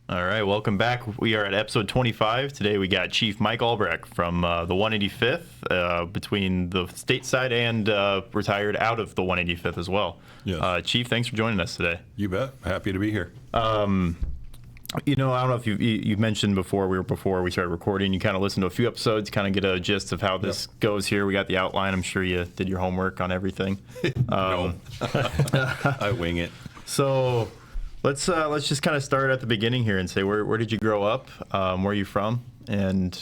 All right, welcome back. We are at episode 25. Today we got Chief Mike Albrecht from the 185th, between the stateside and retired out of the 185th as well. Yes. Chief, thanks for joining us today. You bet. Happy to be here. You know, I don't know if you mentioned before we started recording, you kind of listened to a few episodes, kind of get a gist of how this goes here. We got the outline. I'm sure you did your homework on everything. No. I wing it. So let's just kind of start at the beginning here and say where did you grow up, where are you from, and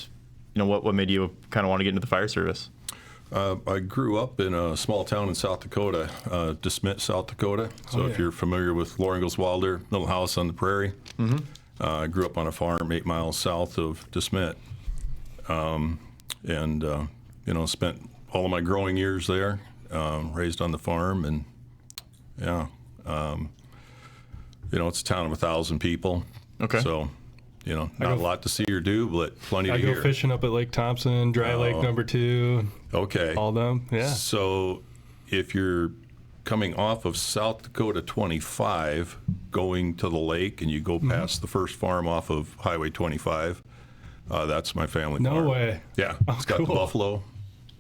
what made you kind of want to get into the fire service? I grew up in a small town in South Dakota, DeSmet, South Dakota. So if you're familiar with Loringos-Wilder, little house on the prairie. Mm-hmm. I grew up on a farm 8 miles south of DeSmet, and spent all of my growing years there, raised on the farm, and it's a town of 1,000 people. Okay. So, not a lot to see or do, but plenty to hear. I go fishing up at Lake Thompson, Dry Lake number 2. Okay. All them, yeah. So if you're coming off of South Dakota 25, going to the lake, and you go past the first farm off of Highway 25, that's my family farm. No way. Yeah. It's got cool. buffalo.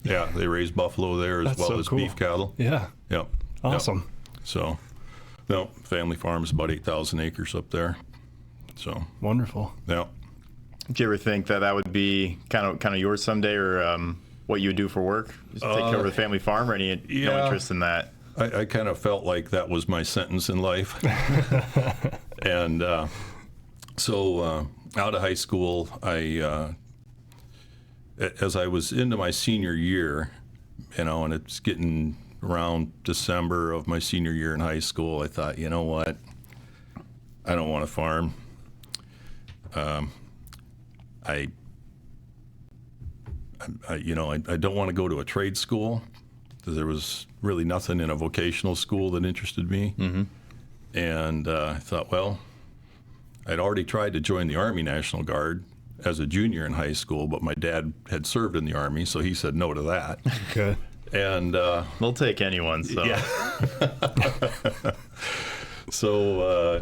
Yeah, they raise buffalo there as That's well so as cool. beef cattle. Yeah. Yep. Awesome. Yep. So, no, family farm is about 8,000 acres up there. So, Wonderful. yeah. Did you ever think that would be kind of yours someday, or what you would do for work? Just take care of the family farm, or any no interest in that? I kind of felt like that was my sentence in life. And so out of high school, as I was into my senior year, and it's getting around December of my senior year in high school, I thought, you know what? I don't want to farm. I don't want to go to a trade school. There was really nothing in a vocational school that interested me. Mm-hmm. And I thought, well, I'd already tried to join the Army National Guard as a junior in high school, but my dad had served in the Army, so he said no to that. Okay. And they'll take anyone, so. Yeah. So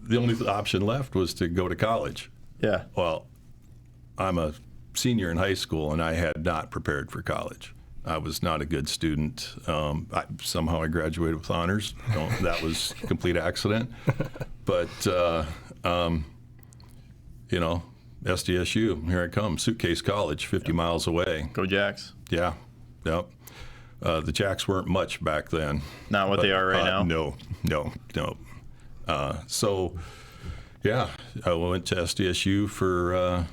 the only option left was to go to college. Yeah. Well, I'm a senior in high school, and I had not prepared for college. I was not a good student. Somehow I graduated with honors. That was a complete accident. But, SDSU, here I come, Suitcase College, 50 miles away. Go Jacks. Yeah, yep. The Jacks weren't much back then. Not what they are right now? No. So, yeah, I went to SDSU for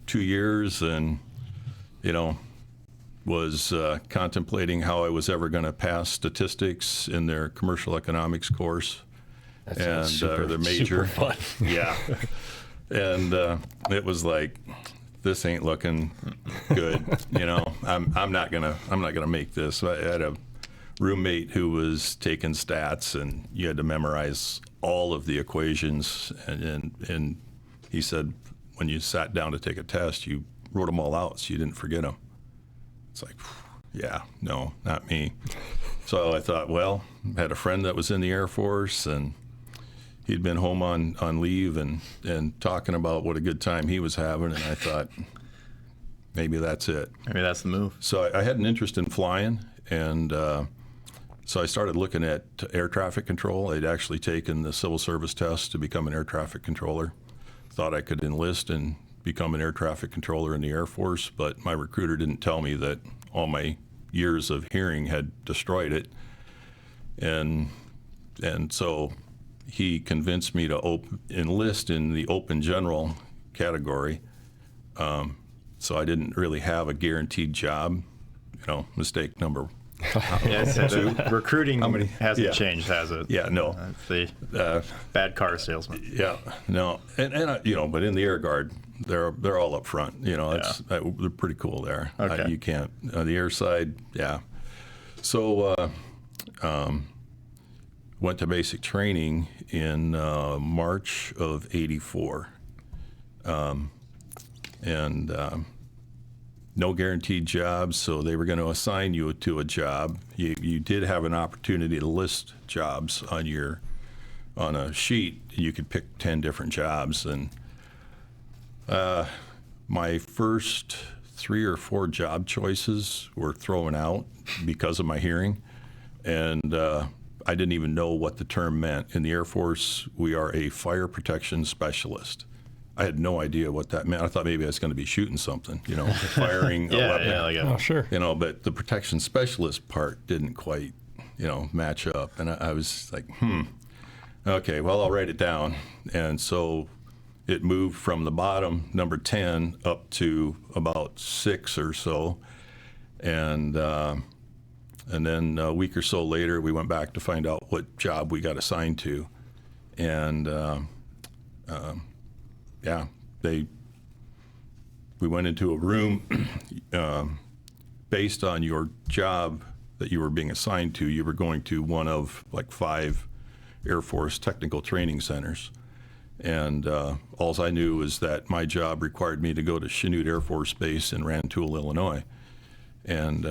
2 years, and, was contemplating how I was ever going to pass statistics in their commercial economics course. That sounds Their major. super fun. Yeah. And it was like, this ain't looking good. I'm not gonna make this. I had a roommate who was taking stats, and you had to memorize all of the equations. And he said, when you sat down to take a test, you wrote them all out so you didn't forget them. It's like, yeah, no, not me. So I thought, well, I had a friend that was in the Air Force, and he'd been home on leave and talking about what a good time he was having, and I thought, maybe that's it. Maybe that's the move. So I had an interest in flying, and so I started looking at air traffic control. I'd actually taken the civil service test to become an air traffic controller. Thought I could enlist and become an air traffic controller in the Air Force, but my recruiter didn't tell me that all my years of hearing had destroyed it. And so he convinced me to enlist in the open general category. So I didn't really have a guaranteed job. Mistake number the recruiting hasn't changed, has it? Yeah, no. That's the bad car salesman. Yeah, no. And but in the Air Guard, they're all up front. They're pretty cool there. Okay. You can't. The air side, yeah. So went to basic training in March of '84, and no guaranteed jobs, so they were going to assign you to a job. You did have an opportunity to list jobs on your on a sheet, you could pick 10 different jobs. And my first 3 or 4 job choices were thrown out because of my hearing. And I didn't even know what the term meant. In the Air Force, we are a fire protection specialist. I had no idea what that meant. I thought maybe I was going to be shooting something, firing a weapon. Oh, sure. But the protection specialist part didn't quite, match up. And I was like, okay, well, I'll write it down. And so it moved from the bottom, number 10, up to about 6 or so. And then a week or so later, we went back to find out what job we got assigned to. And we went into a room based on your job that you were being assigned to. You were going to one of like 5 Air Force technical training centers. And all I knew was that my job required me to go to Chanute Air Force Base in Rantoul, Illinois. And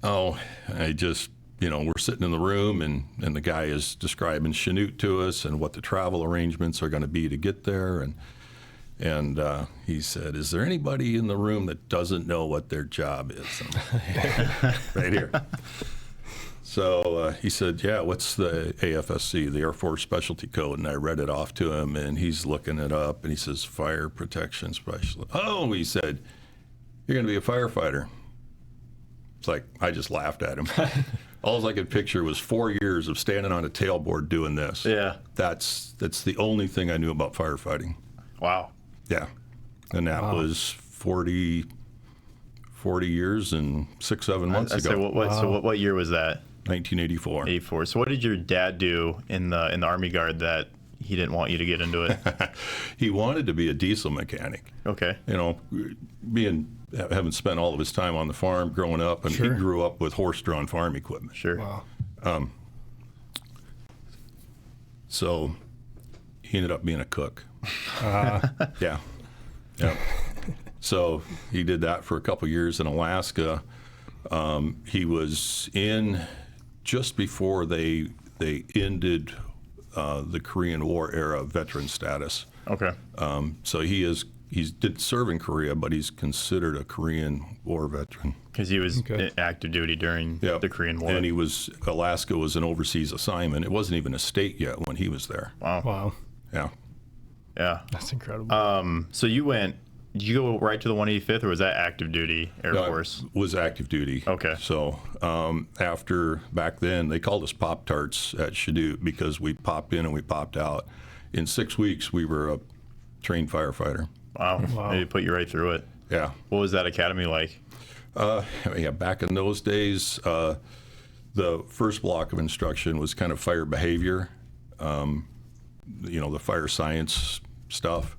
I just, we're sitting in the room and the guy is describing Chanute to us and what the travel arrangements are going to be to get there. And he said, "Is there anybody in the room that doesn't know what their job is?" Right here. So he said, "Yeah, what's the AFSC, the Air Force Specialty Code?" And I read it off to him, and he's looking it up, and he says, "Fire Protection Specialist." Oh, he said, "You're going to be a firefighter." It's like, I just laughed at him. All I could picture was 4 years of standing on a tailboard doing this. Yeah. That's the only thing I knew about firefighting. Wow. Yeah. And that was 40 years and 6-7 months ago. So what year was that? 1984. 84. So what did your dad do in the Army Guard that he didn't want you to get into it? He wanted to be a diesel mechanic. Okay. Having spent all of his time on the farm growing up, and Sure. he grew up with horse-drawn farm equipment. Sure. Wow. So he ended up being a cook. Yeah. So he did that for a couple years in Alaska. He was in just before they ended the Korean War era veteran status. Okay. So he did serve in Korea, but he's considered a Korean War veteran. Because he was Okay. active duty during Yep. the Korean War. And Alaska was an overseas assignment. It wasn't even a state yet when he was there. Wow. Wow. Yeah. Yeah. That's incredible. So did you go right to the 185th, or was that active duty Air No, Force? it was active duty. Okay. So back then, they called us Pop-Tarts at Chanute because we popped in and we popped out. In 6 weeks, we were a trained firefighter. Wow. Wow. They put you right through it. Yeah. What was that academy like? Back in those days, the first block of instruction was kind of fire behavior, the fire science stuff.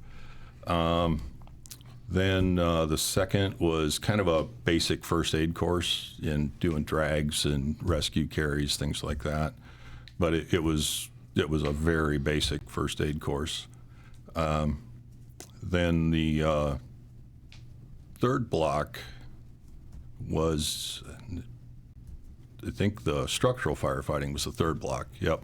Then the second was kind of a basic first aid course in doing drags and rescue carries, things like that. But it was a very basic first aid course. Then the third block was, I think the structural firefighting was the third block. Yep.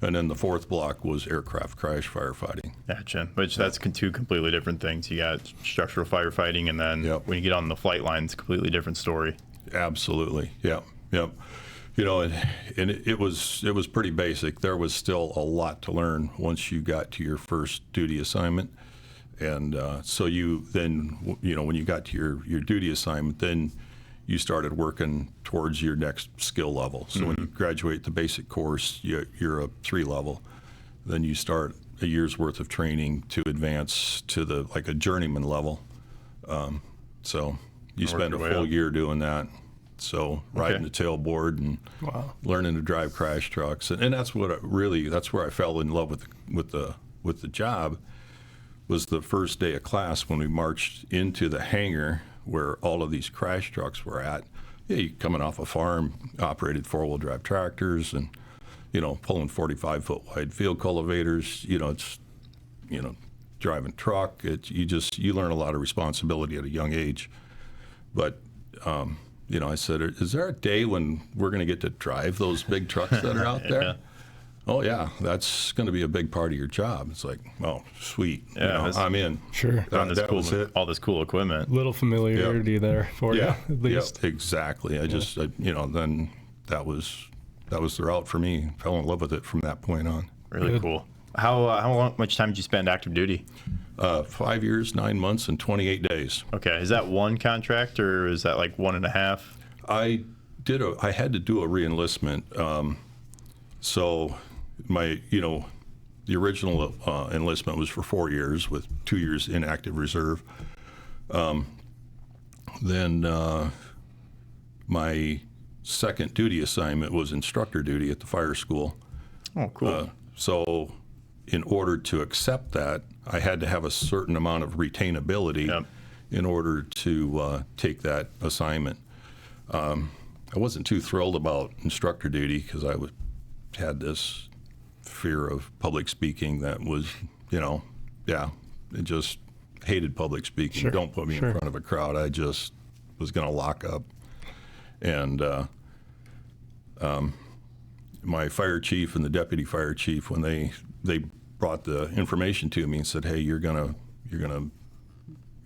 And then the fourth block was aircraft crash firefighting. Gotcha. Which that's two completely different things. You got structural firefighting, and then Yep. when you get on the flight line, it's a completely different story. Absolutely. Yep. And it was pretty basic. There was still a lot to learn once you got to your first duty assignment. And so you then, when you got to your duty assignment, then you started working towards your next skill level. So when you graduate the basic course, you're a 3 level. Then you start a year's worth of training to advance to a journeyman level. So you spend a your way full up. year doing that. So riding the tailboard and Wow. learning to drive crash trucks, and that's where I fell in love with the job. Was the first day of class when we marched into the hangar where all of these crash trucks were at. Yeah, you coming off a farm, operated 4-wheel drive tractors, and pulling 45-foot wide field cultivators. It's driving truck. You learn a lot of responsibility at a young age. But I said, is there a day when we're going to get to drive those big trucks that are out there? Yeah. Oh, yeah, that's going to be a big part of your job. It's like, oh, sweet. Yeah, I'm in. Sure. On this That was it. all this cool equipment. Little familiarity there for you, at least. Yeah, exactly. Then that was the route for me. Fell in love with it from that point on. Really Good. cool. How much time did you spend active duty? 5 years, 9 months, and 28 days. Okay, is that one contract or is that like 1.5? I had to do a reenlistment. So the original enlistment was for 4 years with 2 years in active reserve. Then my second duty assignment was instructor duty at the fire school. Oh, cool. So in order to accept that, I had to have a certain amount of retainability Yep. in order to take that assignment. I wasn't too thrilled about instructor duty because had this fear of public speaking that was, I just hated public speaking. Sure, Don't put me sure. in front of a crowd. I just was going to lock up. And my fire chief and the deputy fire chief, when they brought the information to me and said, "Hey, your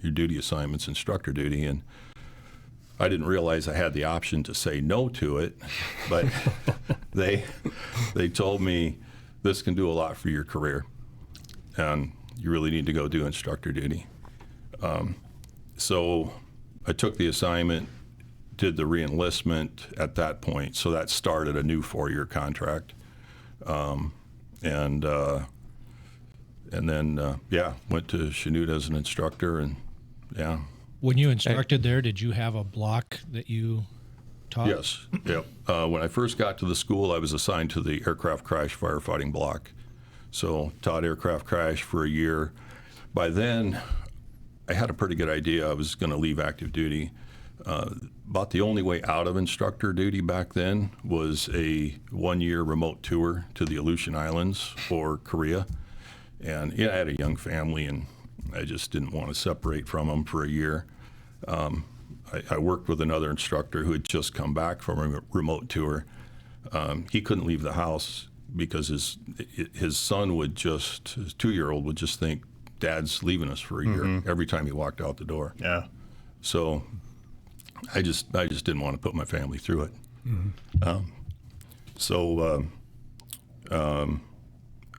duty assignment's instructor duty," and I didn't realize I had the option to say no to it, but they told me this can do a lot for your career, and you really need to go do instructor duty. So I took the assignment, did the reenlistment at that point, so that started a new 4-year contract, and then went to Chanute as an instructor, and yeah. When you instructed there, did you have a block that you taught? Yes. Yep. When I first got to the school, I was assigned to the aircraft crash firefighting block. So taught aircraft crash for a year. By then, I had a pretty good idea I was going to leave active duty. About the only way out of instructor duty back then was a 1-year remote tour to the Aleutian Islands or Korea. And I had a young family, and I just didn't want to separate from them for a year. I worked with another instructor who had just come back from a remote tour. He couldn't leave the house because his son his 2-year-old would just think Dad's leaving us for a year every time he walked out the door. Yeah. So I just didn't want to put my family through it.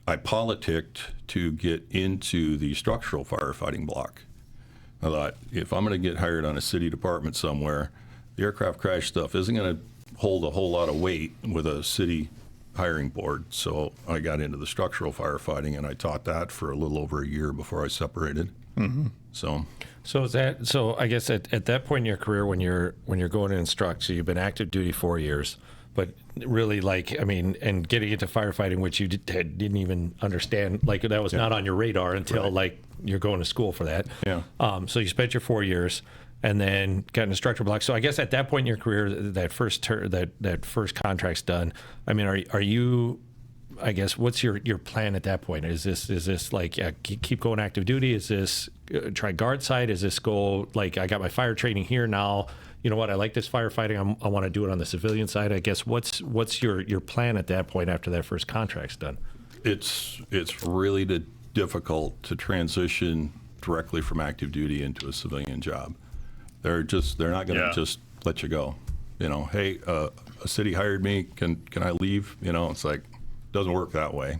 I politicked to get into the structural firefighting block. I thought, if I'm going to get hired on a city department somewhere, the aircraft crash stuff isn't going to hold a whole lot of weight with a city hiring board. So I got into the structural firefighting, and I taught that for a little over a year before I separated. So I guess at that point in your career, when you're going to instruct, so you've been active duty 4 years, but really, and getting into firefighting, which you didn't even understand, that was not on your radar until you're going to school for that. Yeah. So you spent your 4 years, and then got an instructor block. So I guess at that point in your career, that first contract's done. Are you? I guess what's your plan at that point? Is this like keep going active duty? Is this try guard side? Is this go I got my fire training here now? You know what? I like this firefighting. I want to do it on the civilian side. I guess what's your plan at that point after that first contract's done? It's really difficult to transition directly from active duty into a civilian job. They're not going to just let you go. Hey, a city hired me. Can I leave? It's like, doesn't work that way.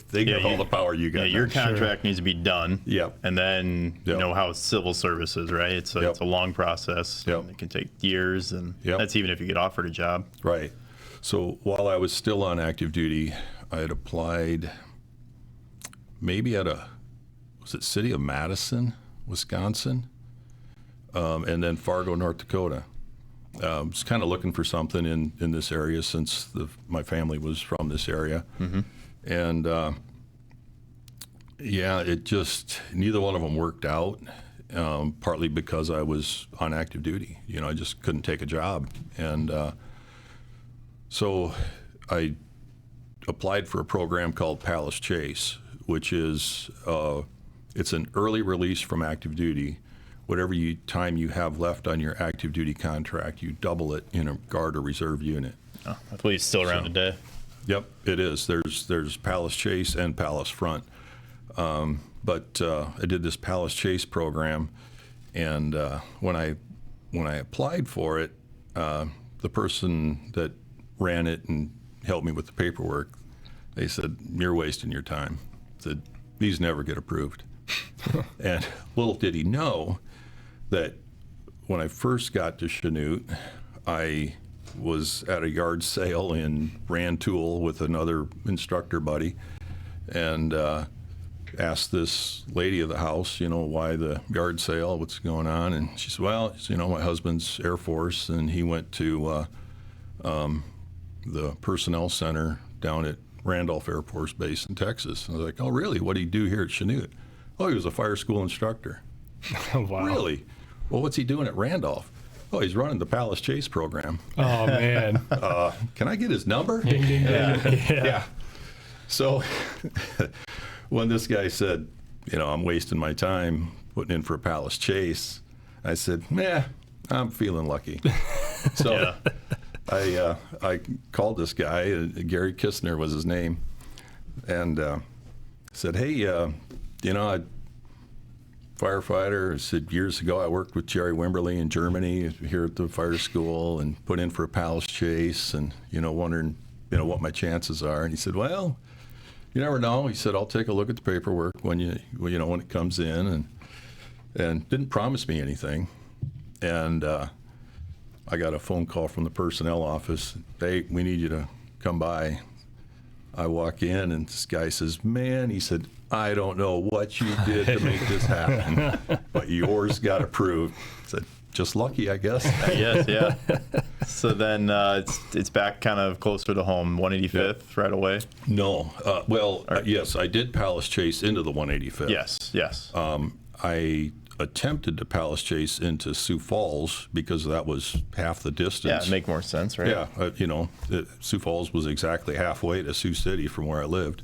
They get all the power you got. Yeah, your contract needs to be done. Yep. And then you know how civil service is, right? It's a long process. Yep. And it can take years, and Yep. that's even if you get offered a job. Right. So while I was still on active duty, I had applied maybe was it City of Madison, Wisconsin, and then Fargo, North Dakota. I was kind of looking for something in this area since my family was from this area. And it just, neither one of them worked out, partly because I was on active duty. I just couldn't take a job. And so I applied for a program called Palace Chase, which is, it's an early release from active duty whatever time you have left on your active duty contract, you double it in a guard or reserve unit. Oh, I believe it's still around today. Yep, it is. There's Palace Chase and Palace Front. But I did this Palace Chase program, and when I applied for it, the person that ran it and helped me with the paperwork, they said, "You're wasting your time." Said, "These never get approved." And little did he know that when I first got to Chanute, I was at a yard sale in Rantoul with another instructor buddy, and asked this lady of the house, why the yard sale, what's going on, and she said, well, my husband's Air Force, and he went to the personnel center down at Randolph Air Force Base in Texas. And I was like, oh, really? What did he do here at Chanute? Oh, he was a fire school instructor. Wow. Really? Well, what's he doing at Randolph? Oh, he's running the Palace Chase program. Oh, man. Can I get his number? Ding, ding, ding. Yeah. So when this guy said, I'm wasting my time putting in for a Palace Chase, I said, I'm feeling lucky. So I called this guy, Gary Kistner was his name, and said, hey, I firefighter. I said, years ago I worked with Jerry Wimberly in Germany here at the fire school and put in for a Palace Chase, and wondering what my chances are. And he said, well, you never know. He said, I'll take a look at the paperwork when when it comes in, and didn't promise me anything. And I got a phone call from the personnel office. Hey, we need you to come by. I walk in, and this guy says, man, he said, I don't know what you did to make this happen, but yours got approved. I said, just lucky, I guess. Yes, yeah. So then it's back kind of closer to home, 185th right away? No. Yes, I did Palace Chase into the 185th. Yes. I attempted to Palace Chase into Sioux Falls because that was half the distance. Yeah, it'd make more sense, right? Yeah, Sioux Falls was exactly halfway to Sioux City from where I lived.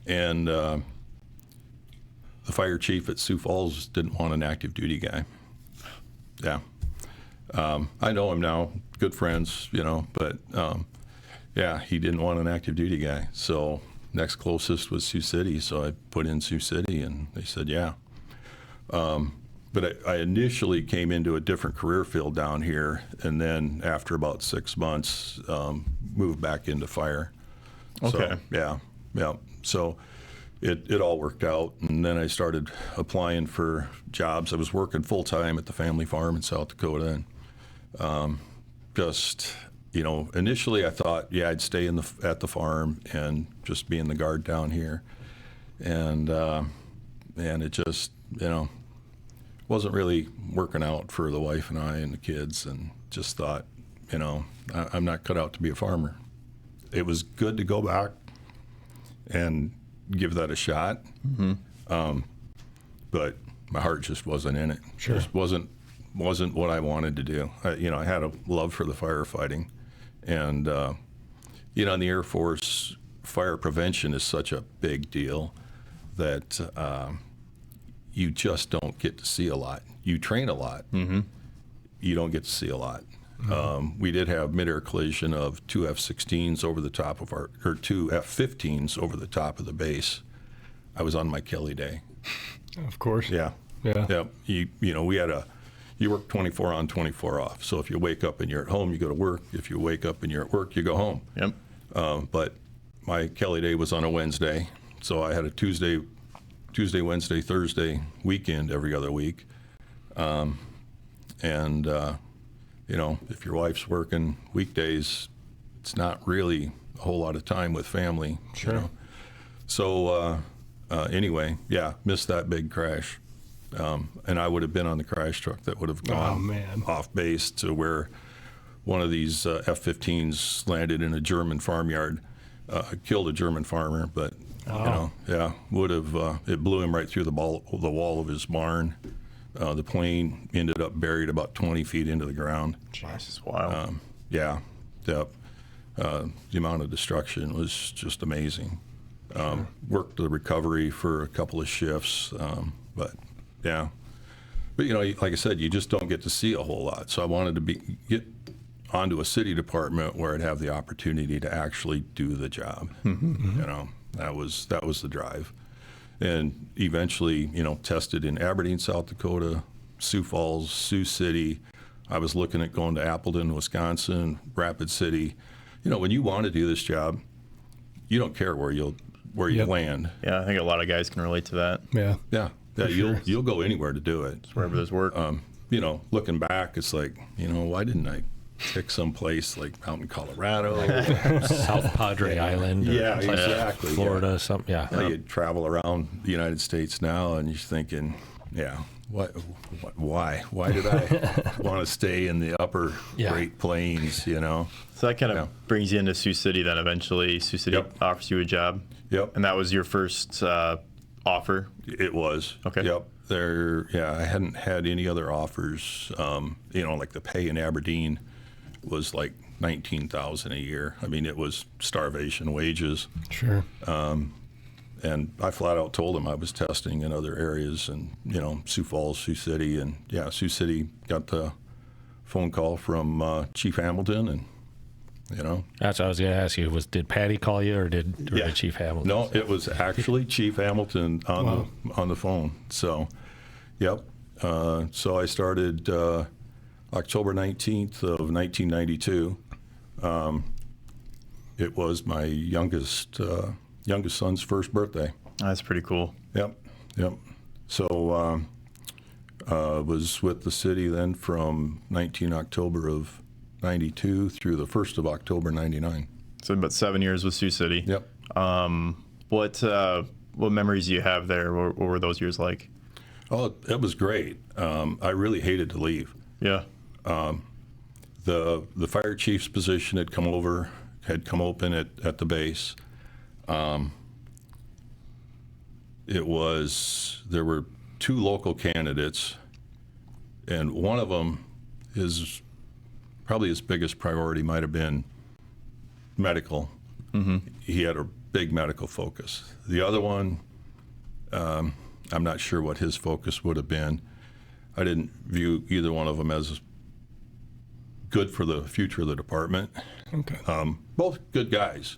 And the fire chief at Sioux Falls didn't want an active duty guy. Yeah. I know him now, good friends, but he didn't want an active duty guy. So next closest was Sioux City, so I put in Sioux City, and they said, yeah. But I initially came into a different career field down here, and then after about 6 months, moved back into fire. Okay. So, yeah. So it all worked out, and then I started applying for jobs. I was working full-time at the family farm in South Dakota, and initially I thought, I'd stay at the farm and just be in the guard down here, and it just, wasn't really working out for the wife and I and the kids, and just thought, I'm not cut out to be a farmer. It was good to go back and give that a shot, but my heart just wasn't in it. Sure. Just wasn't what I wanted to do. I had a love for the firefighting, and in the Air Force, fire prevention is such a big deal that you just don't get to see a lot. You train a lot. Mm-hmm. You don't get to see a lot. Mm-hmm. We did have mid-air collision of two F-16s over the top of two F-15s over the top of the base. I was on my Kelly day. Of course. Yeah. We had you work 24 on, 24 off. So if you wake up and you're at home, you go to work. If you wake up and you're at work, you go home. Yep. But my Kelly day was on a Wednesday, so I had a Tuesday, Wednesday, Thursday weekend every other week. If your wife's working weekdays, it's not really a whole lot of time with family. Sure. So anyway, missed that big crash. And I would have been on the crash truck that would have gone off base to where one of these F-15s landed in a German farmyard, killed a German farmer, but would have it blew him right through the wall of his barn. The plane ended up buried about 20 feet into the ground. Jesus, wow. The amount of destruction was just amazing. Worked the recovery for a couple of shifts, but Yeah. But, like I said, you just don't get to see a whole lot. So I wanted to get onto a city department where I'd have the opportunity to actually do the job. That was the drive. And eventually, tested in Aberdeen, South Dakota, Sioux Falls, Sioux City. I was looking at going to Appleton, Wisconsin, Rapid City. When you want to do this job, you don't care where you land. Yeah, I think a lot of guys can relate to that. Yeah. Yeah, you'll go anywhere to do it. Wherever there's work. Looking back, it's like, why didn't I pick some place like out in Colorado? South Padre Island. Or Yeah, exactly. Florida, something. Yeah. You travel around the United States now, and you're thinking, why did I want to stay in the upper Great Plains? So that kind of brings you into Sioux City. Then eventually, Sioux City offers you a job. Yep. And that was your first offer. It was. Okay. Yep. I hadn't had any other offers. Like the pay in Aberdeen was like $19,000 a year. I mean, it was starvation wages. Sure. And I flat out told him I was testing in other areas, and Sioux Falls, Sioux City, and Sioux City got the phone call from Chief Hamilton, and That's what I was going to ask you. Did Patty call you, or did Chief Hamilton? No, it was actually Chief Hamilton on the phone. So, yep. So I started October 19th of 1992. It was my youngest son's first birthday. That's pretty cool. Yep. So was with the city then from 19 October of 92 through the 1st of October 99. So about 7 years with Sioux City. Yep. What memories do you have there? What were those years like? Oh, it was great. I really hated to leave. Yeah. The fire chief's position had come open at the base. There were 2 local candidates, and one of them is probably his biggest priority might have been medical. Mm-hmm. He had a big medical focus. The other one, I'm not sure what his focus would have been. I didn't view either one of them as good for the future of the department. Okay. Both good guys.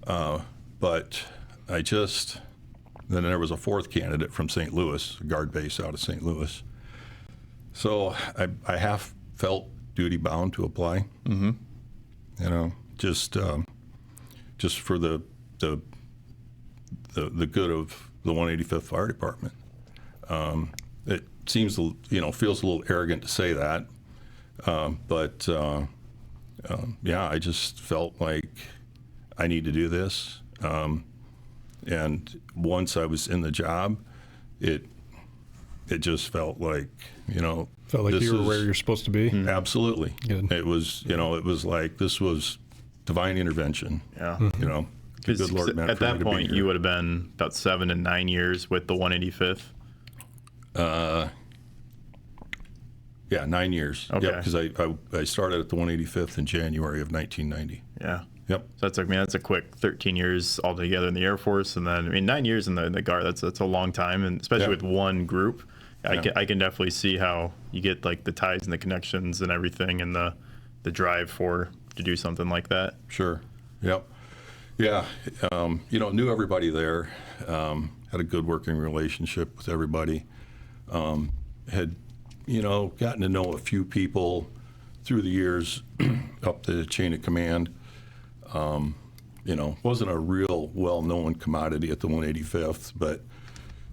But then there was a 4th candidate from St. Louis, a guard base out of St. Louis. So I half felt duty bound to apply. Mm-hmm. Just for the good of the 185th Fire Department. It seems, feels a little arrogant to say that, but I just felt like I need to do this. And once I was in the job, it just felt like, Felt like you were where you're supposed to be. Absolutely. Good. It was, it was like this was divine intervention. Yeah. The good Lord meant at for me that to be point, here. you would have been about 7 and 9 years with the 185th. 9 years. Okay. Because I started at the 185th in January of 1990. Yeah. Yep. So that's a quick 13 years altogether in the Air Force, and then 9 years in the Guard. That's a long time, and especially with one group. I can definitely see how you get like the ties and the connections and everything, and the drive to do something like that. Sure. Yep. Yeah. Knew everybody there. Had a good working relationship with everybody. Had gotten to know a few people through the years up the chain of command. Wasn't a real well-known commodity at the 185th, but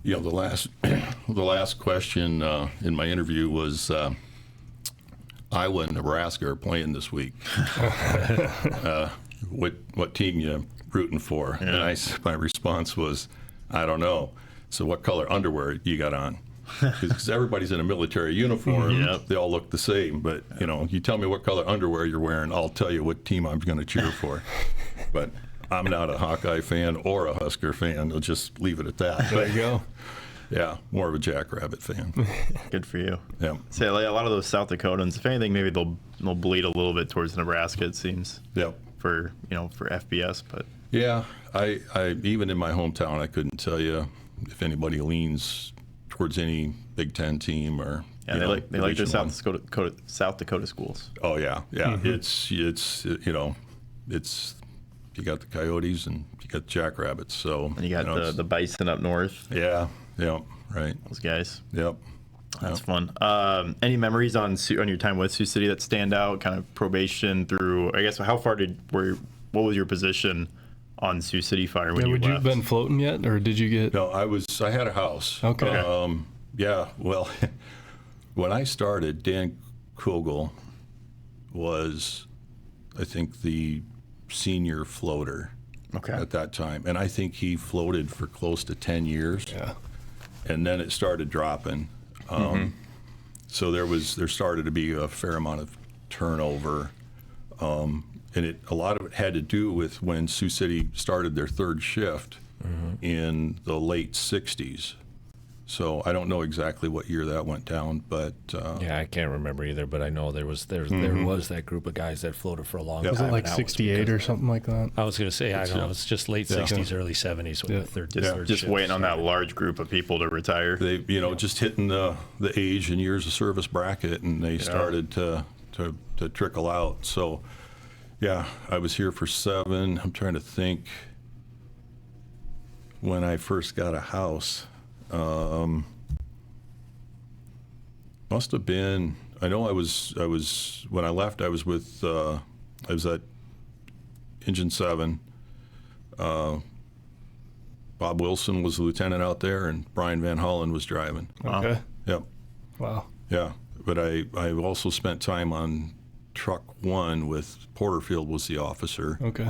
the last question in my interview was Iowa and Nebraska are playing this week. What team you rooting for? Yeah. And my response was, I don't know. So what color underwear you got on? Because everybody's in a military uniform. Yep. They all look the same. But, you tell me what color underwear you're wearing, I'll tell you what team I'm going to cheer for. But I'm not a Hawkeye fan or a Husker fan. I'll just leave it at that. There you go. Yeah, more of a Jackrabbit fan. Good for you. Yeah. Say like a lot of those South Dakotans, if anything, maybe they'll bleed a little bit towards Nebraska. It seems. Yep. For FBS, but yeah, I even in my hometown, I couldn't tell you if anybody leans towards any Big Ten team or Yeah, they like their South Dakota schools. Oh yeah. It's you know, it's you got the coyotes and you got the jackrabbits. So And you got the bison up north. yeah, right. Those guys. Yep. That's fun. Any memories on your time with Sioux City that stand out? Kind of probation through. I guess how far what was your position on Sioux City Fire when you would left? you have been floating yet, or did you get? No, I had a house. Okay. Yeah. Well, when I started, Dan Kugel was, I think, the senior floater at that time, and I think he floated for close to 10 years. Yeah. And then it started dropping. So there started to be a fair amount of turnover, and a lot of it had to do with when Sioux City started their third shift in the late 60s. So I don't know exactly what year that went down, but Yeah, I can't remember either, but I know there was that group of guys that floated for a long time. Was it like and that was 68 because- or something like that? I was going to say, I don't know, it's just late 60s, early 70s when the third Just shift waiting on that started. large group of people to retire. they, just hitting the age and years of service bracket, and they started to trickle out. So, yeah, I was here for 7. I'm trying to think when I first got a house. Must have been. I know I was when I left. I was with. I was at Engine 7. Bob Wilson was the lieutenant out there, and Brian Van Hollen was driving. Okay. Yep. Wow. Yeah, but I also spent time on Truck 1 with Porterfield was the officer. Okay.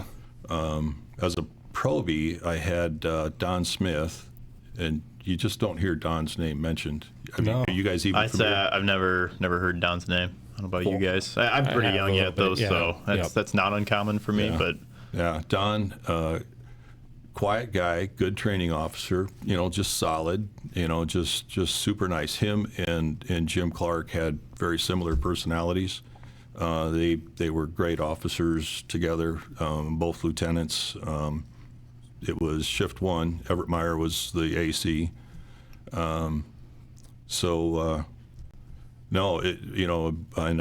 As a probie, I had Don Smith, and you just don't hear Don's name mentioned. I mean, No. are you guys even familiar? I've never heard Don's name. I don't know about you guys. I'm pretty have young a little yet, though, bit, yeah. so that's not uncommon for me. Yeah. But Yeah, Don, quiet guy, good training officer, just solid, just super nice. Him and Jim Clark had very similar personalities. They were great officers together, both lieutenants. It was shift 1. Everett Meyer was the AC. And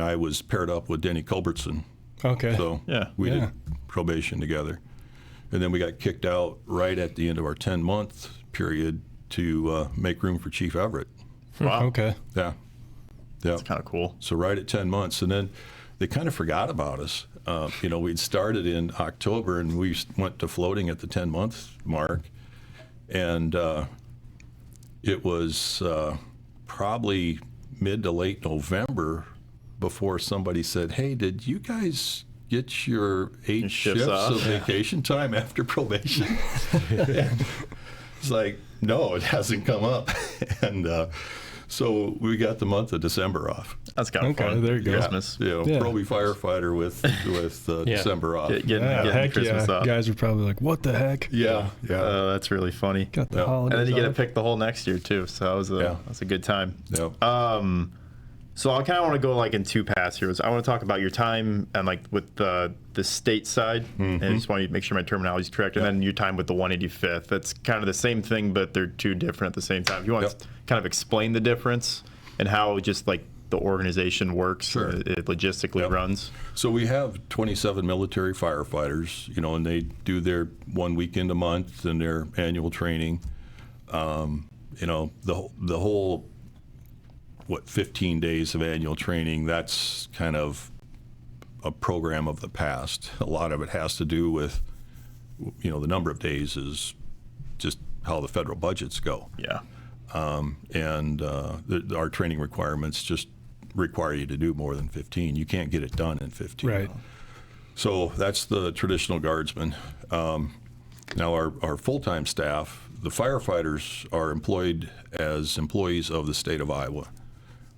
I was paired up with Denny Culbertson. Okay. So Yeah. we Yeah. did probation together. And then we got kicked out right at the end of our 10-month period to make room for Chief Everett. wow, Okay. Yeah. that's kind of cool. So right at 10 months. And then they kind of forgot about us. We'd started in October, and we went to floating at the 10-month mark. And it was probably mid to late November before somebody said, "Hey, did you guys get your 8 shifts shifts off?" of vacation time after probation?" It's like, no, it hasn't come up. And so we got the month of December off. That's kind of Okay, fun. there you go. Christmas. Yeah. Probie firefighter with December off. Getting Heck Christmas yeah. off. Guys are probably like, what the heck? Yeah. That's really funny. Got the Yeah. holidays And then you get to off. pick the whole next year too, so that was a good time. Yeah. So I kind of want to go in 2 paths here. I want to talk about your time and with the state side, and I just want to make sure my terminology is correct. And then your time with the 185th. That's kind of the same thing, but they're 2 different at the same time. If you want to kind of explain the difference and how just the organization works, Sure. it logistically runs. So we have 27 military firefighters, and they do their 1 weekend a month and their annual training. The whole 15 days of annual training, that's kind of a program of the past. A lot of it has to do with, the number of days is just how the federal budgets go. Yeah. Our training requirements just require you to do more than 15. You can't get it done in 15. Right. So that's the traditional guardsmen. Now our full-time staff, the firefighters are employed as employees of the state of Iowa,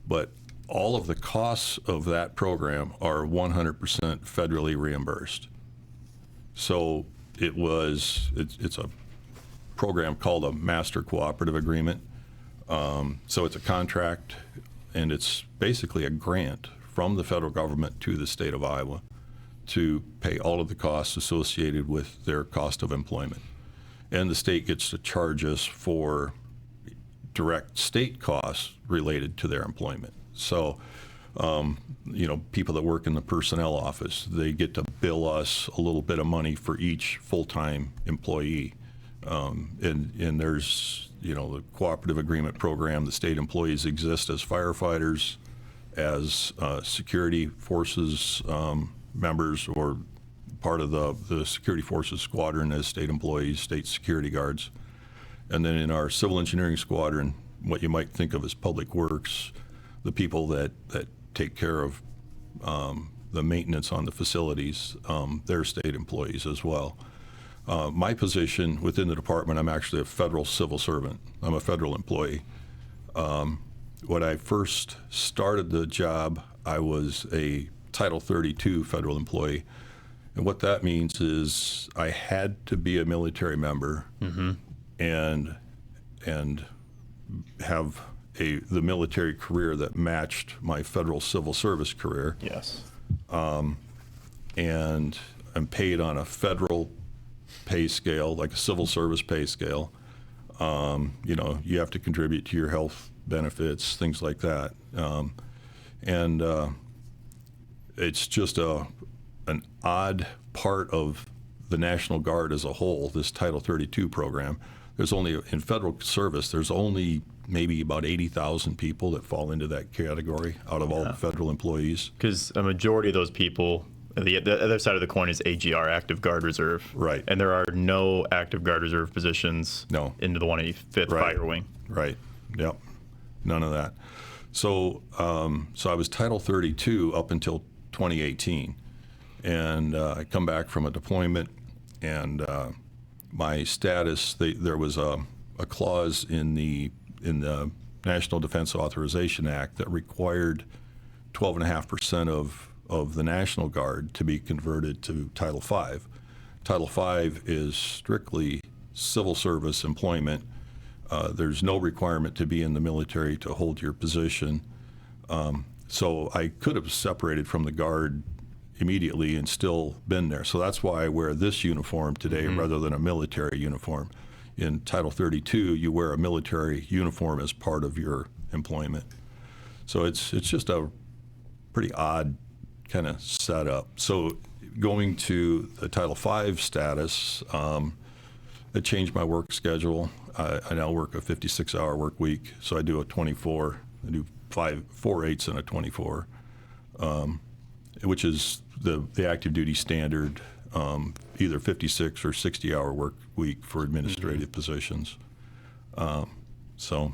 but all of the costs of that program are 100% federally reimbursed. So it's a program called a Master Cooperative Agreement. So it's a contract, and it's basically a grant from the federal government to the state of Iowa to pay all of the costs associated with their cost of employment. And the state gets to charge us for direct state costs related to their employment. So, people that work in the personnel office, they get to bill us a little bit of money for each full-time employee. And there's, the cooperative agreement program, the state employees exist as firefighters, as security forces members, or part of the security forces squadron as state employees, state security guards. And then in our civil engineering squadron, what you might think of as public works, the people that take care of the maintenance on the facilities, they're state employees as well. My position within the department, I'm actually a federal civil servant. I'm a federal employee. When I first started the job, I was a Title 32 federal employee. And what that means is I had to be a military member and have the military career that matched my federal civil service career. Yes. And I'm paid on a federal pay scale, like a civil service pay scale. You have to contribute to your health benefits, things like that. And it's just an odd part of the National Guard as a whole, this Title 32 program. There's only, in federal service, there's only maybe about 80,000 people that fall into that category out of all the federal employees. Because a majority of those people, the other side of the coin is AGR, Active Guard Reserve. Right. And there are no Active Guard Reserve positions into the 185th Fire Wing. Right. Yep. None of that. So I was Title 32 up until 2018. And I come back from a deployment, and my status, there was a clause in the National Defense Authorization Act that required 12.5% of the National Guard to be converted to Title V. Title V is strictly civil service employment. There's no requirement to be in the military to hold your position. So I could have separated from the Guard immediately and still been there. So that's why I wear this uniform today rather than a military uniform. In Title 32, you wear a military uniform as part of your employment. So it's just a pretty odd kind of setup. So going to the Title V status, it changed my work schedule. I now work a 56-hour work week, so I do a 24. I do 4 8s and a 24, which is the active duty standard, either 56 or 60-hour work week for administrative positions. So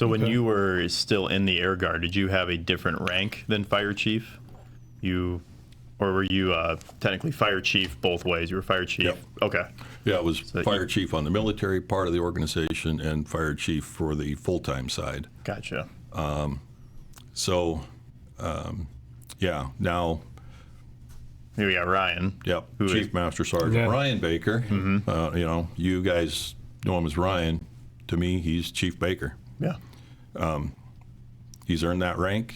when you were still in the Air Guard, did you have a different rank than Fire Chief? Or were you technically Fire Chief both ways? You were Fire Chief? Yep. Okay. Yeah, I was Fire Chief on the military part of the organization and Fire Chief for the full-time side. Gotcha. Now... Here we got Ryan. Yep, Chief Master Sergeant Ryan Baker. You guys know him as Ryan. To me, he's Chief Baker. Yeah. He's earned that rank.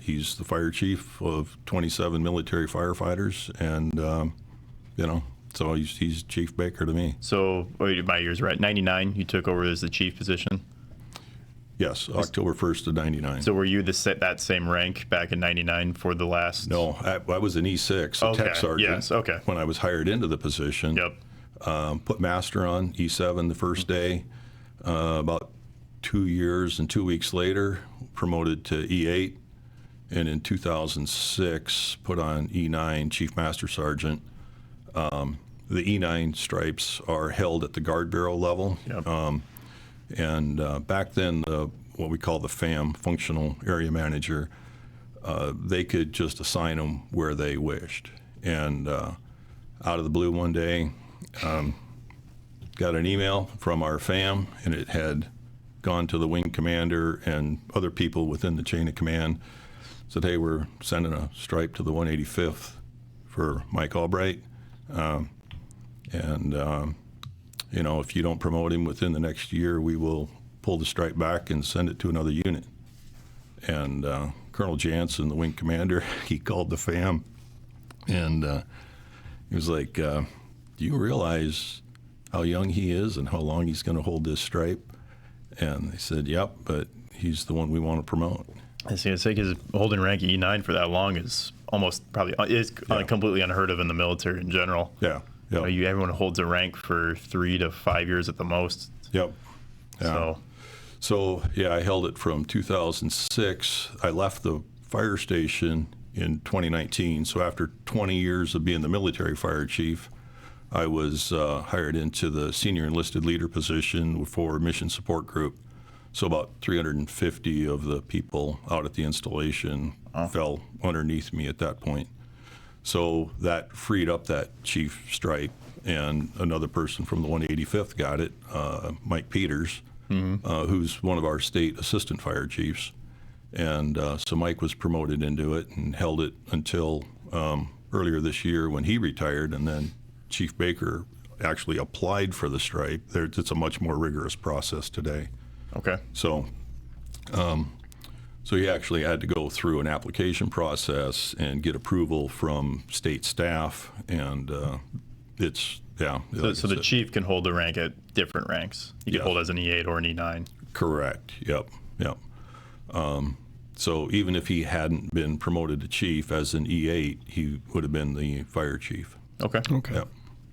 He's the fire chief of 27 military firefighters, and so he's Chief Baker to me. So my year's right. 99, you took over as the chief position. Yes, October 1st of 99. So were you that same rank back in 99 for the last? No, I was an E6, a tech sergeant. Yes, okay. When I was hired into the position. Yep. Put master on E7 the first day. About 2 years and 2 weeks later, promoted to E8. And in 2006, put on E9, Chief Master Sergeant. The E9 stripes are held at the guard bureau level. Yep. And back then, what we call the FAM, Functional Area Manager, they could just assign them where they wished. And out of the blue one day, got an email from our FAM, and it had gone to the wing commander and other people within the chain of command. Said, hey, we're sending a stripe to the 185th for Mike Albrecht. If you don't promote him within the next year, we will pull the stripe back and send it to another unit. And Colonel Jansen, the wing commander, he called the FAM, and he was like, do you realize how young he is and how long he's going to hold this stripe? And they said, yep, but he's the one we want to promote. I was going to say, because holding rank E9 for that long is almost probably completely unheard of in the military in general. Yeah. Yep. Everyone holds a rank for 3 to 5 years at the most. Yep. Yeah. So I held it from 2006. I left the fire station in 2019. So after 20 years of being the military fire chief, I was hired into the senior enlisted leader position for mission support group. So about 350 of the people out at the installation fell underneath me at that point. So that freed up that chief stripe, and another person from the 185th got it, Mike Peters, who's one of our state assistant fire chiefs. And so Mike was promoted into it and held it until earlier this year when he retired, and then Chief Baker actually applied for the stripe. It's a much more rigorous process today. Okay. So he actually had to go through an application process and get approval from state staff, and So the chief can hold the rank at different ranks. You can hold as an E8 or an E9. Correct. Yep. So even if he hadn't been promoted to chief as an E8, he would have been the fire chief. Okay. Yep.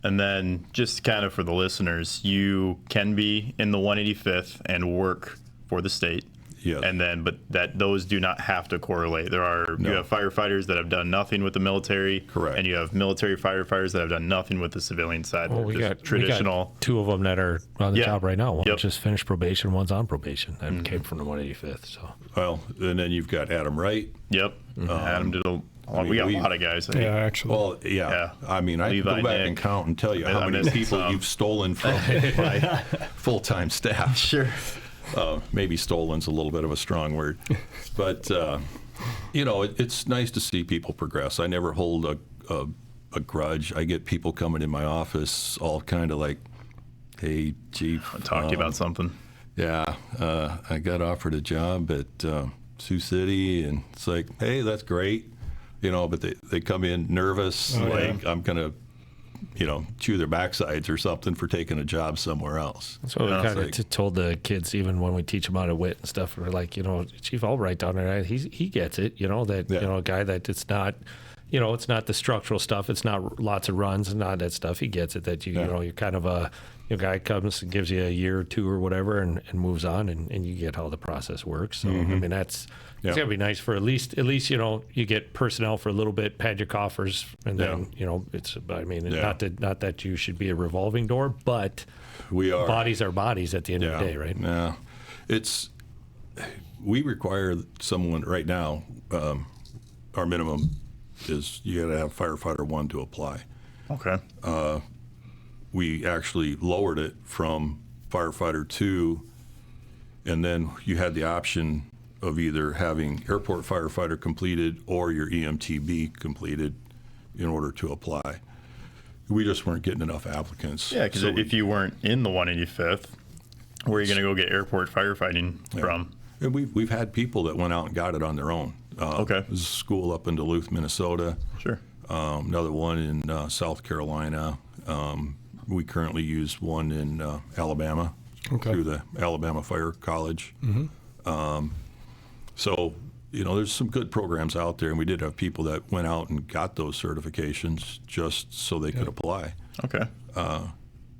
And then just kind of for the listeners, you can be in the 185th and work for the state. Yes. And then, but those do not have to correlate. You have firefighters that have done nothing with the military. Correct. And you have military firefighters that have done nothing with the civilian side. Well, we got two of them that are on the job right now. One just finished probation, one's on probation. That came from the 185th. So. Well, and then you've got Adam Wright. Yep. Adam did we got a lot of guys. Yeah, actually. Well, yeah. I mean, I can go back and count and tell you how many people you've stolen from my full-time staff. Sure. Maybe stolen's a little bit of a strong word, but it's nice to see people progress. I never hold a grudge. I get people coming in my office all kind of like, "Hey, Chief, I'll talk to you about something." Yeah, I got offered a job at Sioux City, and it's like, "Hey, that's great," but they come in nervous, I'm gonna chew their backsides or something for taking a job somewhere else. So we kind of told the kids, even when we teach them how to wit and stuff, we're like, Chief Albrecht down there, he gets it, a guy that it's not, it's not the structural stuff. It's not lots of runs and not that stuff. He gets it that you're kind of a guy comes and gives you a year or two or whatever and moves on and you get how the process works. So, I mean, it's got to be nice for at least, you get personnel for a little bit, pad your coffers, and then, not that you should be a revolving door, but bodies are bodies at the end of the day, right? Yeah. We require someone right now, our minimum is you got to have firefighter 1 to apply. Okay. We actually lowered it from firefighter 2, and then you had the option of either having airport firefighter completed or your EMTB completed in order to apply. We just weren't getting enough applicants. Yeah, because if you weren't in the 185th, where are you going to go get airport firefighting from? And we've had people that went out and got it on their own. Okay. There's a school up in Duluth, Minnesota. Sure. Another one in South Carolina. We currently use one in Alabama through the Alabama Fire College. So, there's some good programs out there, and we did have people that went out and got those certifications just so they could apply. Okay.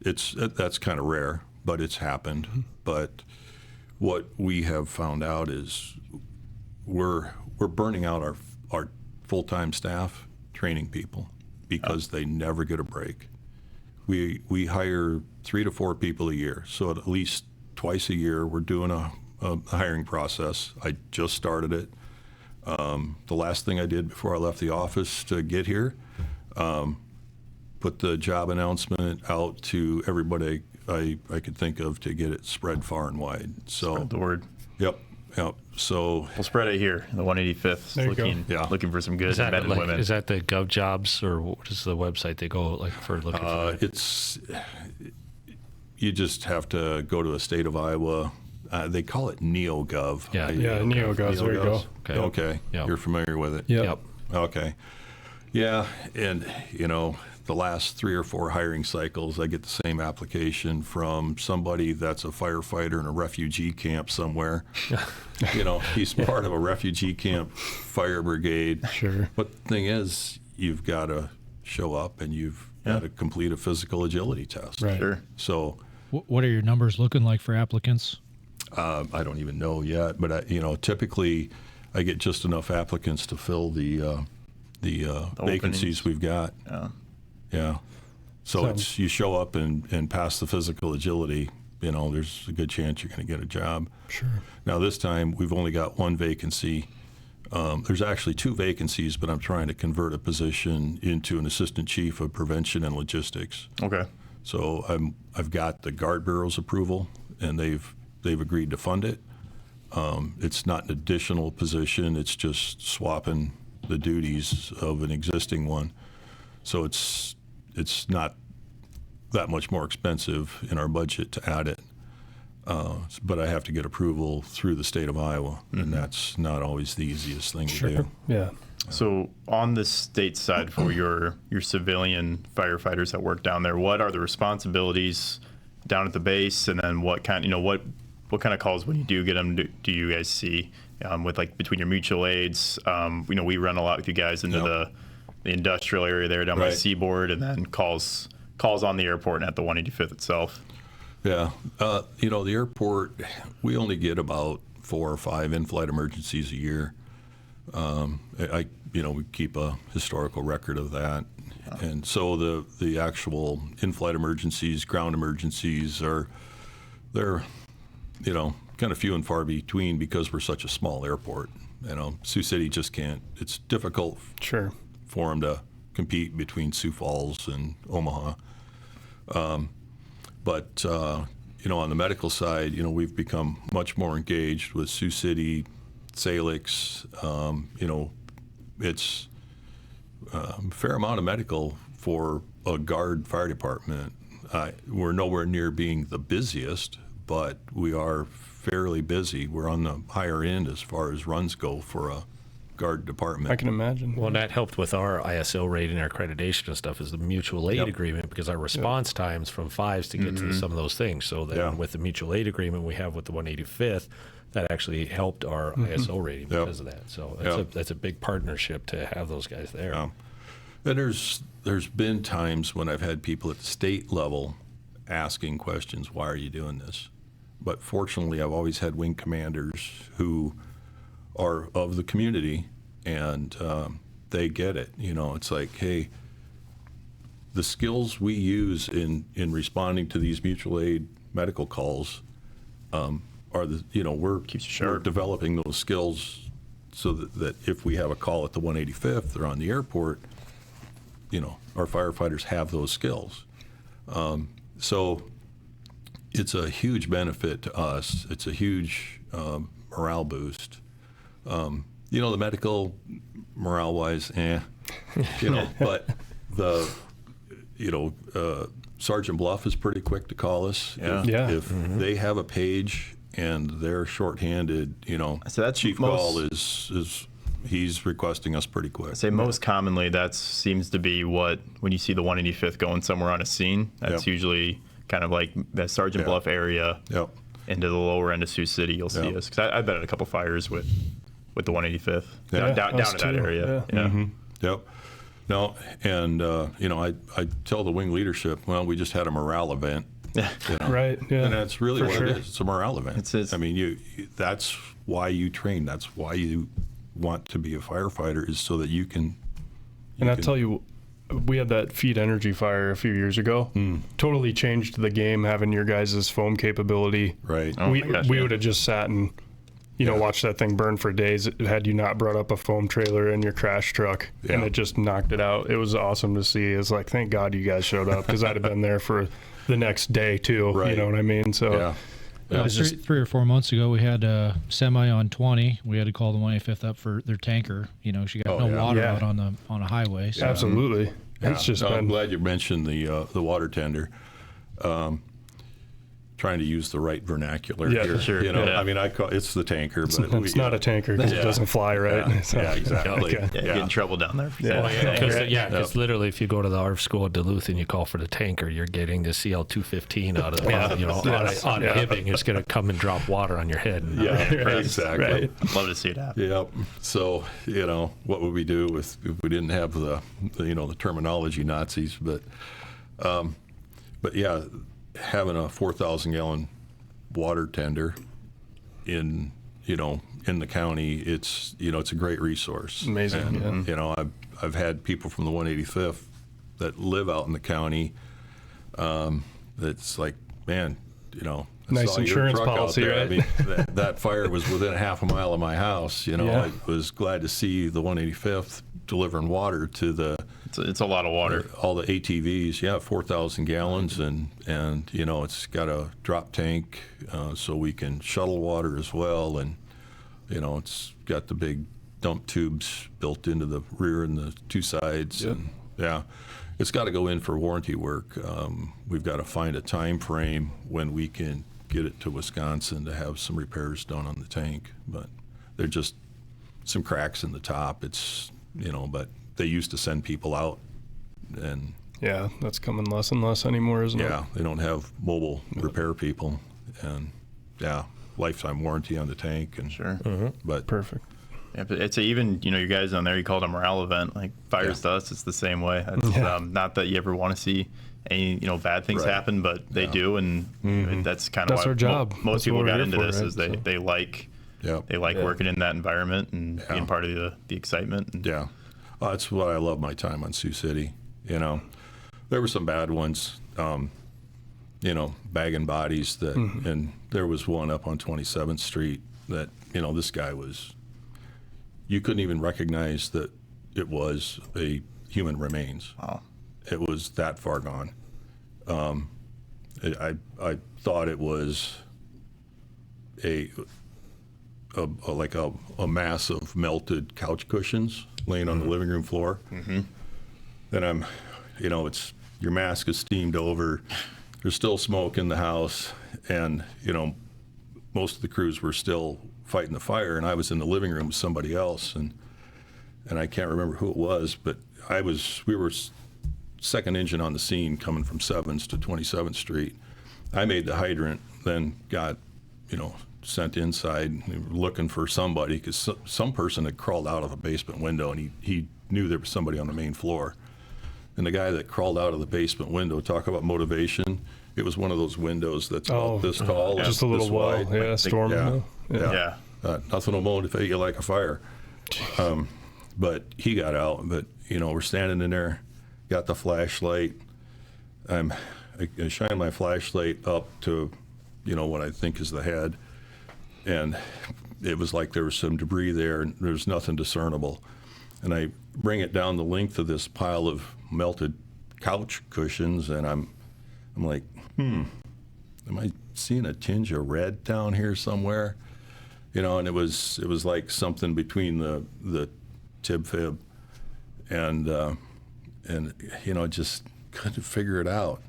That's kind of rare, but it's happened. But what we have found out is we're burning out our full-time staff training people because they never get a break. We hire 3 to 4 people a year, so at least twice a year we're doing a hiring process. I just started it. The last thing I did before I left the office to get here, put the job announcement out to everybody I could think of to get it spread far and wide. So Spread the word. Yep. So We'll spread it here. The 185th There you go. looking for some good Is that embedded women. is that the Gov Jobs, or what is the website they go for looking for? You just have to go to a state of Iowa. They call it NeoGov. Yeah. NeoGov. There you go. Okay. Yep. You're familiar with it. Yep. Okay. Yeah, and the the last 3 or 4 hiring cycles, I get the same application from somebody that's a firefighter in a refugee camp somewhere. You know, he's part of a refugee camp fire brigade. Sure. But the thing is, you've got to show up and you've got to complete a physical agility test. Right. Sure. So What are your numbers looking like for applicants? I don't even know yet, but typically I get just enough applicants to fill the vacancies we've got. Yeah. So it's you show up and pass the physical agility, there's a good chance you're going to get a job. Sure. Now this time we've only got 1 vacancy. There's actually 2 vacancies, but I'm trying to convert a position into an assistant chief of prevention and logistics. Okay. So I've got the Guard Bureau's approval, and they've agreed to fund it. It's not an additional position; it's just swapping the duties of an existing one. So it's not that much more expensive in our budget to add it. But I have to get approval through the state of Iowa, and that's not always the easiest thing to do. Yeah. So on the state side for your civilian firefighters that work down there, what are the responsibilities down at the base, and then what kind of calls when you do get them do you guys see with like between your mutual aids? We run a lot with you guys into the industrial area there down by Seaboard, and then calls on the airport and at the 185th itself. Yeah, the airport, we only get about 4 or 5 in-flight emergencies a year. We keep a historical record of that, and so the actual in-flight emergencies, ground emergencies they're kind of few and far between because we're such a small airport. Sioux City just can't. It's difficult Sure. for them to compete between Sioux Falls and Omaha. But on the medical side, we've become much more engaged with Sioux City, Salix. It's a fair amount of medical for a Guard fire department. We're nowhere near being the busiest, but we are fairly busy. We're on the higher end as far as runs go for a Guard department. I can imagine. Well, and that helped with our ISO rating, our accreditation and stuff, is the mutual aid agreement, because our response times from 5s to get to some of those things. So then with the mutual aid agreement we have with the 185th, that actually helped our ISO rating because of that. So that's a big partnership to have those guys there. Yeah. And there's been times when I've had people at the state level asking questions, why are you doing this? But fortunately, I've always had wing commanders who are of the community, and they get it. It's like, hey, the skills we use in responding to these mutual aid medical calls are we're developing those skills so that if we have a call at the 185th or on the airport, our firefighters have those skills. So it's a huge benefit to us. It's a huge morale boost. The medical morale-wise, but Sergeant Bluff is pretty quick to call us. If they have a page and they're shorthanded, So that's Chief Call is he's requesting us pretty quick. I say most commonly that seems to be when you see the 185th going somewhere on a scene, that's usually kind of like that Sergeant Bluff area into the lower end of Sioux City. You'll see us, because I've been at a couple fires with the 185th down in that area. Yep. No, and I tell the wing leadership, well, we just had a morale event. Right. Yeah. And that's really what sure. it is. It's a morale event. I mean, that's why you train. That's why you want to be a firefighter, is so that you can. I'll tell you, we had that Feed Energy fire a few years ago. Totally changed the game, having your guys' foam capability. Right. We would have just sat and watched that thing burn for days had you not brought up a foam trailer in your crash truck, and it just knocked it out. It was awesome to see. It's like, thank God you guys showed up, because I'd have been there for the next day too. Right. You know what I mean? So it was just 3 or 4 months ago. We had a semi on 20. We had to call the 185th up for their tanker. She got no water out on a highway. So. Absolutely. It's just I'm glad you mentioned the water tender. trying to use the right vernacular Yeah, here. sure. You know, Yeah. I mean, it's the tanker, but It's not a tanker because it doesn't fly right. Yeah, So- yeah, exactly. Okay. Get in trouble down there. Because literally, if you go to the ARF school at Duluth and you call for the tanker, you're getting the CL-215 out of on Hibbing. It's going to come and drop water on your head. And, Exactly. Right. I'd love to see it happen. Yep. So, what would we do if we didn't have the terminology Nazis? But yeah, having a 4,000 gallon water tender in the county, it's a great resource. Amazing. And, I've had people from the 185th that live out in the county. That's like, man, I Nice saw your insurance truck out policy, there. right? I mean, that fire was within a half a mile of my house. I was glad to see the 185th delivering water to the. It's a lot of water. All the ATVs, 4,000 gallons, and it's got a drop tank, so we can shuttle water as well, and it's got the big dump tubes built into the rear and the two sides, and it's got to go in for warranty work. We've got to find a time frame when we can get it to Wisconsin to have some repairs done on the tank, but they're just some cracks in the top. It's but they used to send people out, and Yeah, that's coming less and less anymore, isn't it? yeah, they don't have mobile repair people, and lifetime warranty on the tank, and Sure. but Perfect. Yeah, but it's even, you guys on there, you called it a morale event. Like fires to us, it's the same way. It's, not that you ever want to see any, bad things Right. happen, but they do, and that's kind of That's why our job. most That's people what we're got here into for, this right? is they, So- they like yeah, working in that environment and being part of the excitement. And, yeah. That's what I love my time on Sioux City. There were some bad ones, bagging bodies that, and there was one up on 27th Street that, this guy was, you couldn't even recognize that it was a human remains. Wow. It was that far gone. I thought it was like a mass of melted couch cushions laying on the living room floor. Then it's your mask is steamed over. There's still smoke in the house, and most of the crews were still fighting the fire, and I was in the living room with somebody else, and I can't remember who it was, but we were second engine on the scene coming from 7th to 27th Street. I made the hydrant, then got sent inside looking for somebody, because some person had crawled out of a basement window, and he knew there was somebody on the main floor. And the guy that crawled out of the basement window, talk about motivation, it was one of those windows that's about this tall, Just a little this wall. wide. Storm. Yeah. Yeah. Nothing will motivate you like a fire. But he got out. But we're standing in there, got the flashlight. I shine my flashlight up to, what I think is the head, and it was like there was some debris there, and there's nothing discernible. And I bring it down the length of this pile of melted couch cushions, and I'm like, am I seeing a tinge of red down here somewhere? And it was like something between the tib fib and just couldn't figure it out.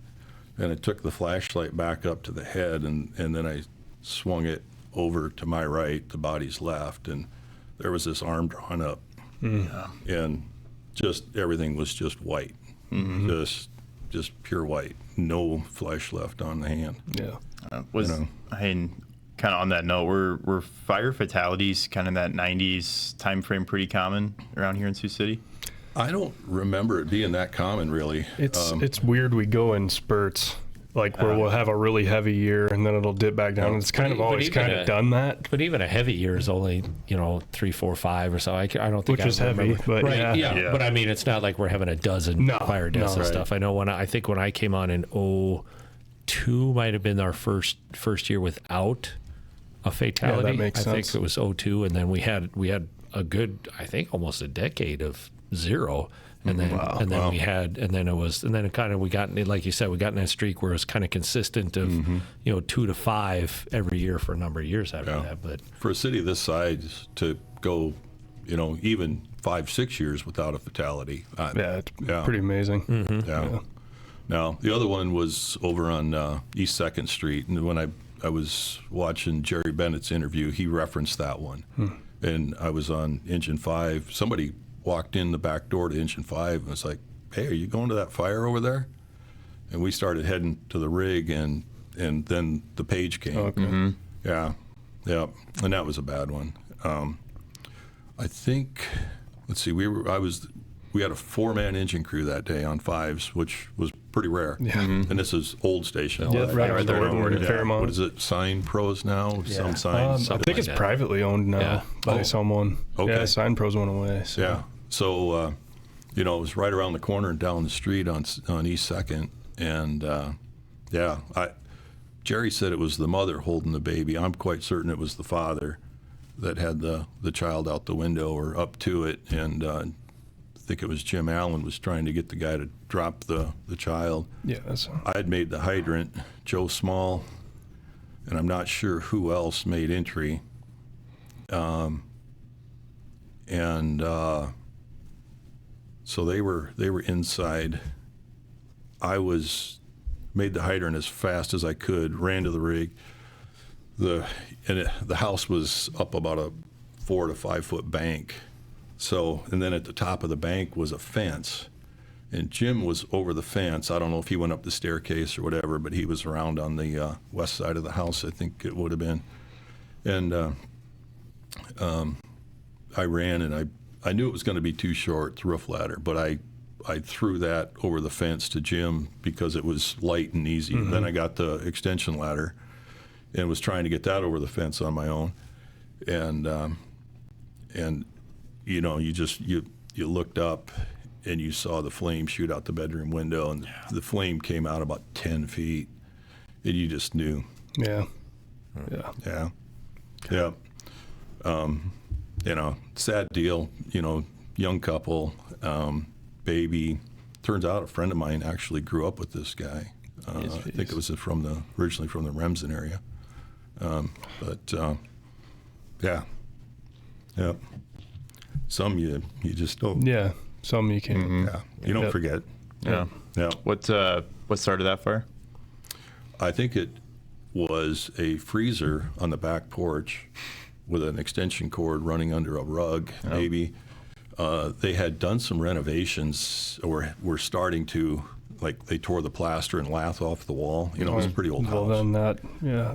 And I took the flashlight back up to the head, and then I swung it over to my right, the body's left, and there was this arm drawn up, and just everything was just white, just pure white, no flesh left on the hand. Yeah. Kind of on that note, were fire fatalities kind of that 90s time frame pretty common around here in Sioux City? I don't remember it being that common, really. It's weird. We go in spurts, like where we'll have a really heavy year and then it'll dip back down. It's kind of always kind of done that. But even a heavy year is only 3, 4, 5 or so. I don't think Which is heavy, but right. yeah. But I mean, it's not like we're having a dozen fire deaths and stuff. I know when I came on in 2002 might have been our first year without a fatality. Yeah, that makes sense. I think it was 2002, and then we had a good, I think, almost a decade of zero. And then we had, and then it kind of, we got, like you said, we got in that streak where it was kind of consistent of 2 to 5 every year for a number of years after that. But for a city this size to go, even 5-6 years without a fatality, It's pretty amazing. yeah. No, the other one was over on East 2nd Street, and when I was watching Jerry Bennett's interview, he referenced that one. And I was on Engine 5. Somebody walked in the back door to Engine 5 and was like, "Hey, are you going to that fire over there?" And we started heading to the rig, and then the page came. Okay. Yeah, and that was a bad one. I think, let's see, we had a 4-man engine crew that day on 5s, which was pretty rare. Yeah. And this is old station. Yeah, right there in Fairmont. What is it, Sign Pros now? Yeah. Some signs. I think it's that. privately owned now by someone. Okay. Yeah, Sign Pros went away. So. Yeah. So, it was right around the corner and down the street on East 2nd. And, Jerry said it was the mother holding the baby. I'm quite certain it was the father that had the child out the window or up to it. And I think it was Jim Allen was trying to get the guy to drop the child. Yeah, that's. I had made the hydrant. Joe Small, and I'm not sure who else made entry. So they were inside. I made the hydrant as fast as I could, ran to the rig. The house was up about a 4 to 5 foot bank. So, and then at the top of the bank was a fence. And Jim was over the fence. I don't know if he went up the staircase or whatever, but he was around on the west side of the house, I think it would have been. And I ran, and I knew it was going to be too short, the roof ladder, but I threw that over the fence to Jim because it was light and easy. Mm-hmm. Then I got the extension ladder and was trying to get that over the fence on my own. And you looked up and you saw the flame shoot out the bedroom window, and the flame came out about 10 feet, and you just knew. Yeah. Sad deal, young couple, baby. Turns out a friend of mine actually grew up with this guy. I think it was originally from the Remsen area. Some you just don't. Yeah, some you can't. Mm-hmm. Yeah, you don't forget. Yeah. What started that fire? I think it was a freezer on the back porch with an extension cord running under a rug, maybe. They had done some renovations, or were starting to, like they tore the plaster and lath off the wall. It was a pretty old house. Well, then that,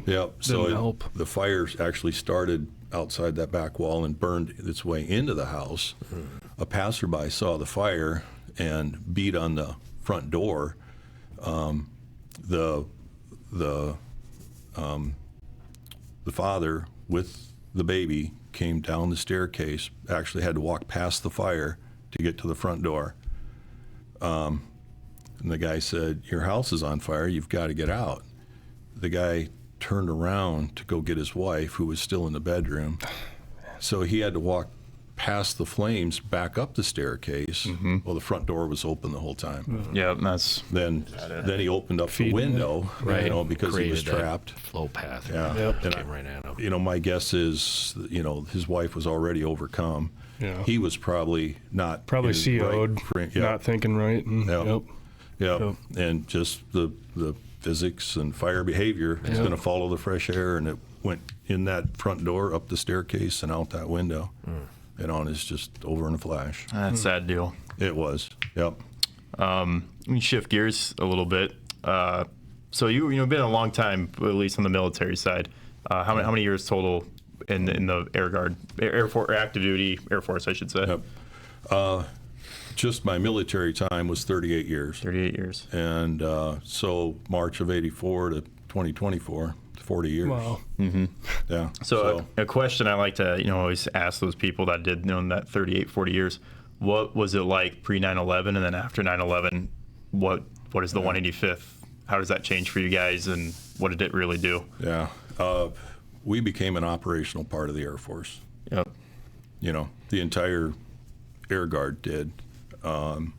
Yep. So help. The fire actually started outside that back wall and burned its way into the house. A passerby saw the fire and beat on the front door. The father with the baby came down the staircase, actually had to walk past the fire to get to the front door. And the guy said, "Your house is on fire, you've got to get out." The guy turned around to go get his wife, who was still in the bedroom. So he had to walk past the flames back up the staircase. Mm-hmm. Well, the front door was open the whole time. Yeah, that's then he opened up the window, because he was trapped. Flow path. Yeah, and came right at him. My guess is, his wife was already overcome. Yeah. He was probably not CO'd, not thinking right. Yep. And just the physics and fire behavior is going to follow the fresh air, and it went in that front door, up the staircase, and out that window. And it's just over in a flash. That's a sad deal. It was. Yep. Let me shift gears a little bit. So you've been a long time, at least on the military side. How many years total in the Air Guard, Air Force, active duty Air Force, I should say? Yep. Just my military time was 38 years. 38 years. And so March of '84 to 2024. 40 years. Wow. Mm-hmm. Yeah. So a question I like to always ask those people that did that 38, 40 years, what was it like pre 9/11, and then after 9/11, what is the 185th? How does that change for you guys, and what did it really do? Yeah. We became an operational part of the Air Force. Yep. The entire Air Guard did. And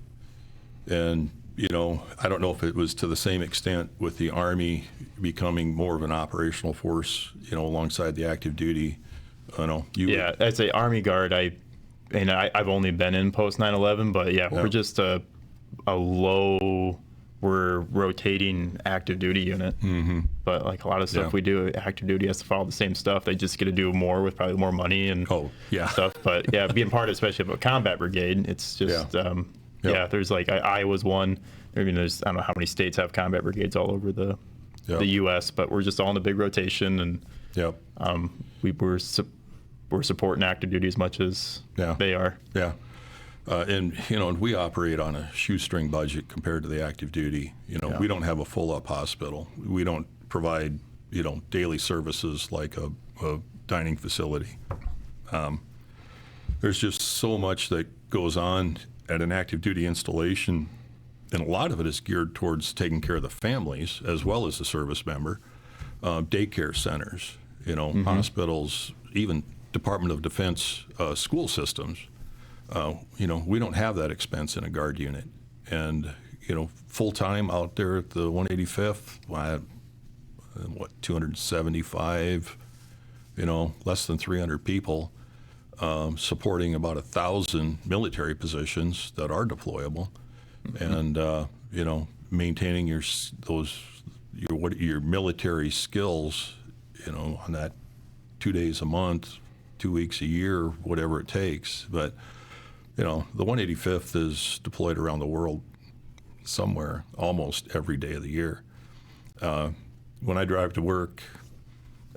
I don't know if it was to the same extent with the Army becoming more of an operational force, alongside the active duty. I'd say Army Guard. I've only been in post 9/11, but we're just a low we're rotating active duty unit, but like a lot of stuff we do, active duty has to follow the same stuff. They just get to do more with probably more money and stuff. But yeah, being part of, especially of a combat brigade, it's just there's like Iowa's one. I mean, there's, I don't know how many states have combat brigades all over the U.S., but we're just all in a big rotation, and we're supporting active duty as much as they are. Yeah. And we operate on a shoestring budget compared to the active duty. We don't have a full-up hospital. We don't provide daily services like a dining facility. There's just so much that goes on at an active duty installation, and a lot of it is geared towards taking care of the families as well as the service member. Daycare centers, hospitals, even Department of Defense school systems. We don't have that expense in a guard unit. And, full time out there at the 185th, 275, less than 300 people, supporting about 1,000 military positions that are deployable, and, maintaining your military skills, on that 2 days a month, 2 weeks a year, whatever it takes. But the 185th is deployed around the world somewhere almost every day of the year. When I drive to work,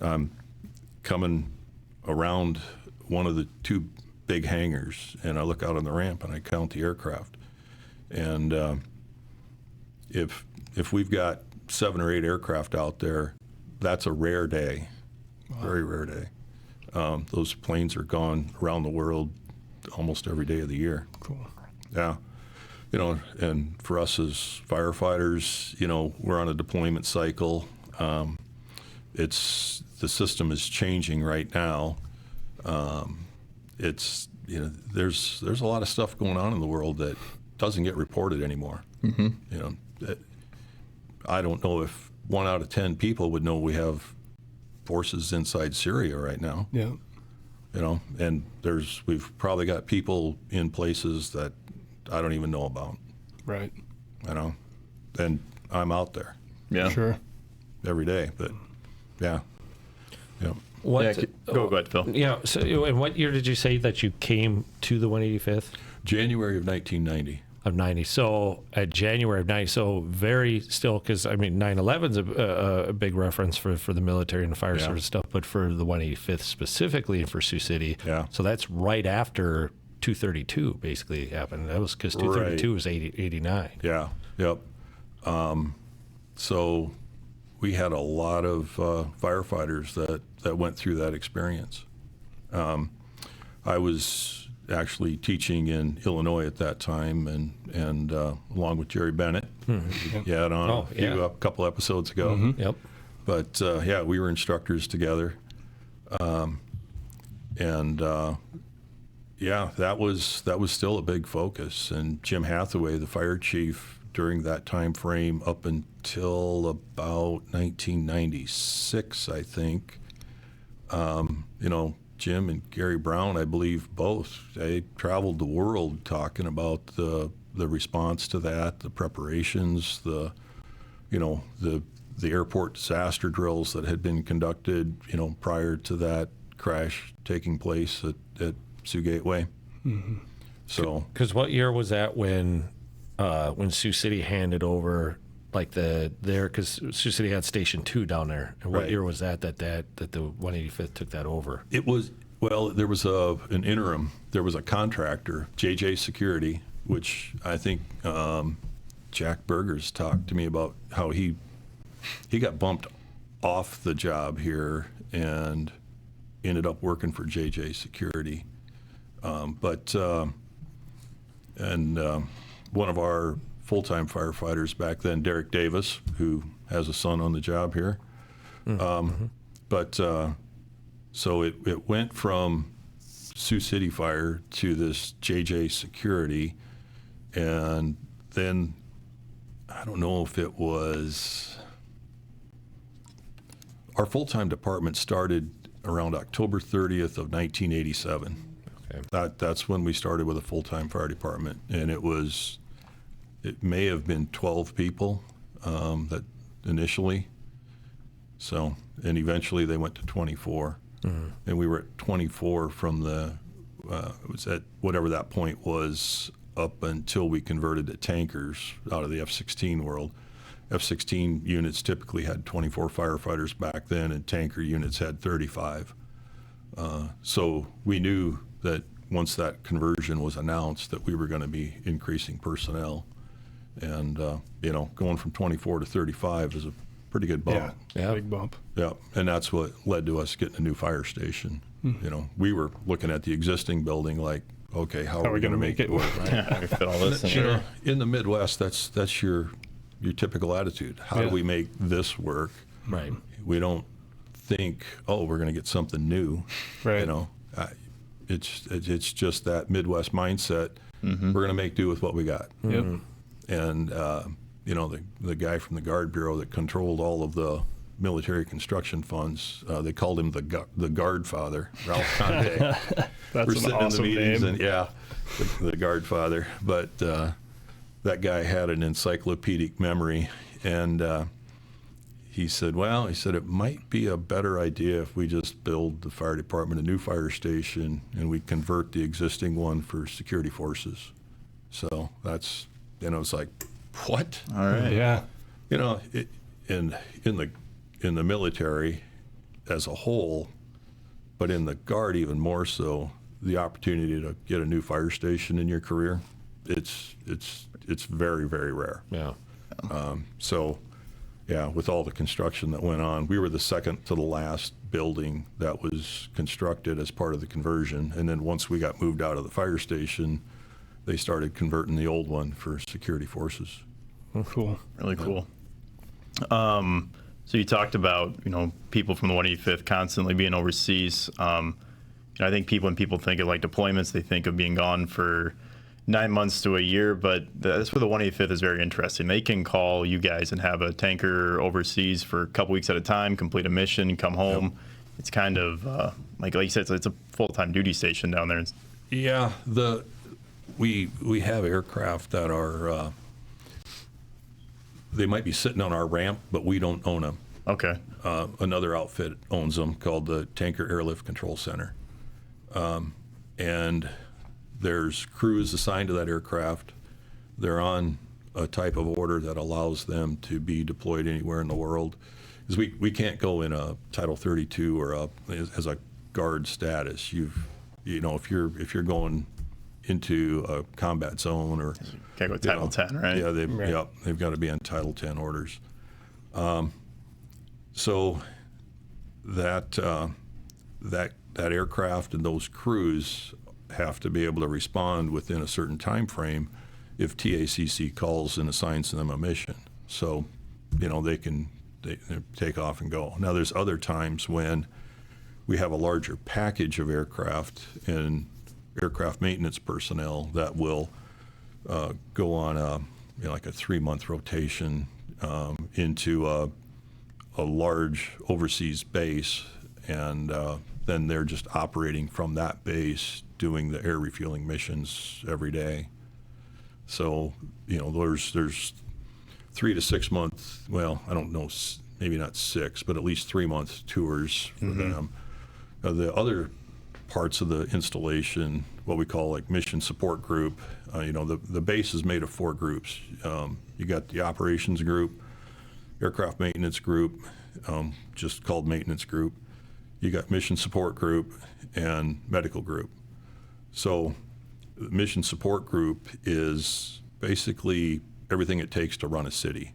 I'm coming around one of the two big hangars, and I look out on the ramp and I count the aircraft. And if we've got 7 or 8 aircraft out there, that's a rare day, very rare day. Those planes are gone around the world almost every day of the year. Cool. Yeah. And for us as firefighters, we're on a deployment cycle. The system is changing right now. There's a lot of stuff going on in the world that doesn't get reported anymore. I don't know if 1 out of 10 people would know we have forces inside Syria right now. Yeah. And we've probably got people in places that I don't even know about. Right. And I'm out there. Yeah. Sure. Every day, but yeah. Go ahead, Phil. Yeah. So, and what year did you say that you came to the 185th? January of 1990. Of 90. So at January of 90. So very still, because 9/11's a big reference for the military and the fire service stuff, but for the 185th specifically and for Sioux City. Yeah. So that's right after 232 basically happened. That was because 232 was 89. Yeah. Yep. So we had a lot of firefighters that went through that experience. I was actually teaching in Illinois at that time, and along with Jerry Bennett, you had on a couple episodes ago. Yep. But we were instructors together, that was still a big focus. And Jim Hathaway, the fire chief during that time frame, up until about 1996, I think. Jim and Gary Brown, I believe both, they traveled the world talking about the response to that, the preparations, the airport disaster drills that had been conducted, prior to that crash taking place at Sioux Gateway. Mm-hmm. So, because what year was that when Sioux City handed over because Sioux City had Station 2 down there, and what year was that the 185th took that over? It was, there was an interim. There was a contractor, JJ Security, which I think Jack Berger's talked to me about how he got bumped off the job here and ended up working for JJ Security. But one of our full-time firefighters back then, Derek Davis, who has a son on the job here. So it went from Sioux City Fire to this JJ Security, and then I don't know if it was, our full-time department started around October 30th of 1987. Okay. That's when we started with a full-time fire department, and it was it may have been 12 people that initially. So, and eventually they went to 24. And we were at 24 from it was at whatever that point was up until we converted to tankers out of the F-16 world. F-16 units typically had 24 firefighters back then, and tanker units had 35. So we knew that once that conversion was announced that we were going to be increasing personnel. And, going from 24 to 35 is a pretty good bump. Yeah. Big bump. Yeah, and that's what led to us getting a new fire station. We were looking at the existing building like, okay, how are we going to make it work? Yeah, we fit all this in. In the Midwest, that's your typical attitude. How do we make this work? Right. We don't think, we're going to get something new. Right. It's just that Midwest mindset. We're going to make do with what we got. Yep. And the guy from the Guard Bureau that controlled all of the military construction funds, they called him the Guard Father, Ralph Conte. That's We're an sitting awesome in the meetings name. and the Guard Father. But that guy had an encyclopedic memory, and he said, it might be a better idea if we just build the fire department a new fire station and we convert the existing one for security forces. So that's, it's like, what? All right. Yeah. In the military as a whole, but in the Guard even more so, the opportunity to get a new fire station in your career, it's very, very rare. Yeah. With all the construction that went on, we were the second to the last building that was constructed as part of the conversion. And then once we got moved out of the fire station, they started converting the old one for security forces. Oh, cool. Really cool. So you talked about, people from the 185th constantly being overseas. I think when people think of like deployments, they think of being gone for 9 months to a year, but that's where the 185th is very interesting. They can call you guys and have a tanker overseas for a couple weeks at a time, complete a mission, come home. Yep. It's kind of like you said, it's a full-time duty station down there. Yeah, we have aircraft that are they might be sitting on our ramp, but we don't own them. Okay. Another outfit owns them, called the Tanker Airlift Control Center, and there's crews assigned to that aircraft. They're on a type of order that allows them to be deployed anywhere in the world. Because we can't go in a Title 32 or as a Guard status. If you're going into a combat zone or can't go Title 10, right? Yeah, they've got to be on Title 10 orders. So that aircraft and those crews have to be able to respond within a certain time frame if TACC calls and assigns them a mission. So, they take off and go. Now, there's other times when we have a larger package of aircraft and aircraft maintenance personnel that will go on like a 3-month rotation into a large overseas base, and then they're just operating from that base, doing the air refueling missions every day. So, there's 3 to 6 month, well, I don't know, maybe not 6, but at least 3-month tours for them. The other parts of the installation, what we call like mission support group, the base is made of 4 groups. You got the operations group, aircraft maintenance group, just called maintenance group. You got mission support group and medical group. So the mission support group is basically everything it takes to run a city.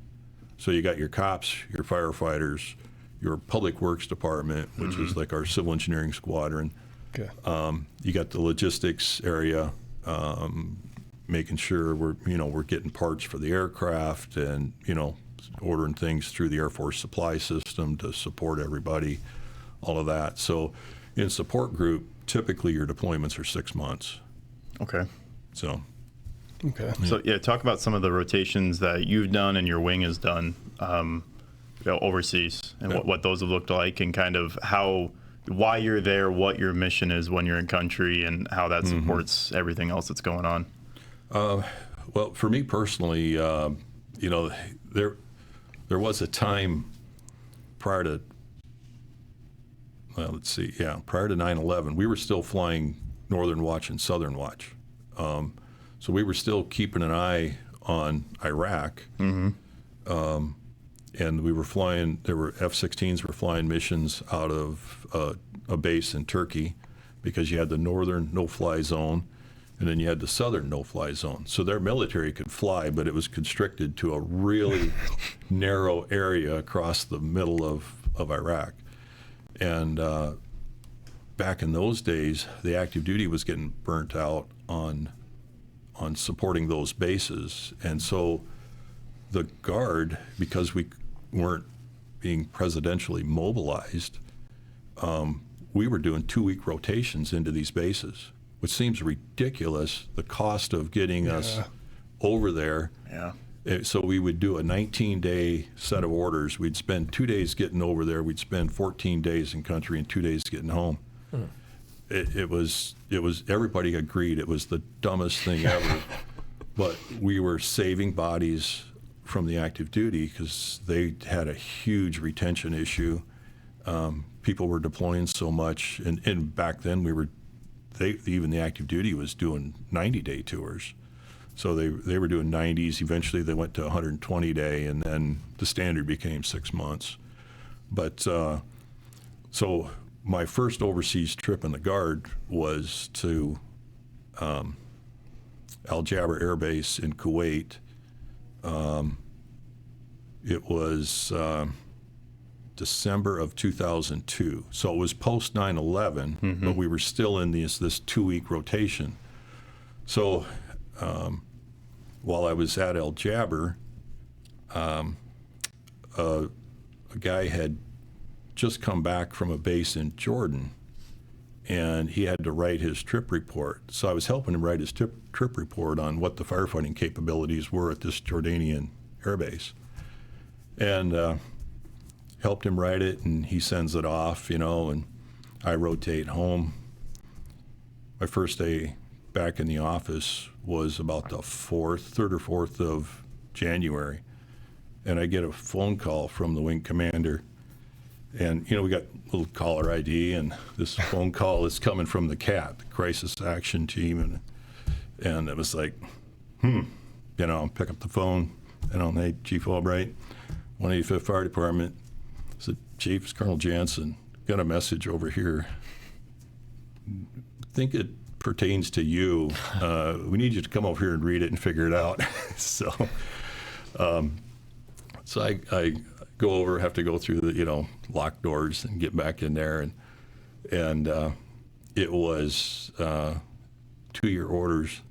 So you got your cops, your firefighters, your public works department, which is like our civil engineering squadron. Okay. You got the logistics area, making sure we're getting parts for the aircraft and, ordering things through the Air Force supply system to support everybody, all of that. So in support group, typically your deployments are 6 months. Okay. So. Okay. So talk about some of the rotations that you've done and your wing has done overseas, and what those have looked like, and kind of why you're there, what your mission is when you're in country, and how that supports everything else that's going on. Well, for me personally, there was a time prior to, prior to 9/11, we were still flying Northern Watch and Southern Watch. So we were still keeping an eye on Iraq. Mm-hmm. And we were flying, there were F-16s were flying missions out of a base in Turkey, because you had the northern no-fly zone, and then you had the southern no-fly zone. So their military could fly, but it was constricted to a really narrow area across the middle of Iraq. And back in those days, the active duty was getting burnt out on supporting those bases. And so the Guard, because we weren't being presidentially mobilized, we were doing 2-week rotations into these bases, which seems ridiculous, the cost of getting us over there. Yeah. So we would do a 19-day set of orders. We'd spend 2 days getting over there. We'd spend 14 days in country and 2 days getting home. It was everybody agreed it was the dumbest thing ever. But we were saving bodies from the active duty because they had a huge retention issue. People were deploying so much, and back then even the active duty was doing 90-day tours. So they were doing 90s. Eventually they went to 120-day, and then the standard became 6 months. But so my first overseas trip in the Guard was to Al Jaber Air Base in Kuwait. It was December of 2002. So it was post 9/11, but we were still in this 2-week rotation. So while I was at Al Jaber, a guy had just come back from a base in Jordan, and he had to write his trip report. So I was helping him write his trip report on what the firefighting capabilities were at this Jordanian air base. And helped him write it, and he sends it off, and I rotate home. My first day back in the office was about the 3rd or 4th of January, and I get a phone call from the wing commander. And, we got a little caller ID, and this phone call is coming from the CAT, the Crisis Action Team. And it was like, pick up the phone, hey, Chief Albright, 185th Fire Department. I said, Chief, it's Colonel Jansen. Got a message over here. Think it pertains to you. We need you to come over here and read it and figure it out. So I go over, have to go through the, locked doors and get back in there. And it was 2-year orders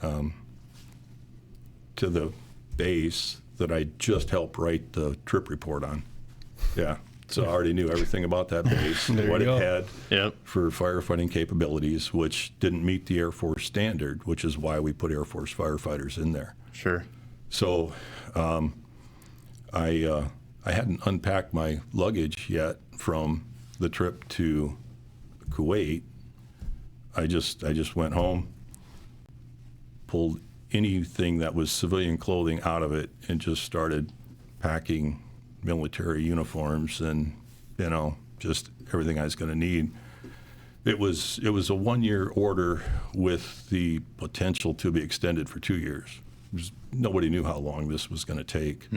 to the base that I just helped write the trip report on. Yeah. So I already knew everything about that base, what it had for firefighting capabilities, which didn't meet the Air Force standard, which is why we put Air Force firefighters in there. Sure. So I hadn't unpacked my luggage yet from the trip to Kuwait. I just went home, pulled anything that was civilian clothing out of it, and just started packing military uniforms and just everything I was going to need. It was a 1-year order with the potential to be extended for 2 years. Nobody knew how long this was going to take.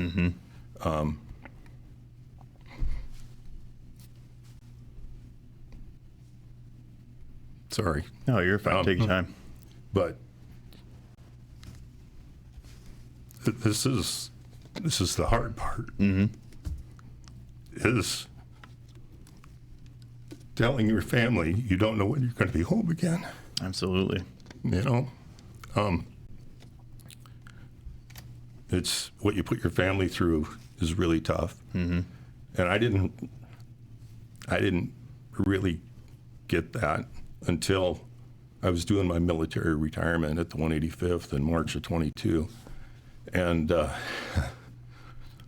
Sorry. No, you're fine. Take your time. But this is the hard part. Is telling your family you don't know when you're going to be home again. Absolutely. It's what you put your family through is really tough. And I didn't really get that until I was doing my military retirement at the 185th in March of 22. And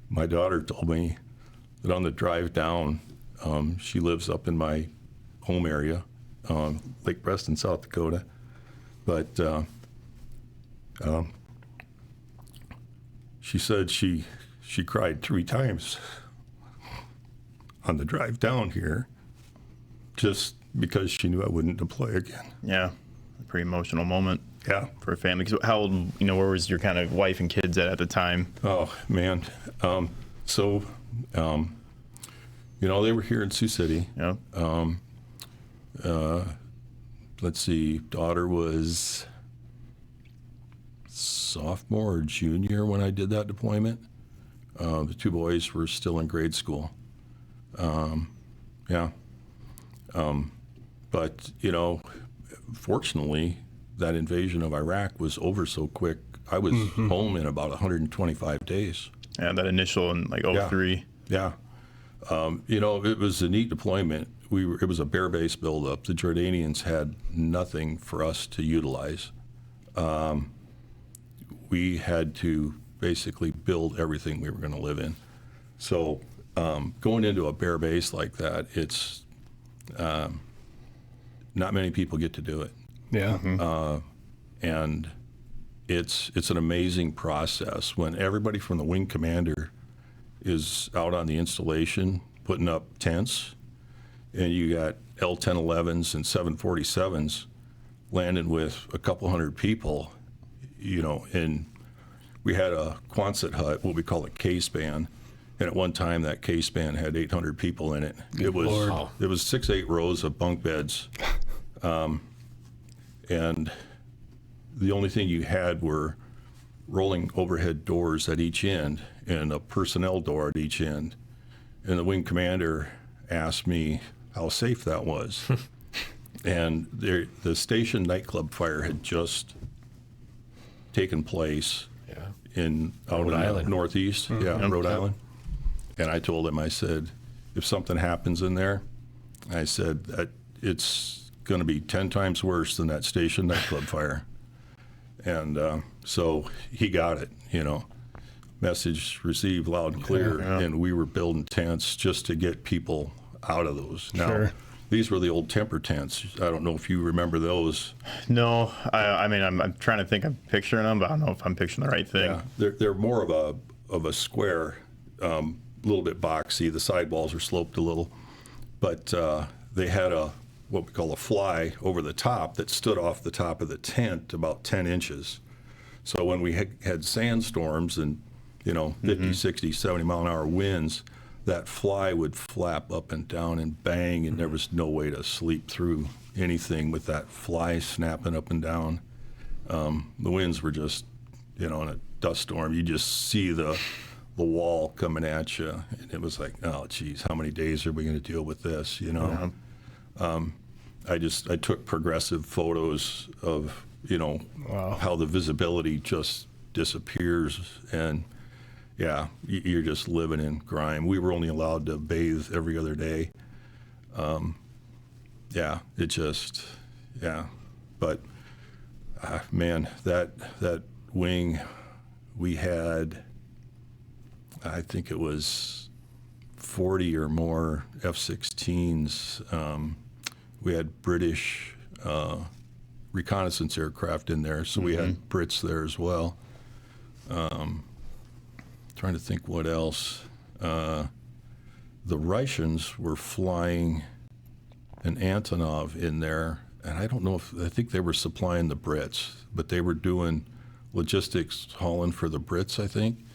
my daughter told me that on the drive down, she lives up in my home area, Lake Preston, South Dakota. But she said she cried 3 times on the drive down here just because she knew I wouldn't deploy again. Yeah, a pretty emotional moment. Yeah. For a family. 'Cause how old, where was your kind of wife and kids at the time? Oh, man. They were here in Sioux City. Yeah. Let's see, daughter was sophomore or junior when I did that deployment. The 2 boys were still in grade school. But, fortunately, that invasion of Iraq was over so quick. I was home in about 125 days. Yeah, that initial in like 03. Yeah. It was a neat deployment. It was a bare base buildup. The Jordanians had nothing for us to utilize. We had to basically build everything we were going to live in. So going into a bare base like that, it's not many people get to do it. Yeah. And it's an amazing process when everybody from the wing commander is out on the installation putting up tents, and you got L-1011s and 747s landing with a couple hundred people, and we had a Quonset hut, what we call a K-span, and at one time that K-span had 800 people in it. It was 6-8 rows of bunk beds, and the only thing you had were rolling overhead doors at each end and a personnel door at each end. And the wing commander asked me how safe that was. And the station nightclub fire had just taken place out in the Northeast, Rhode Island. And I told him, I said, if something happens in there, I said, that it's going to be 10 times worse than that station nightclub fire. And so he got it, message received loud and clear. And we were building tents just to get people out of those. Now, these were the old temper tents. I don't know if you remember those. No, I'm trying to think. I'm picturing them, but I don't know if I'm picturing the right thing. Yeah, they're more of a square, a little bit boxy. The sidewalls are sloped a little, but they had what we call a fly over the top that stood off the top of the tent about 10 inches. So when we had sandstorms and 50, 60, 70 mile an hour winds, that fly would flap up and down and bang, and there was no way to sleep through anything with that fly snapping up and down. The winds were just, in a dust storm, you just see the wall coming at you, and it was like, oh, geez, how many days are we going to deal with this, I took progressive photos of, how the visibility just disappears, and you're just living in grime. We were only allowed to bathe every other day. But man, that wing, we had, I think it was 40 or more F-16s. We had British reconnaissance aircraft in there, so we had Brits there as well. Trying to think what else. The Russians were flying an Antonov in there, and I think they were supplying the Brits, but they were doing logistics hauling for the Brits, I think.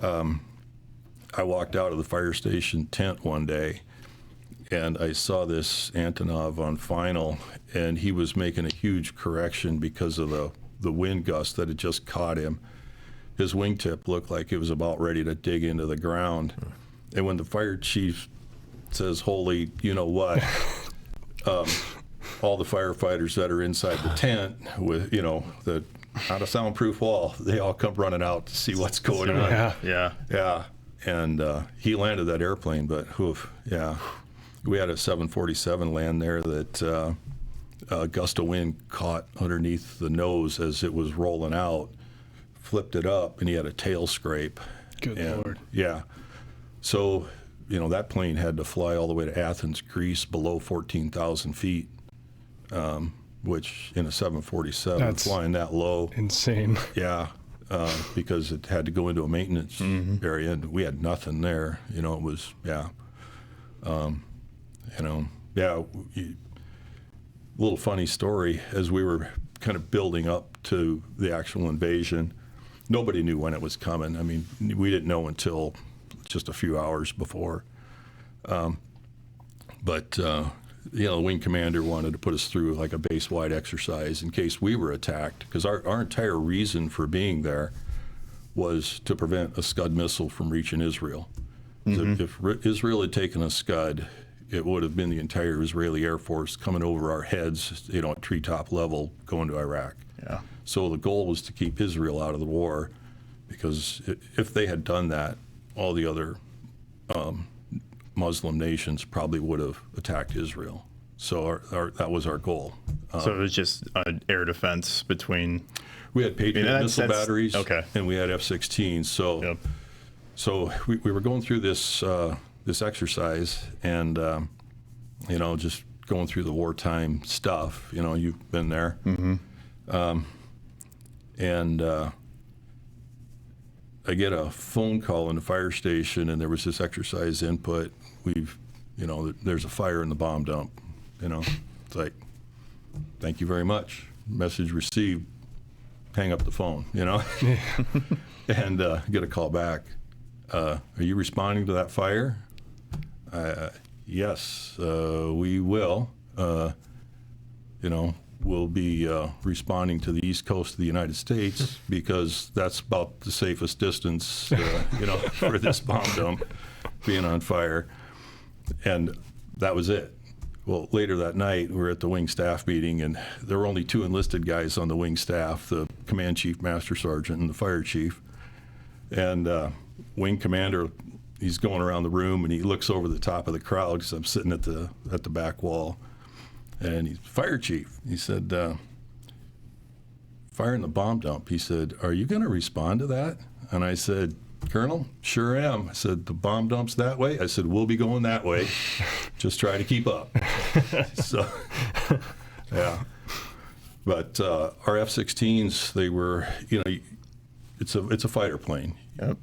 I walked out of the fire station tent one day, and I saw this Antonov on final, and he was making a huge correction because of the wind gust that had just caught him. His wingtip looked like it was about ready to dig into the ground. And when the fire chief says, holy, you know what, all the firefighters that are inside the tent with, not a soundproof wall, they all come running out to see what's going on. Yeah. And he landed that airplane, but we had a 747 land there that a gust of wind caught underneath the nose as it was rolling out, flipped it up, and he had a tail scrape. Good Lord. Yeah. So, that plane had to fly all the way to Athens, Greece, below 14,000 feet, which in a 747, That's flying that low. Insane. Yeah. because it had to go into a maintenance area, and we had nothing there. You know, it was, little funny story, as we were kind of building up to the actual invasion, nobody knew when it was coming. I mean, we didn't know until just a few hours before. But the wing commander wanted to put us through like a base-wide exercise in case we were attacked, because our entire reason for being there was to prevent a Scud missile from reaching Israel. So if Israel had taken a Scud, it would have been the entire Israeli Air Force coming over our heads, at treetop level, going to Iraq. Yeah. So the goal was to keep Israel out of the war, because if they had done that, all the other Muslim nations probably would have attacked Israel. So that was our goal. So it was just air defense between. We had Patriot missile batteries, okay, and we had F-16s. So, so we were going through this exercise, and just going through the wartime stuff. You've been there, and I get a phone call in the fire station, and there was this exercise input. There's a fire in the bomb dump. It's like, thank you very much. Message received. Hang up the phone. And get a call back. Are you responding to that fire? Yes, we will. We'll be responding to the east coast of the United States because that's about the safest distance, for this bomb dump being on fire. And that was it. Well, later that night, we were at the wing staff meeting, and there were only 2 enlisted guys on the wing staff, the command chief, master sergeant, and the fire chief. And wing commander, he's going around the room, and he looks over the top of the crowd, because I'm sitting at the back wall. And he's fire chief. He said, fire in the bomb dump. He said, are you going to respond to that? And I said, Colonel, sure am. I said, the bomb dump's that way? I said, we'll be going that way. Just try to keep up. So, yeah. But our F-16s, they were, it's a fighter plane. Yep.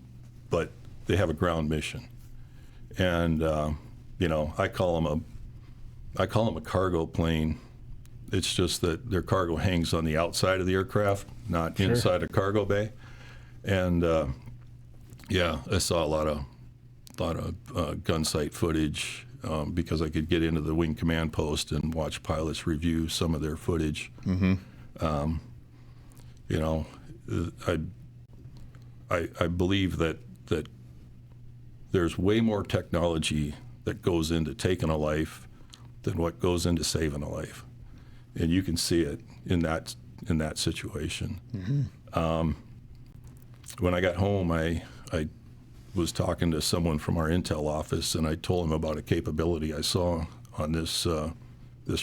But they have a ground mission. And, I call them a cargo plane. It's just that their cargo hangs on the outside of the aircraft, not inside a cargo bay. And I saw a lot of gun sight footage because I could get into the wing command post and watch pilots review some of their footage. I believe that there's way more technology that goes into taking a life than what goes into saving a life, and you can see it in that situation. When I got home, I was talking to someone from our intel office, and I told him about a capability I saw on this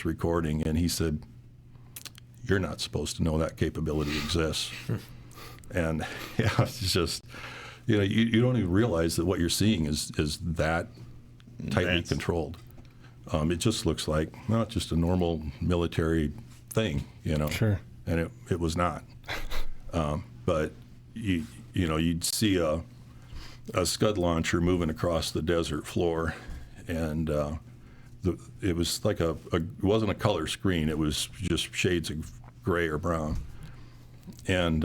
recording, and he said, "You're not supposed to know that capability exists." And it's just, you don't even realize that what you're seeing is that tightly controlled. It just looks like just a normal military thing, Sure. And it was not. But you'd see a Scud launcher moving across the desert floor, and it was like it wasn't a color screen. It was just shades of gray or brown. And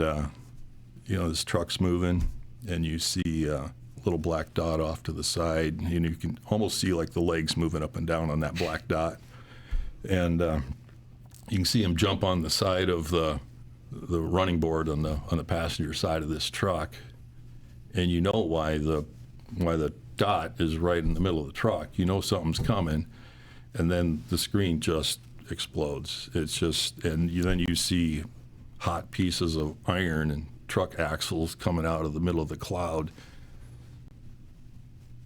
this truck's moving, and you see a little black dot off to the side. You can almost see like the legs moving up and down on that black dot. And you can see him jump on the side of the running board on the passenger side of this truck, and you know why the dot is right in the middle of the truck. You know something's coming, and then the screen just explodes. It's just, and then you see hot pieces of iron and truck axles coming out of the middle of the cloud,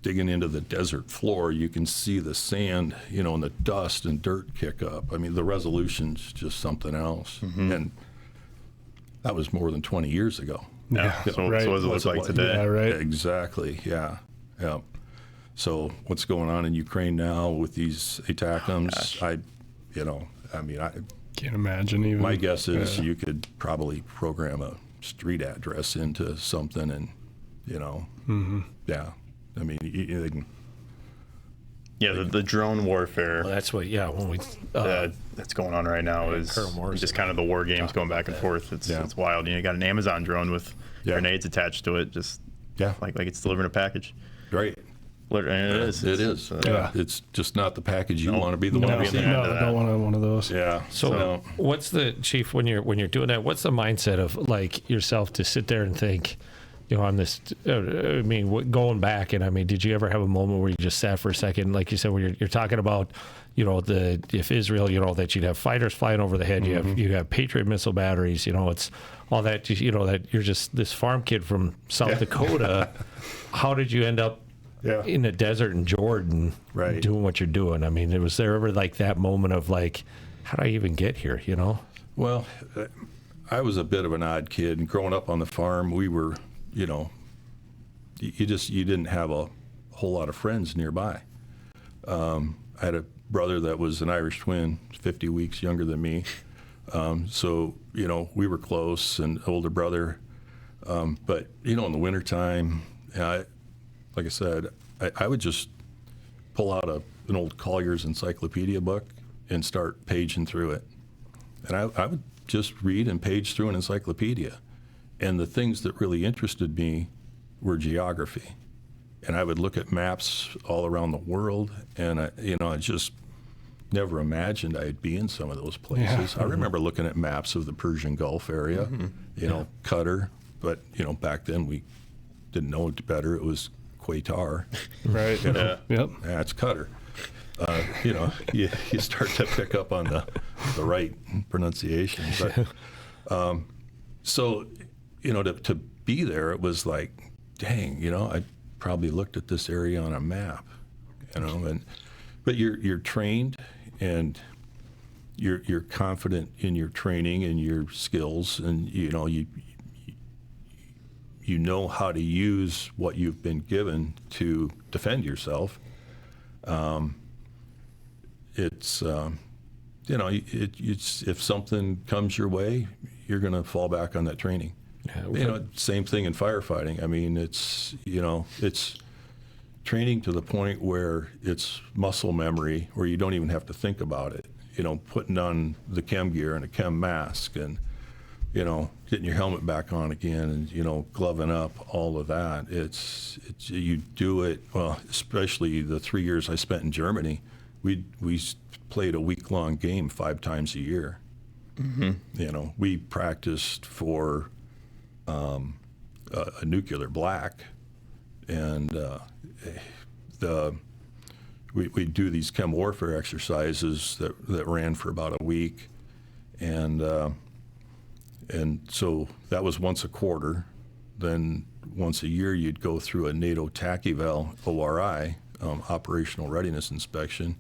digging into the desert floor. You can see the sand, and the dust and dirt kick up. I mean, the resolution's just something else. And that was more than 20 years ago. Yeah. So what does it look like today? Yeah, right. Exactly. Yeah. Yeah. So what's going on in Ukraine now with these ATACMs? I can't imagine even. My guess is you could probably program a street address into something, and yeah, I mean, they can. Yeah, the drone warfare. Well, that's what. Yeah, when we that's going on right now is just kind of the war games going back and forth. It's wild. You got an Amazon drone with grenades attached to it, just like it's delivering a package. Right. And it is. It is. It's just not the package you want to be the one. I don't want one of those. Yeah. So, what's the chief when you're doing that? What's the mindset of like yourself to sit there and think, on this? I mean, going back, and I mean, did you ever have a moment where you just sat for a second, like you said, where you're talking about, if Israel, that you'd have fighters flying over the head, you have Patriot missile batteries, it's all that, that you're just this farm kid from South Dakota. How did you end up in the desert in Jordan, doing what you're doing? I mean, was there ever like that moment of like, how did I even get here? Well, I was a bit of an odd kid, and growing up on the farm, we were, you didn't have a whole lot of friends nearby. I had a brother that was an Irish twin, 50 weeks younger than me. So, we were close, and older brother. But, in the wintertime, like I said, I would just pull out an old Collier's encyclopedia book and start paging through it. And I would just read and page through an encyclopedia. And the things that really interested me were geography. And I would look at maps all around the world, and I just never imagined I'd be in some of those places. I remember looking at maps of the Persian Gulf area, Qatar, but back then we didn't know it better. It was Qatar. Right. Yep. It's Qatar. You start to pick up on the right pronunciation. But so, to be there, it was like, dang, I probably looked at this area on a map, but you're trained, and you're confident in your training and your skills, and you know how to use what you've been given to defend yourself. It's if something comes your way, you're going to fall back on that training. Same thing in firefighting. I mean, it's training to the point where it's muscle memory, where you don't even have to think about it. Putting on the chem gear and a chem mask, and getting your helmet back on again, and gloving up, all of that. It's you do it well. Especially the 3 years I spent in Germany, we played a week-long game 5 times a year. Mm-hmm. We practiced for a nuclear black, and we do these chem warfare exercises that ran for about a week, and so that was once a quarter. Then once a year, you'd go through a NATO TAC eval, ORI, operational readiness inspection.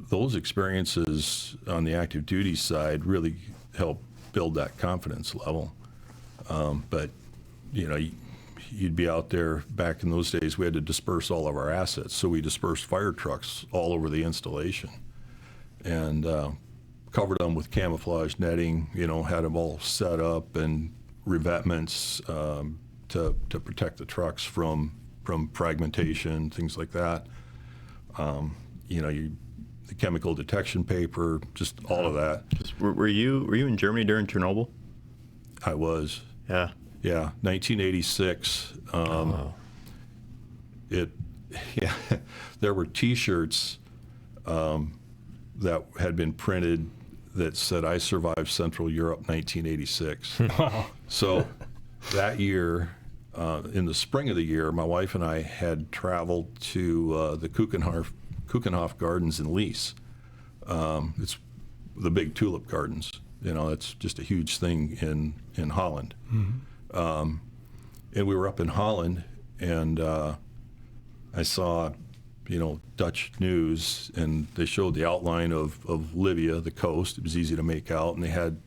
Those experiences on the active duty side really help build that confidence level. But you'd be out there. Back in those days, we had to disperse all of our assets, so we dispersed fire trucks all over the installation, and covered them with camouflage netting, had them all set up, and revetments to protect the trucks from fragmentation, things like that. The chemical detection paper, just all of that. Were you in Germany during Chernobyl? I was. Yeah. Yeah, 1986. There were T-shirts that had been printed that said, "I survived Central Europe, 1986." Wow. So that year, in the spring of the year, my wife and I had traveled to the Keukenhof Gardens in Lies. It's the big tulip gardens. It's just a huge thing in Holland. Mm-hmm. And we were up in Holland, and I saw, Dutch news, and they showed the outline of Libya, the coast. It was easy to make out, and they had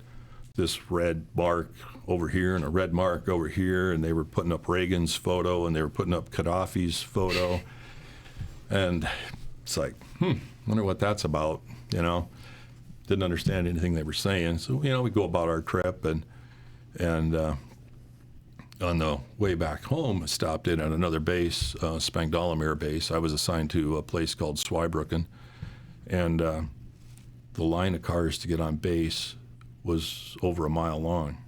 this red mark over here and a red mark over here, and they were putting up Reagan's photo, and they were putting up Gaddafi's photo. And it's like, wonder what that's about, Didn't understand anything they were saying. So, we go about our trip, and And on the way back home, I stopped in at another base, Spangdahlem Air Base. I was assigned to a place called Zweibrücken, and the line of cars to get on base was over a mile long.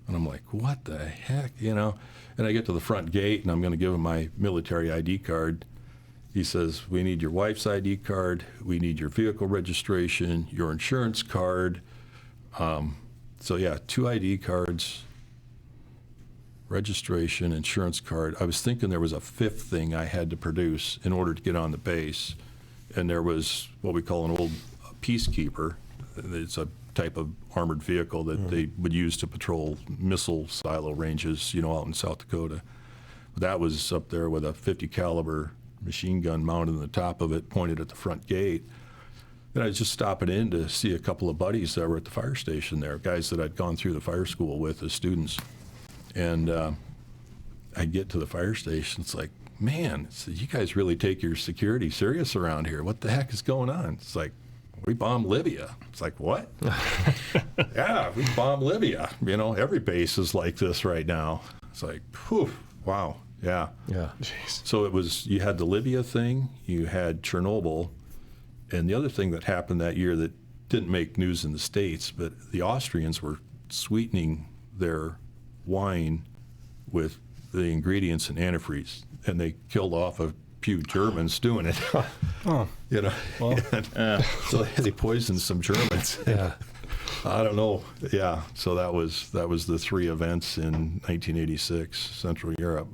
And I'm like, what the heck, you know? And I get to the front gate, and I'm going to give him my military ID card. He says, we need your wife's ID card, we need your vehicle registration, your insurance card. So yeah, 2 ID cards, registration, insurance card. I was thinking there was a 5th thing I had to produce in order to get on the base. And there was what we call an old Peacekeeper. It's a type of armored vehicle that they would use to patrol missile silo ranges, you know, out in South Dakota. That was up there with a .50 caliber machine gun mounted on the top of it, pointed at the front gate. And I was just stopping in to see a couple of buddies that were at the fire station there, guys that I'd gone through the fire school with as students. And I get to the fire station, it's like, man, you guys really take your security serious around here. What the heck is going on? It's like, we bombed Libya. It's like, what? Yeah, we bombed Libya. You know, every base is like this right now. It's like, whew, wow, yeah. Yeah. Jeez. So it was, you had the Libya thing, you had Chernobyl, and the other thing that happened that year that didn't make news in the States, but the Austrians were sweetening their wine with the ingredients in antifreeze, and they killed off a few Germans doing it. Oh. You know, Well, so they poisoned some Germans. Yeah. I don't know. Yeah, so that was the 3 events in 1986, Central Europe.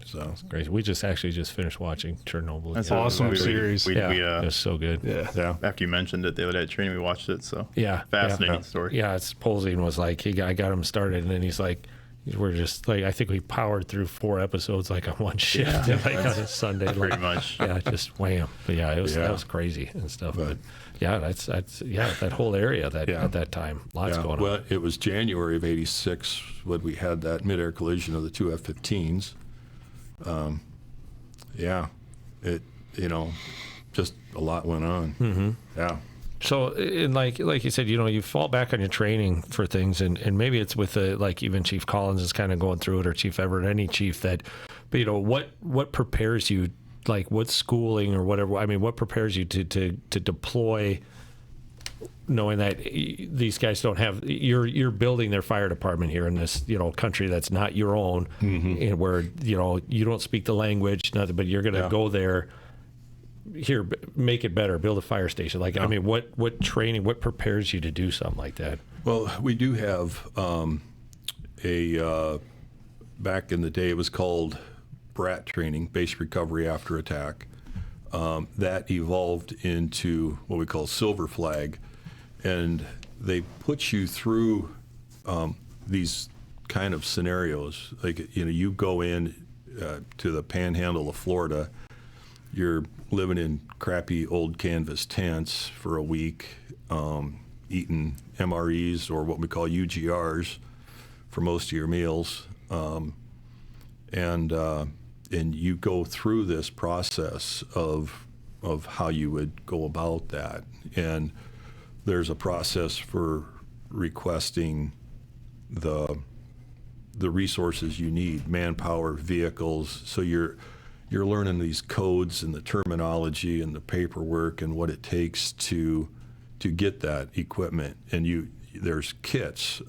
So Great. We just finished watching Chernobyl. That's Yeah. awesome we- series. We, Yeah, it was so good. yeah. yeah, after you mentioned it the other day at training, we watched it. So Yeah. fascinating yeah. story. Yeah, it's Polzing was like, I got him started, and then he's like, we're just like, I think we powered through 4 episodes like on one shift, Yeah, like on a Sunday. pretty like, much. Yeah, just wham. But yeah, that Yeah. was crazy and stuff. But But- yeah, that's that whole area Yeah. at that time, lots yeah. going on. Well, it was January of '86 when we had that midair collision of the 2 F-15s. Yeah, it, you know, just a lot went on. Mm-hmm. Yeah. So, and like you said, you know, you fall back on your training for things, and maybe it's with like even Chief Collins is kind of going through it, or Chief Everett, any chief that, but you know, what prepares you, like what schooling or whatever, I mean, what prepares you to deploy, knowing that these guys don't have, you're building their fire department here in this, you know, country that's not your own, and where, you know, you don't speak the language, nothing, but you're going to go there, here, make it better, build a fire station. Like, I mean, what training, what prepares you to do something like that? Well, we do have back in the day, it was called BRAT training, Basic Recovery After Attack. That evolved into what we call Silver Flag, and they put you through these kind of scenarios. Like, you know, you go in to the panhandle of Florida, you're living in crappy old canvas tents for a week, eating MREs or what we call UGRs for most of your meals, and you go through this process of how you would go about that. And there's a process for requesting the resources you need, manpower, vehicles. So you're learning these codes and the terminology and the paperwork and what it takes to get that equipment. And there's kits.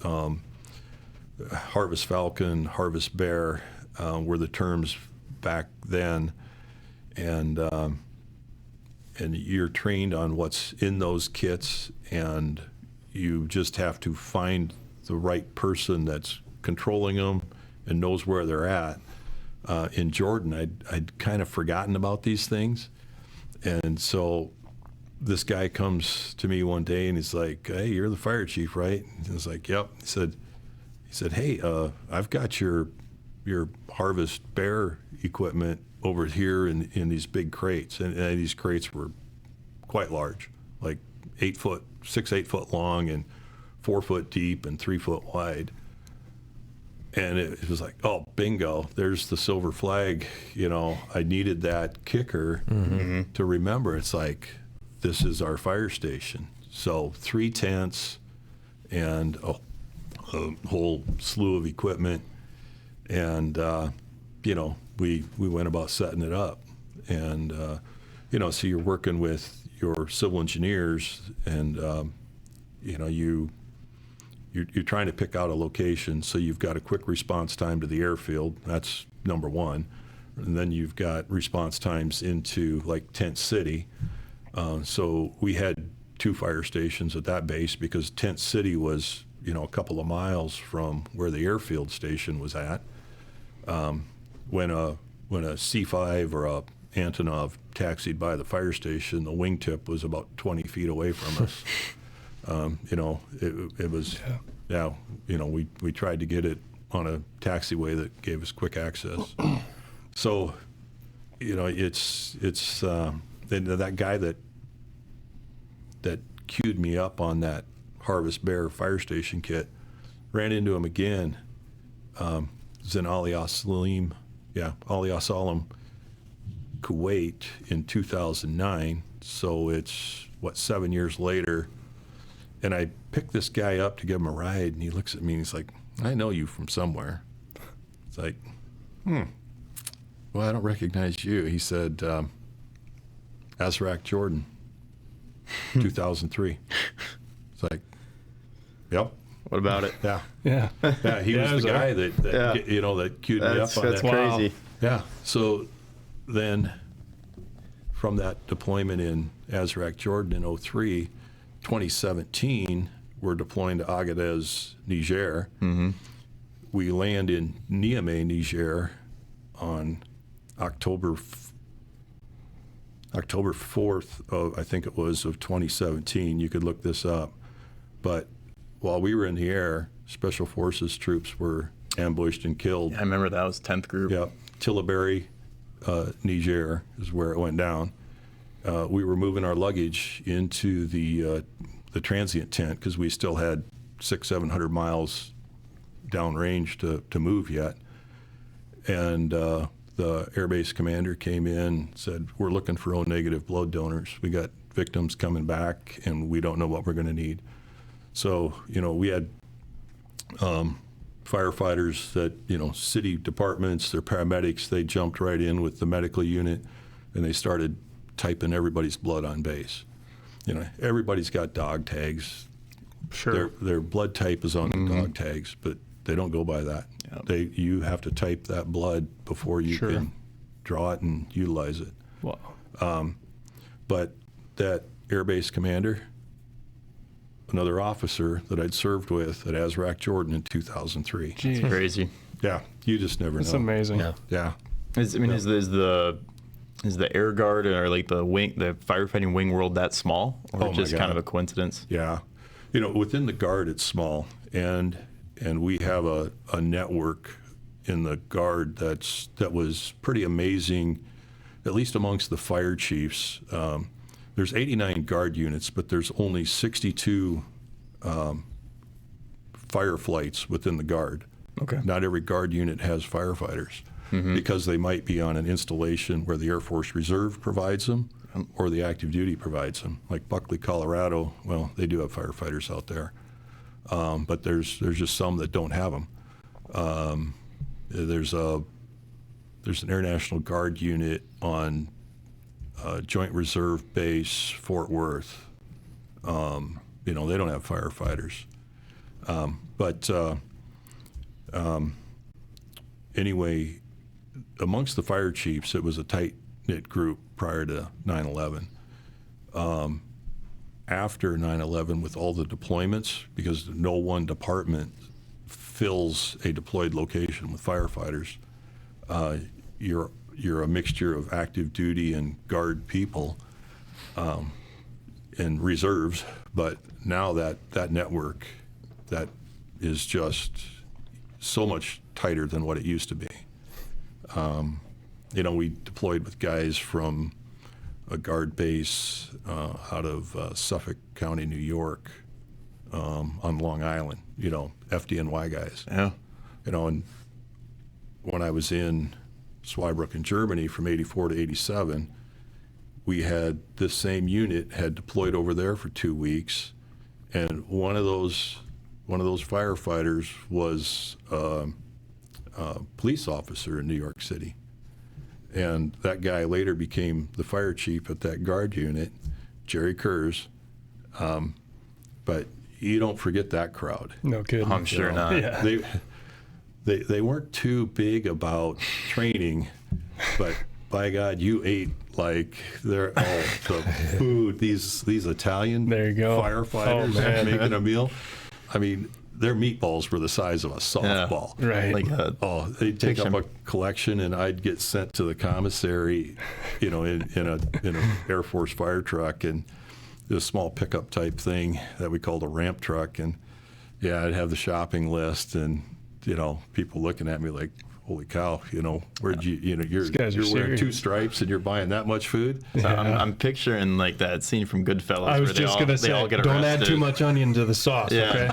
Harvest Falcon, Harvest Bear were the terms back then, and you're trained on what's in those kits, and you just have to find the right person that's controlling them and knows where they're at. In Jordan, I'd kind of forgotten about these things, and so this guy comes to me one day and he's like, "Hey, you're the fire chief, right?" And I was like, "Yep." He said, "Hey, I've got your Harvest Bear equipment over here in these big crates," and these crates were quite large, like 8 foot long and 4 foot deep and 3 foot wide. And it was like, oh, bingo, there's the Silver Flag. You know, I needed that kicker to remember. It's like, this is our fire station. So 3 tents and a a whole slew of equipment, and we went about setting it up, and so you're working with your civil engineers, and you're trying to pick out a location, so you've got a quick response time to the airfield. That's number one. And then you've got response times into like Tent City. So we had 2 fire stations at that base because Tent City was, a couple of miles from where the airfield station was at. When a C-5 or a Antonov taxied by the fire station, the wingtip was about 20 feet away from us. It was, we tried to get it on a taxiway that gave us quick access. So, it's that guy that queued me up on that Harvest Bear fire station kit, ran into him again. It's in Ali Asalim, Kuwait in 2009. So it's 7 years later. And I picked this guy up to give him a ride, and he looks at me and he's like, "I know you from somewhere." It's like, well, I don't recognize you. He said, Azraq Jordan, 2003. It's like, yep. What about it? Yeah. Yeah. Yeah, he was the guy that queued me up on that's that. crazy. Yeah. So then from that deployment in Azraq Jordan in 2003, 2017, we're deploying to Agadez, Niger. Mm-hmm. We land in Niamey, Niger on October 4th of, I think it was, of 2017. You could look this up. But while we were in the air, Special Forces troops were ambushed and killed. I remember that was 10th Group. Yep. Tillaberi, Niger is where it went down. We were moving our luggage into the transient tent because we still had 600-700 miles downrange to move yet. And the airbase commander came in, said, "We're looking for O-negative blood donors. We got victims coming back, and we don't know what we're going to need." So, we had firefighters that, city departments, their paramedics, they jumped right in with the medical unit, and they started typing everybody's blood on base. Everybody's got dog tags. Sure. Their blood type is on the dog tags, but they don't go by that. Yep. You have to type that blood before you can draw it and utilize it. Wow. But that airbase commander, another officer that I'd served with at Azraq Jordan in 2003. Jeez. It's crazy. Yeah, you just never know. It's amazing. Yeah. Is the air guard or like the firefighting wing world that small, or just kind of a coincidence? Yeah, within the guard it's small, and we have a network in the guard that was pretty amazing, at least amongst the fire chiefs. There's 89 guard units, but there's only 62 fire flights within the guard. Okay. Not every guard unit has firefighters. Mm-hmm. Because they might be on an installation where the Air Force Reserve provides them or the active duty provides them. Like Buckley, Colorado, well, they do have firefighters out there. But there's just some that don't have them. There's an Air National Guard unit on Joint Reserve Base Fort Worth. They don't have firefighters. Anyway, amongst the fire chiefs, it was a tight-knit group prior to 9/11. After 9/11, with all the deployments, because no one department fills a deployed location with firefighters, you're a mixture of active duty and guard people and reserves. But now that network, that is just so much tighter than what it used to be. We deployed with guys from a guard base out of Suffolk County, New York, on Long Island, FDNY guys. Yeah. And when I was in Zweibrücken, Germany from 84 to 87, we had this same unit had deployed over there for 2 weeks, and one of those one of those firefighters was a police officer in New York City. And that guy later became the fire chief at that guard unit, Jerry Kurz. But you don't forget that crowd. No kidding. I'm sure not. Yeah. They weren't too big about training, but by God, you ate like the food. These Italian There you go. firefighters making a meal. I mean, their meatballs were the size of a softball. Yeah, right. Like They'd take up a collection, and I'd get sent to the commissary, in an Air Force fire truck, and this small pickup type thing that we called a ramp truck, and I'd have the shopping list, and people looking at me like, holy cow, where'd you're wearing 2 stripes and you're buying that much food? So I'm picturing like that scene from Goodfellas. I was where just going to say, don't add too much onion to the sauce, okay?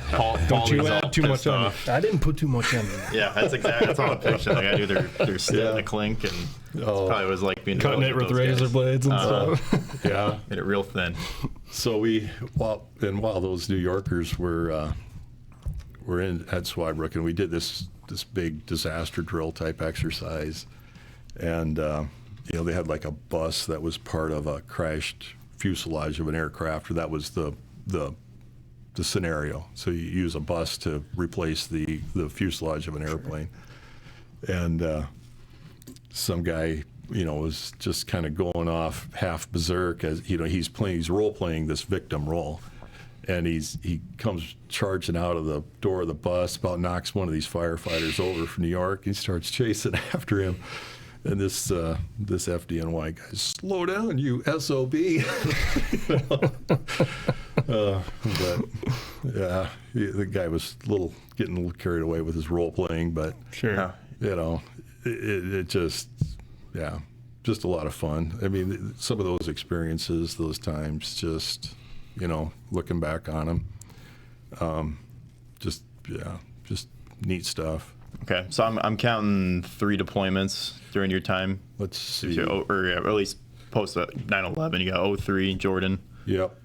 Don't you add too much onion. I didn't put too much onion. Yeah, that's all I'm picturing. Like I do their sit in a clink, and that's probably what it was like being cutting it with razor blades and stuff. Yeah. Made it real thin. So while those New Yorkers were in at Swibrook, and we did this big disaster drill type exercise, and they had like a bus that was part of a crashed fuselage of an aircraft, or that was the scenario. So you use a bus to replace the fuselage of an airplane, and some guy was just kind of going off half berserk as he's role playing this victim role. And he comes charging out of the door of the bus, about knocks one of these firefighters over from New York. He starts chasing after him. And this FDNY guy, slow down, you SOB. But yeah, the guy was getting a little carried away with his role playing, but sure, it just a lot of fun. I mean, some of those experiences, those times, just looking back on them, just neat stuff. Okay, so I'm counting 3 deployments during your time. Let's see. Or at least post 9/11. You got 03 Jordan. Yep,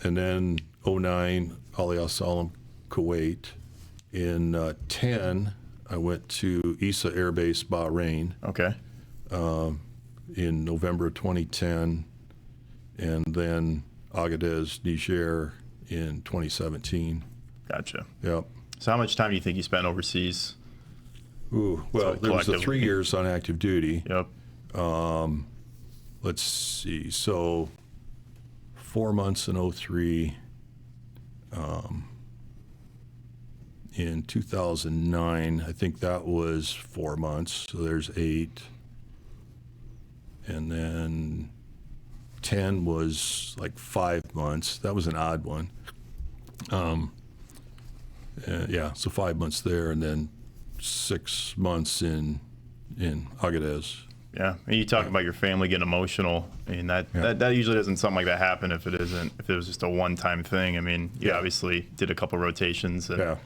and then 09 Ali al-Salam, Kuwait. In 10, I went to Isa Air Base, Bahrain. Okay. In November of 2010, and then Agadez, Niger in 2017. Gotcha. Yep. So how much time do you think you spent overseas? Ooh, well, there was 3 years on active duty. Yep. Let's see. So 4 months in 03. In 2009, I think that was 4 months. So there's 8. And then 10 was like 5 months. That was an odd one. So 5 months there, and then 6 months in Agadez. Yeah, and you talk about your family getting emotional. I mean, that usually doesn't something like that happen if it was just a one-time thing. I mean, you obviously did a couple rotations. And,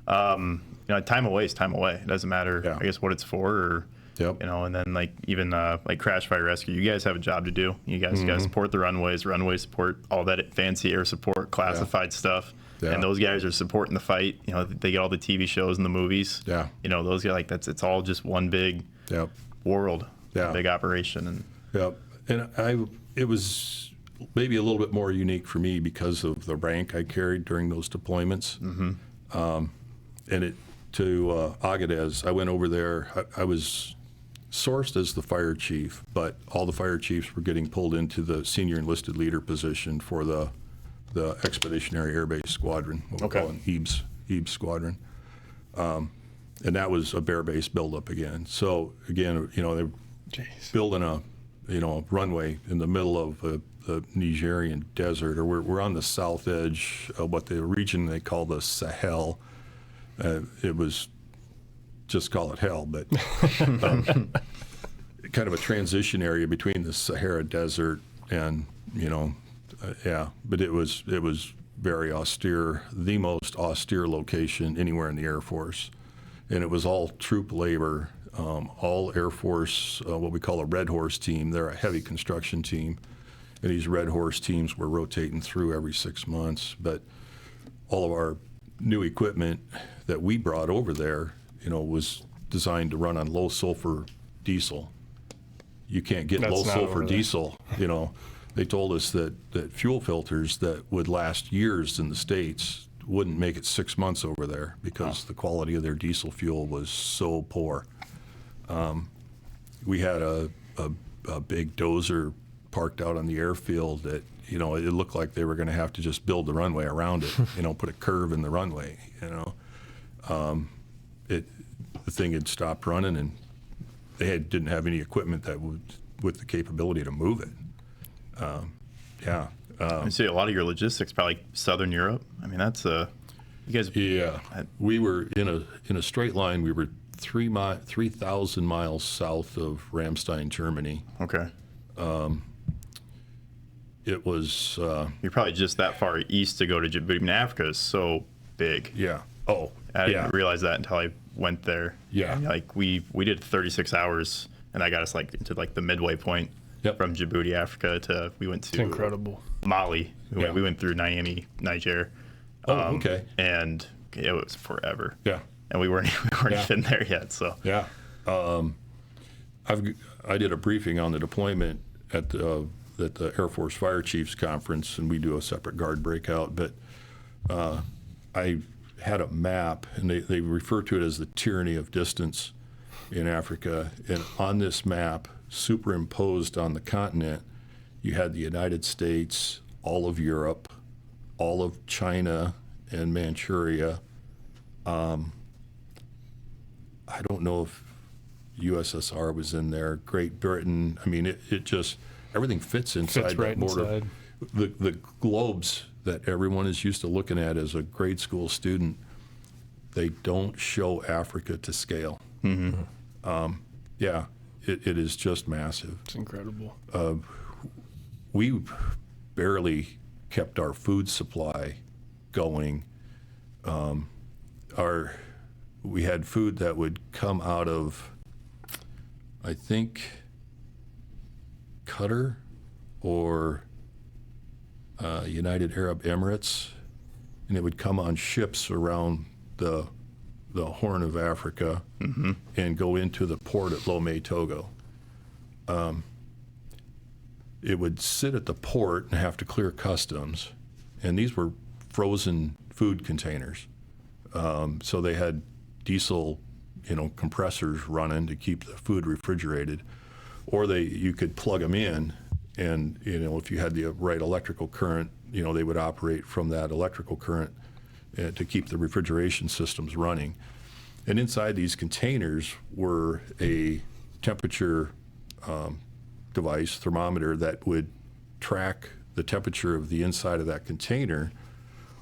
time away is time away. It doesn't matter, I guess, what it's for, or and then like even like crash fire rescue. You guys have a job to do. You guys support the runway support, all that fancy air support, classified stuff. Yeah. And those guys are supporting the fight. They get all the TV shows and the movies. Yeah. Those guys, like it's all just one big world. Yeah. Big operation. And it was maybe a little bit more unique for me because of the rank I carried during those deployments. Mm-hmm. And to Agadez, I went over there. I was sourced as the fire chief, but all the fire chiefs were getting pulled into the senior enlisted leader position for the Expeditionary Air Base Squadron, what we call an EBS squadron. And that was a bear base buildup again. So again, they were building a runway in the middle of the Nigerian desert, or we're on the south edge of what the region they call the Sahel. It was just call it hell, but kind of a transition area between the Sahara Desert and but it was very austere, the most austere location anywhere in the Air Force, and it was all troop labor, all Air Force, what we call a Red Horse team. They're a heavy construction team, and these Red Horse teams were rotating through every 6 months, but all of our new equipment that we brought over there, was designed to run on low sulfur diesel. You can't get low sulfur diesel. They told us that fuel filters that would last years in the States wouldn't make it 6 months over there because the quality of their diesel fuel was so poor. We had a big dozer parked out on the airfield that, it looked like they were going to have to just build the runway around it, put a curve in the runway, the thing had stopped running, and they didn't have any equipment that would with the capability to move it. I see a lot of your logistics probably Southern Europe. I mean, that's you guys. Yeah, we were in a straight line. We were 3,000 miles south of Ramstein, Germany. Okay. It was. You're probably just that far east to go to Djibouti. I mean, Africa is so big. Yeah. Oh. I didn't realize that until I went there. Yeah. And, like we did 36 hours, and I got us into the midway point. Yep. From Djibouti, Africa we went to It's incredible. Mali. We went through Niamey, Niger. Oh, okay. And it was forever. Yeah. And we weren't even there yet. So yeah, I did a briefing on the deployment at the Air Force Fire Chiefs Conference, and we do a separate guard breakout. But I had a map, and they refer to it as the tyranny of distance in Africa. And on this map, superimposed on the continent, you had the United States, all of Europe, all of China and Manchuria. I don't know if USSR was in there, Great Britain. I mean, it just, everything fits inside that border. Inside. The globes that everyone is used to looking at as a grade school student, they don't show Africa to scale. Mm-hmm. Yeah. It is just massive. It's incredible. We barely kept our food supply going. We had food that would come out of, I think, Qatar or United Arab Emirates, and it would come on ships around the Horn of Africa and go into the port at Lomé, Togo. It would sit at the port and have to clear customs, and these were frozen food containers. So they had diesel, compressors running to keep the food refrigerated, or you could plug them in, and if you had the right electrical current, they would operate from that electrical current to keep the refrigeration systems running. And inside these containers were a temperature device, thermometer, that would track the temperature of the inside of that container.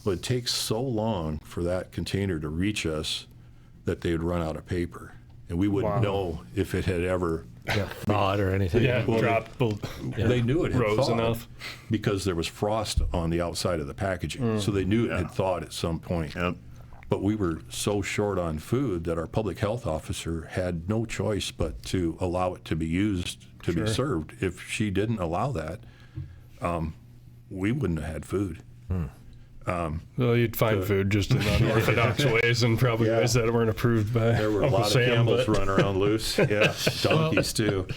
Well, it takes so long for that container to reach us that they'd run out of paper. And we wouldn't know if it had ever thawed or anything. Yeah, well, dropped. They knew it had Rose thawed enough. because there was frost on the outside of the packaging. So they knew it had thawed at some point. Yep. But we were so short on food that our public health officer had no choice but to allow it to be used to be served. If she didn't allow that, we wouldn't have had food. Well, you'd find food just in unorthodox ways, and probably ways that weren't approved by There were Uncle a lot Sam, of camels but- running around loose. Yeah, donkeys too.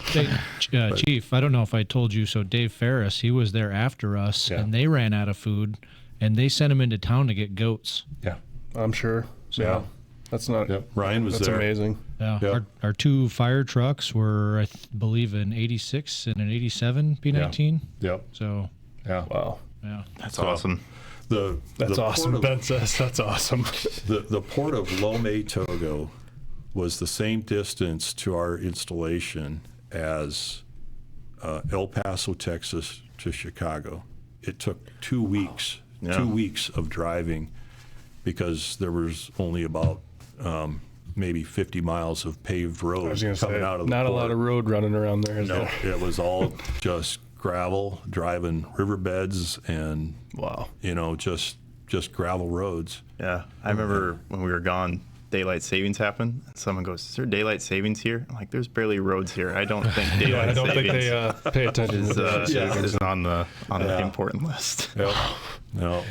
Chief, I don't know if I told you, so Dave Ferris, he was there after us, and they ran out of food, and they sent him into town to get goats. Yeah. I'm sure. Yeah. That's not. Yep. Ryan was That's there. amazing. Yeah, Yep. our two fire trucks were, I believe, an 86 and an 87 P19. Yep. So, Yeah. Wow. yeah. That's awesome. That's the awesome. port of- Ben says that's awesome. The port of Lomé, Togo was the same distance to our installation as El Paso, Texas to Chicago. It took 2 weeks, 2 weeks of driving, because there was only about maybe 50 miles of paved road I was going to coming say, out of the not a port. lot of road running around there, is No, there? it was all just gravel, driving riverbeds, and Wow. just gravel roads. Yeah, I remember when we were gone, daylight savings happened. And someone goes, "Is there daylight savings here?" I'm like, "There's barely roads here. I don't think daylight I don't think savings they pay attention to that. is on the important list." Yep. No.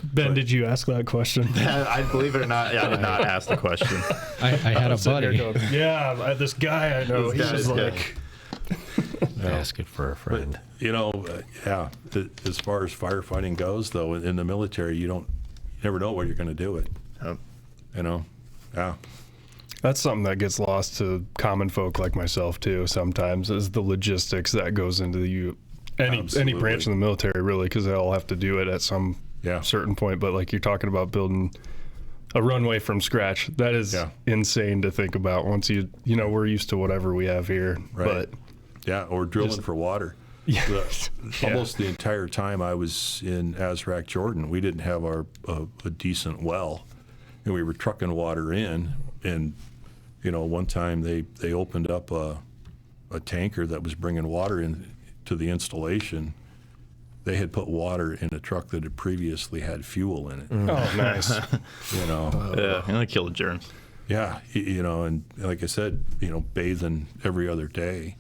Ben, did you ask that question? I believe it or not, I did not ask the question. I had a buddy. Yeah, this guy I know. He's just like asking for a friend. But, as far as firefighting goes, though, in the military, you never know where you're going to do it. Yeah. That's something that gets lost to common folk like myself too. Sometimes is the logistics that goes into any branch of the military, really, because they all have to do it at some certain point. But like you're talking about building a runway from scratch, that is insane to think about. Once we're used to whatever we have here, right? But or drilling for water. Almost the entire time I was in Azraq, Jordan, we didn't have a decent well, and we were trucking water in. And one time they opened up a tanker that was bringing water in to the installation. They had put water in a truck that had previously had fuel in it. Oh, nice. Kill the germs. Yeah, and like I said, bathing every other day.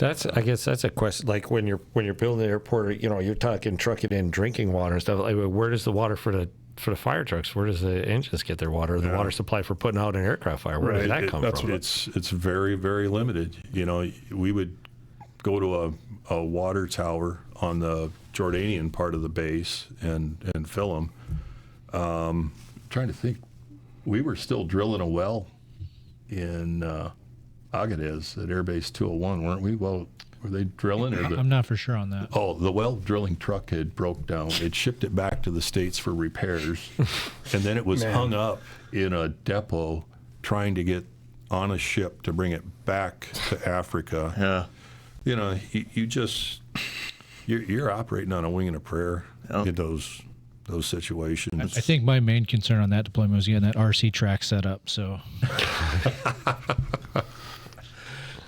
I guess that's a question. Like when you're building the airport, you're talking trucking in drinking water and stuff. Like, where does the water for the fire trucks? Where does the engines get their water? The water supply for putting out an aircraft fire? Where does that come from? It's very, very limited. We would go to a water tower on the Jordanian part of the base and fill them. Trying to think. We were still drilling a well in Agadez at Airbase 201, weren't we? Well, were they drilling? I'm not for sure on that. Oh, the well drilling truck had broke down. It shipped it back to the States for repairs, and then it was hung up in a depot trying to get on a ship to bring it back to Africa. Yeah. You're operating on a wing and a prayer in those situations. I think my main concern on that deployment was getting that RC track set up. So.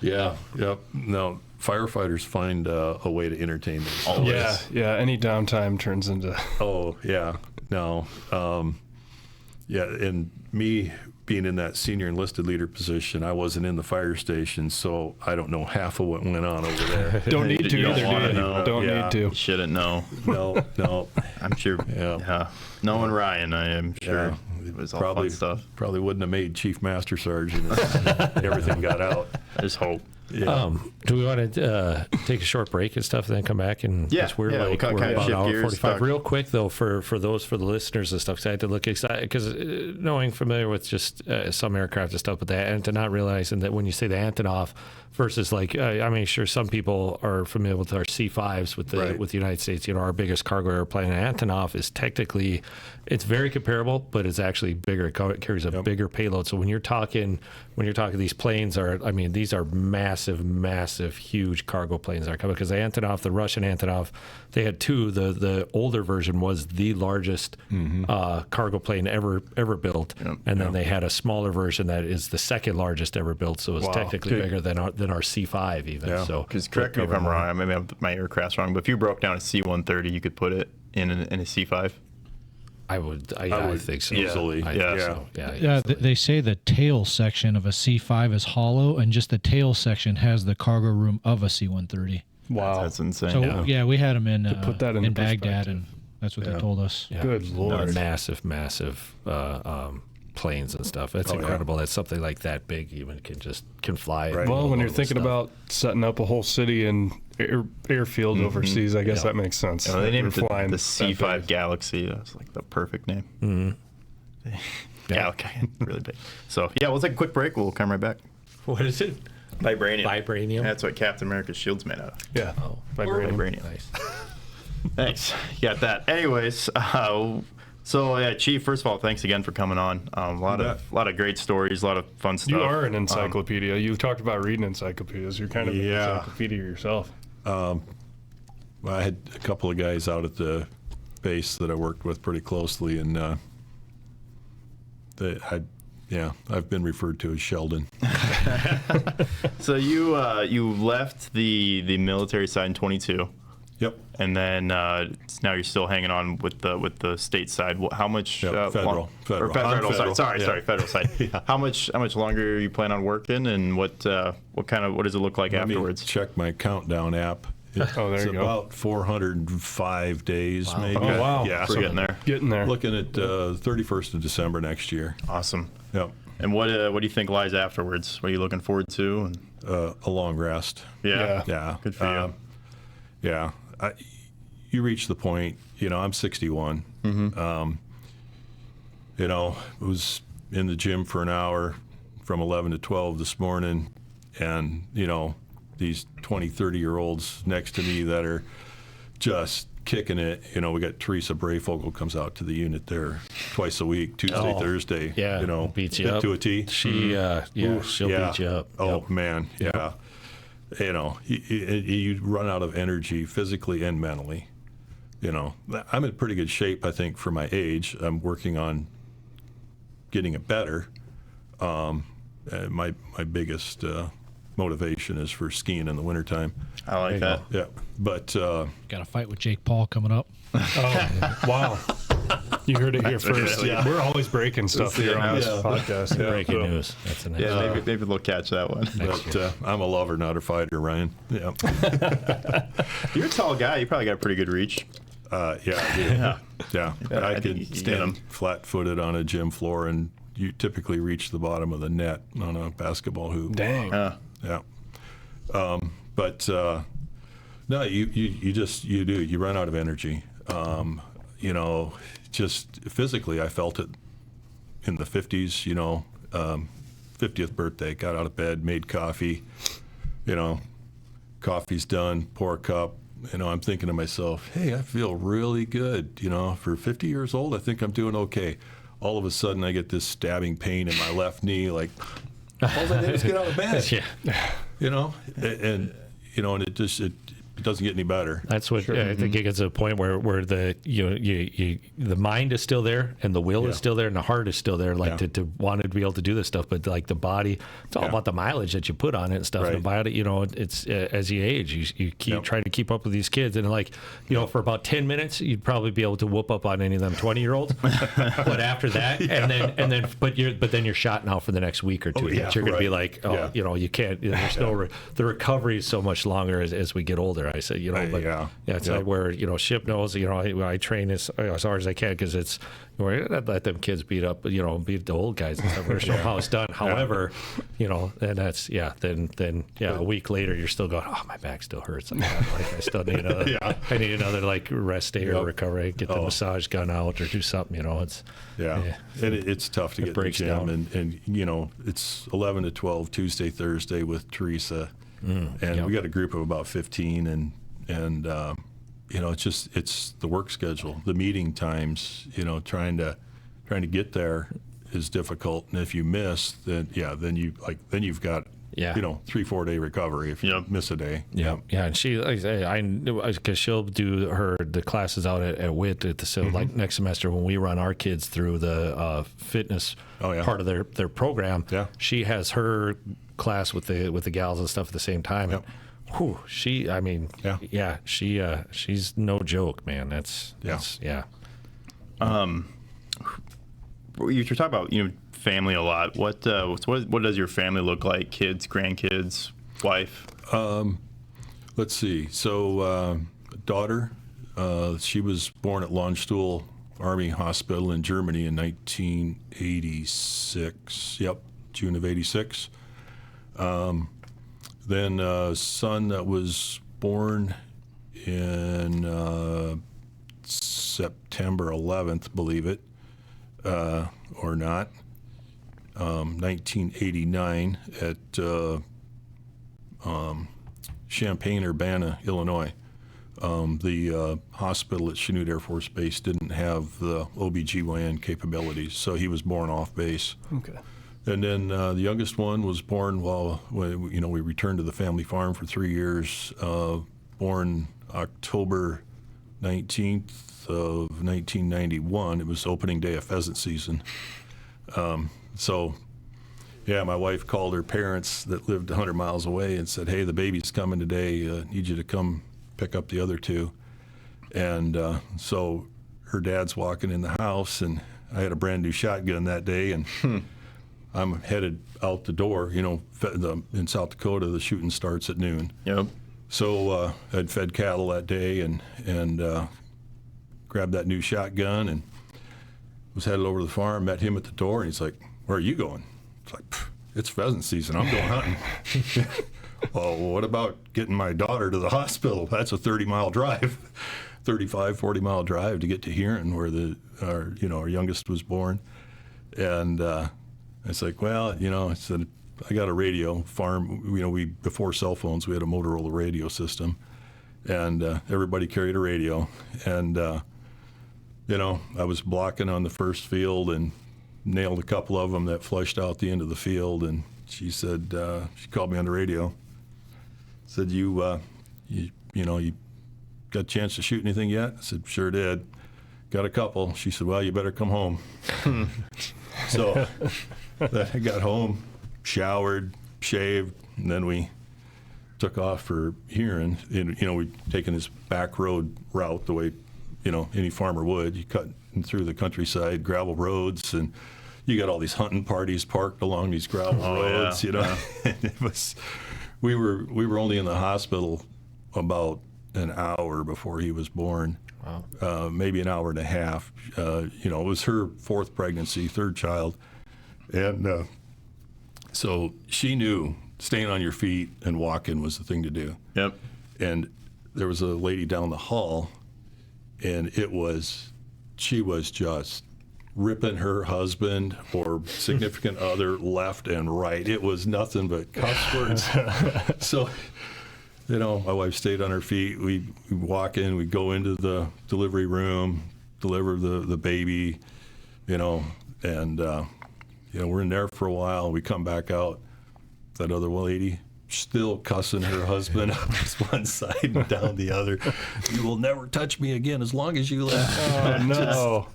No, firefighters find a way to entertain themselves. Always. Yeah. Any downtime turns into. Oh yeah, no, and me being in that senior enlisted leader position, I wasn't in the fire station, so I don't know half of what went on over there. Don't need to either. Don't need to. You shouldn't know. No. I'm sure. Yeah. Knowing Ryan, I am sure it was all fun stuff. Probably wouldn't have made Chief Master Sergeant if everything got out. I just hope. Yeah. Do we want to take a short break and stuff, and then come back? And we're about an hour 45. Real quick though, for the listeners and stuff, because I had to look because knowing familiar with just some aircraft and stuff, but that, and to not realizing that when you say the Antonov versus sure some people are familiar with our C5s with the United States, our biggest cargo airplane. An Antonov is technically, it's very comparable, but it's actually bigger. It carries a bigger payload. So when you're talking these planes these are massive, huge cargo planes that are coming, because the Antonov, the Russian Antonov, they had two. The older version was the largest cargo plane ever built, and then they had a smaller version that is the second largest ever built. So it's technically bigger than our C5 even. Yeah. So, because correct me if I'm wrong, maybe I have my aircraft's wrong, but if you broke down a C-130, you could put it in a C5. I would think so. Easily. They say the tail section of a C5 is hollow, and just the tail section has the cargo room of a C-130. Wow, that's insane. So we had them in put that in Baghdad, and that's what they told us. Yeah. Good Lord, massive planes and stuff. It's incredible that something like that big even can fly. Right. Well, when you're thinking about setting up a whole city and airfield overseas, I guess that makes sense. They named it the C5 Galaxy. That's like the perfect name. Mm-hmm. Galaxy, really big. So we'll take a quick break. We'll come right back. What is it? Vibranium. That's what Captain America's shield's made out of. Yeah. Oh, vibranium. Nice. Thanks. You got that. Anyways, Chief, first of all, thanks again for coming on. A lot of great stories, a lot of fun stuff. You are an encyclopedia. You've talked about reading encyclopedias. You're kind of an encyclopedia yourself. I had a couple of guys out at the base that I worked with pretty closely, and I've been referred to as Sheldon. So you left the military side in 22. Yep. And then now you're still hanging on with the state side. How much? Federal. Federal. Sorry, federal side. Yeah. How much longer are you planning on working, and what does it look like afterwards? Let me check my countdown app, Oh, there It's you go. about 405 days, maybe. Oh, wow. Yeah, We're getting there. Getting there. Looking at 31st of December next year. Awesome. Yep. And what do you think lies afterwards? What are you looking forward to? And A long rest. yeah. Yeah. Good for you. Yeah. You reach the point, I'm 61. Mm-hmm. Was in the gym for an hour from 11 to 12 this morning, and, these 20, 30-year-olds next to me that are just kicking it. We got Teresa Brayfogle comes out to the unit there twice a week, Tuesday, Thursday. Yeah, beats you up to a T. She, she'll beat you up. Oh, Yep. man, yeah. You run out of energy physically and mentally. I'm in pretty good shape, I think, for my age. I'm working on getting it better. My biggest motivation is for skiing in the wintertime. I like that. Yeah, but Got a fight with Jake Paul coming up. Oh, wow. You heard it here first. Yeah. We're always breaking stuff here on this podcast. Yeah. Breaking news. That's the next Yeah, one. maybe they'll catch that one. but I'm a lover, not a fighter, Ryan. Yeah, You're a tall guy. You probably got pretty good reach. yeah, I do. Yeah. I I think you could can stand get 'em. flat-footed on a gym floor, and you typically reach the bottom of the net on a basketball hoop. Dang. Yeah. But no, you do. You run out of energy. Just physically, I felt it in the 50s, 50th birthday, got out of bed, made coffee, coffee's done, pour a cup. I'm thinking to myself, hey, I feel really good. For 50 years old, I think I'm doing okay. All of a sudden, I get this stabbing pain in my left knee, like, all I did was get out of bed. Yeah. And it just it doesn't get any better. That's what I think it gets to a point where the the mind is still there and the will is still there and the heart is still there, like to want to be able to do this stuff, but like the body, it's all about the mileage that you put on it and stuff. Right. And the body, it's as you age, you keep trying to keep up with these kids, and like for about 10 minutes, you'd probably be able to whoop up on any of them 20-year-olds. But after that, and then then you're shot now for the next week or two. You're going to be like, you can't. There's no the recovery is so much longer as we get older. I say, it's like where Ship knows. I train as hard as I can because it's we're not let them kids beat the old guys and stuff. We're show how it's done. However, and that's then a week later you're still going, oh, my back still hurts. Like I still need another. I need another rest day or recovery. Get the massage gun out or do something. It's and it's tough to get to the gym, and it's 11 to 12 Tuesday, Thursday with Teresa. And we got a group of about 15, and it's the work schedule, the meeting times. Trying to get there is difficult, and if you miss, then you've got 3-4 day recovery if you miss a day. And she, like I say, I knew because she'll do the classes out at WIT so like next semester when we run our kids through the fitness part of their program. She has her class with the gals and stuff at the same time. And, she's no joke, man. That's You're talking about family a lot. What does your family look like? Kids, grandkids, wife? Let's see. So daughter, she was born at Landstuhl Army Hospital in Germany in 1986. June of 86. Then a son that was born in September 11th, believe it or not, 1989 at Champaign-Urbana, Illinois. The hospital at Chanute Air Force Base didn't have the OBGYN capabilities, so he was born off base. Okay. And then the youngest one was born while we returned to the family farm for 3 years. Born October 19th of 1991. It was opening day of pheasant season. My wife called her parents that lived 100 miles away and said, "Hey, the baby's coming today. Need you to come pick up the other two." And so her dad's walking in the house, and I had a brand new shotgun that day, and I'm headed out the door. In South Dakota, the shooting starts at noon. Yep. So I'd fed cattle that day and grabbed that new shotgun and was headed over to the farm, met him at the door, and he's like, "Where are you going?" It's like, "It's pheasant season. I'm going hunting." "Well, what about getting my daughter to the hospital? That's a 30-mile drive, 35, 40-mile drive to get to Huron, where our youngest was born." And it's like, "Well, I said, I got a radio farm. We before cell phones, we had a Motorola radio system, and everybody carried a radio. And I was blocking on the first field and nailed a couple of them that flushed out the end of the field. And she said, she called me on the radio, said, you got a chance to shoot anything yet?" I said, "Sure did. Got a couple." She said, "Well, you better come home." So I got home, showered, shaved, and then we took off for Huron. We'd taken this back road route the way, any farmer would. You cut through the countryside, gravel roads, and you got all these hunting parties parked along these gravel roads, Yeah. And it was, we were only in the hospital about an hour before he was born. Wow. Maybe an hour and a half. It was her fourth pregnancy, third child. And so she knew staying on your feet and walking was the thing to do. Yep. And there was a lady down the hall, and she was just ripping her husband or significant other left and right. It was nothing but cuss words. So, my wife stayed on her feet. We walk in, we go into the delivery room, deliver the baby, and we're in there for a while. We come back out, that other lady still cussing her husband up one side and down the other. "You will never touch me again as long as you live." Oh, no.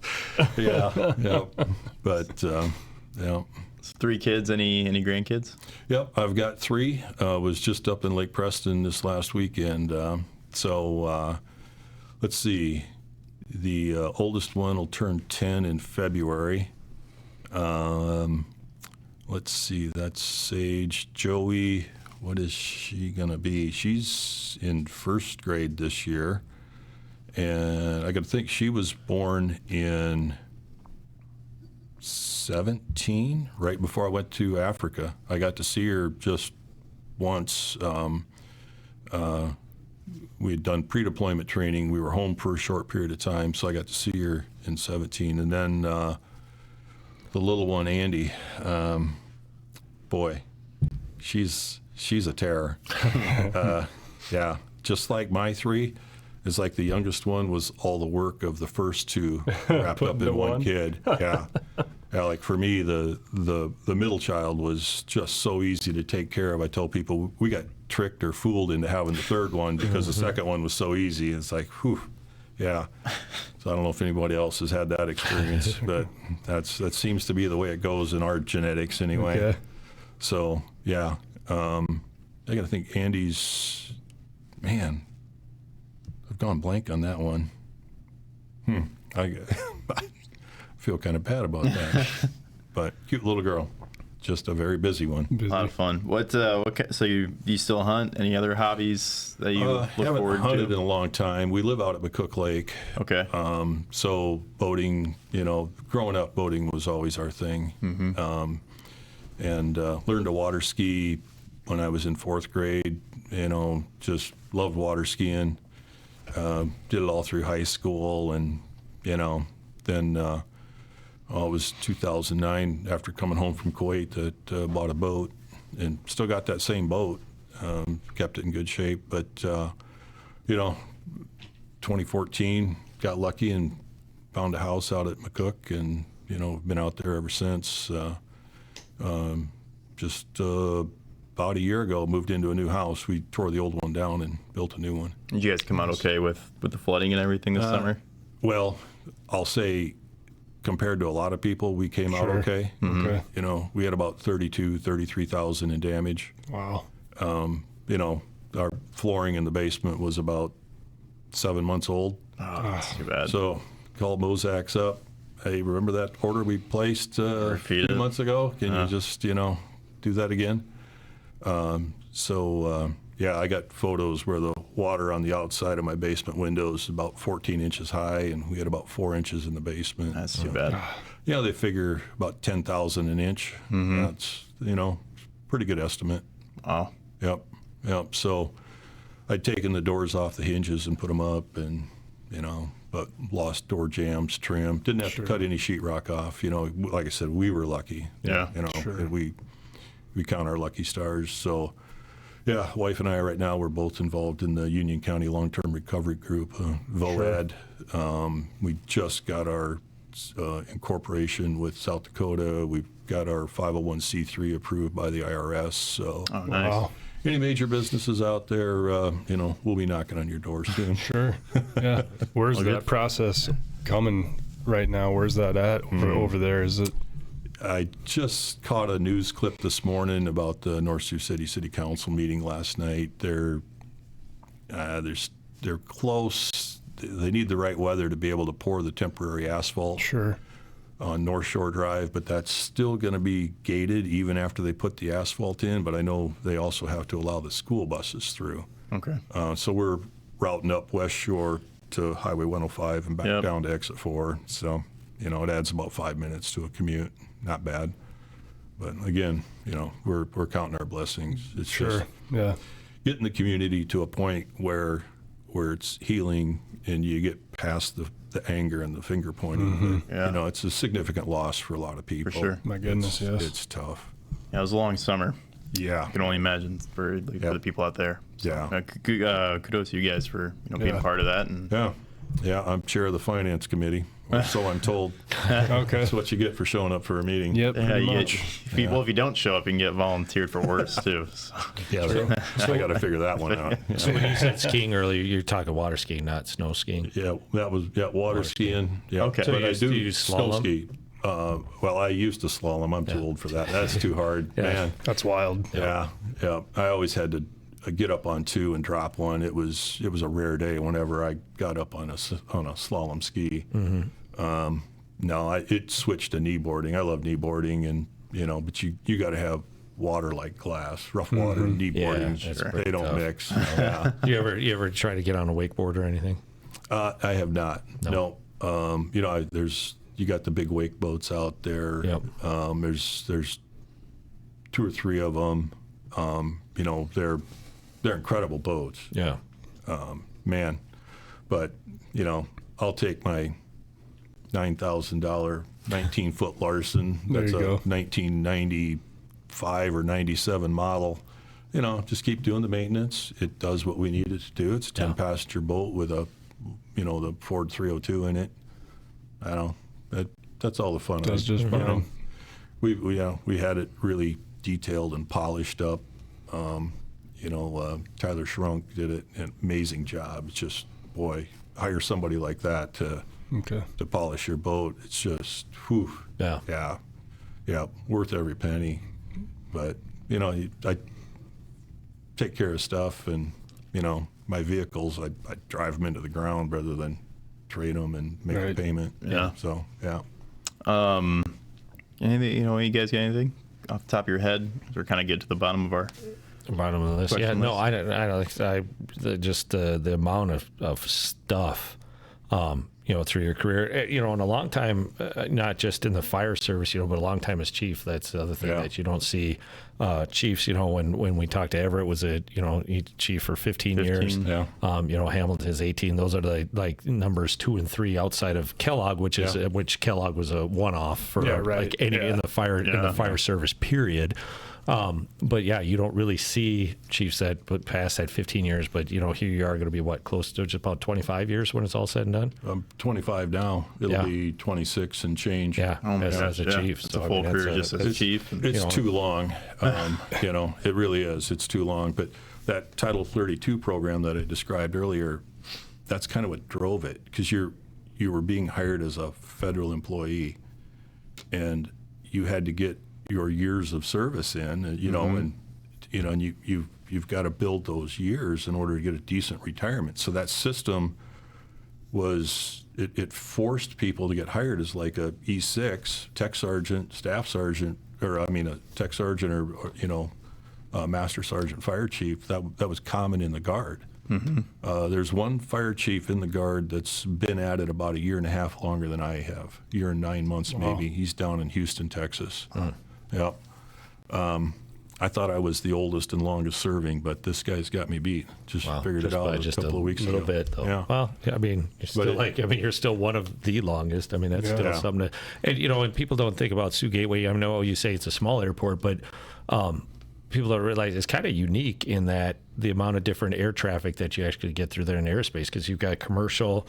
Yeah. But, 3 kids, any grandkids? Yep, I've got 3. Was just up in Lake Preston this last weekend. Let's see. The oldest one will turn 10 in February. Let's see, that's Sage. Joey, what is she going to be? She's in first grade this year. And I got to think she was born in 17, right before I went to Africa. I got to see her just once. We had done pre-deployment training. We were home for a short period of time, so I got to see her in 17. And then the little one, Andy, boy, she's a terror. Yeah, just like my 3. It's like the youngest one was all the work of the first 2 wrapped up in one kid. Yeah. Like for me, the middle child was just so easy to take care of. I tell people we got tricked or fooled into having the third one because the second one was so easy. It's like, whew, yeah. So I don't know if anybody else has had that experience, but that seems to be the way it goes in our genetics anyway. Okay. So yeah, I got to think Andy's, man, I've gone blank on that one. I feel kind of bad about that. But cute little girl, just a very busy one. A lot of fun. So you still hunt? Any other hobbies that you look forward to? Haven't hunted in a long time. We live out at McCook Lake. Okay. So boating, growing up, boating was always our thing. Mm-hmm. And learned to water ski when I was in 4th grade. Just loved water skiing. Did it all through high school, and then it was 2009 after coming home from Kuwait that bought a boat, and still got that same boat. Kept it in good shape, but 2014 got lucky and found a house out at McCook, and been out there ever since. Just about a year ago, moved into a new house. We tore the old one down and built a new one. Did you guys come out okay with the flooding and everything this summer? Well, I'll say compared to a lot of people, we came out okay. Mm-hmm. Okay. We had about 33,000 in damage. Wow. Our flooring in the basement was about 7 months old. Oh, that's too bad. So called Mozak's up. Hey, remember that order we placed a few months ago? Can you just, do that again? yeah, I got photos where the water on the outside of my basement windows is about 14 inches high, and we had about 4 inches in the basement. That's too bad. Yeah, they figure about 10,000 an inch. That's, pretty good estimate. Wow. Yep. So I'd taken the doors off the hinges and put them up, and, but lost door jambs, trim. Didn't have to cut any sheetrock off. Like I said, we were lucky. Yeah. And we count our lucky stars. So, yeah, wife and I right now, we're both involved in the Union County Long-Term Recovery Group, VOAD. We just got our incorporation with South Dakota. We've got our 501c3 approved by the IRS. So, Oh, nice. Wow. any major businesses out there, we'll be knocking on your door soon. Sure. Yeah. Where's that process coming right now? Where's that at over there? Is it? I just caught a news clip this morning about the North Sioux City City Council meeting last night. They're close. They need the right weather to be able to pour the temporary asphalt Sure. on North Shore Drive, but that's still going to be gated even after they put the asphalt in. But I know they also have to allow the school buses through. Okay. So we're routing up West Shore to Highway 105 and back down to Exit 4. So, it adds about 5 minutes to a commute. Not bad. But again, we're counting our blessings. It's just getting the community to a point where it's healing and you get past the anger and the finger pointing. But, it's a significant loss for a lot of people. For sure. My goodness, yes. It's tough. Yeah, it was a long summer. Yeah. I can only imagine for the people out there. So, Yeah. Kudos to you guys for being part of that. And Yeah, I'm chair of the finance committee, so I'm told. Okay. That's what you get for showing up for a meeting. Yep. yeah, pretty you much. get, if you don't show up, you can get volunteered for worse too. So. Yeah, so I got to figure that one out. So when you said skiing earlier, you're talking water skiing, not snow skiing. Yeah, that was water skiing. Yeah, Okay. but I do you snow slalom? ski. Well, I used to slalom. I'm too old for that. That's too hard, man. That's wild. Yeah. I always had to get up on two and drop one. It was a rare day whenever I got up on a slalom ski. No, it switched to kneeboarding. I love kneeboarding, and but you got to have water like glass, rough water, and kneeboarding. Yeah, that's they pretty don't tough. mix. Yeah. You ever try to get on a wakeboard or anything? I have not. No. You got the big wake boats out there. Yep. There's 2 or 3 of them. They're incredible boats. Yeah. Man. But, I'll take my $9,000 19-foot Larson. There That's you a go. 1995 or 97 model. Just keep doing the maintenance. It does what we need it to do. It's a 10-passenger boat with the Ford 302 in it. I don't know. That's all the fun. That's just fun. We had it really detailed and polished up. Tyler Schrunk did an amazing job. It's just, boy, hire somebody like that to polish your boat. It's just, whew. Yeah, worth every penny. But, I take care of stuff, and, my vehicles, I drive them into the ground rather than trade them and make a payment. Yeah. So, yeah. Anything? You guys got anything off the top of your head? Or kind of get to the bottom of our Bottom of the list. Yeah, Question no, list. I don't. Just the amount of stuff, through your career, in a long time, not just in the fire service, but a long time as chief. That's the other thing that you don't see. Chiefs, when we talked to Everett, was he chief for 15 years. Yeah. Hamilton is 18. Those are the numbers 2 and 3 outside of Kellogg, which Kellogg was a one-off for in the fire service period. But you don't really see chiefs that put past that 15 years, but here you are going to be close to just about 25 years when it's all said and done. I'm 25 now. It'll be 26 and change. Yeah, Oh my as a gosh, chief. It's a full career just as a chief. It's too long. It really is. It's too long. But that Title 32 program that I described earlier, that's kind of what drove it, because you were being hired as a federal employee, and you had to get your years of service in, and you've got to build those years in order to get a decent retirement. So that system was it forced people to get hired as like a E6 tech sergeant, staff sergeant, or a tech sergeant, or Master Sergeant Fire Chief, that was common in the Guard. There's one fire chief in the Guard that's been at it about a year and a half longer than I have, year and 9 months maybe. He's down in Houston, Texas. Yep. I thought I was the oldest and longest serving, but this guy's got me beat. Just figured it out a couple of weeks ago. A little bit, though. Yeah. Well, I mean, you're still you're still one of the longest. I mean, that's still something to, and and people don't think about Sioux Gateway. I know you say it's a small airport, but people don't realize it's kind of unique in that the amount of different air traffic that you actually get through there in airspace, because you've got commercial,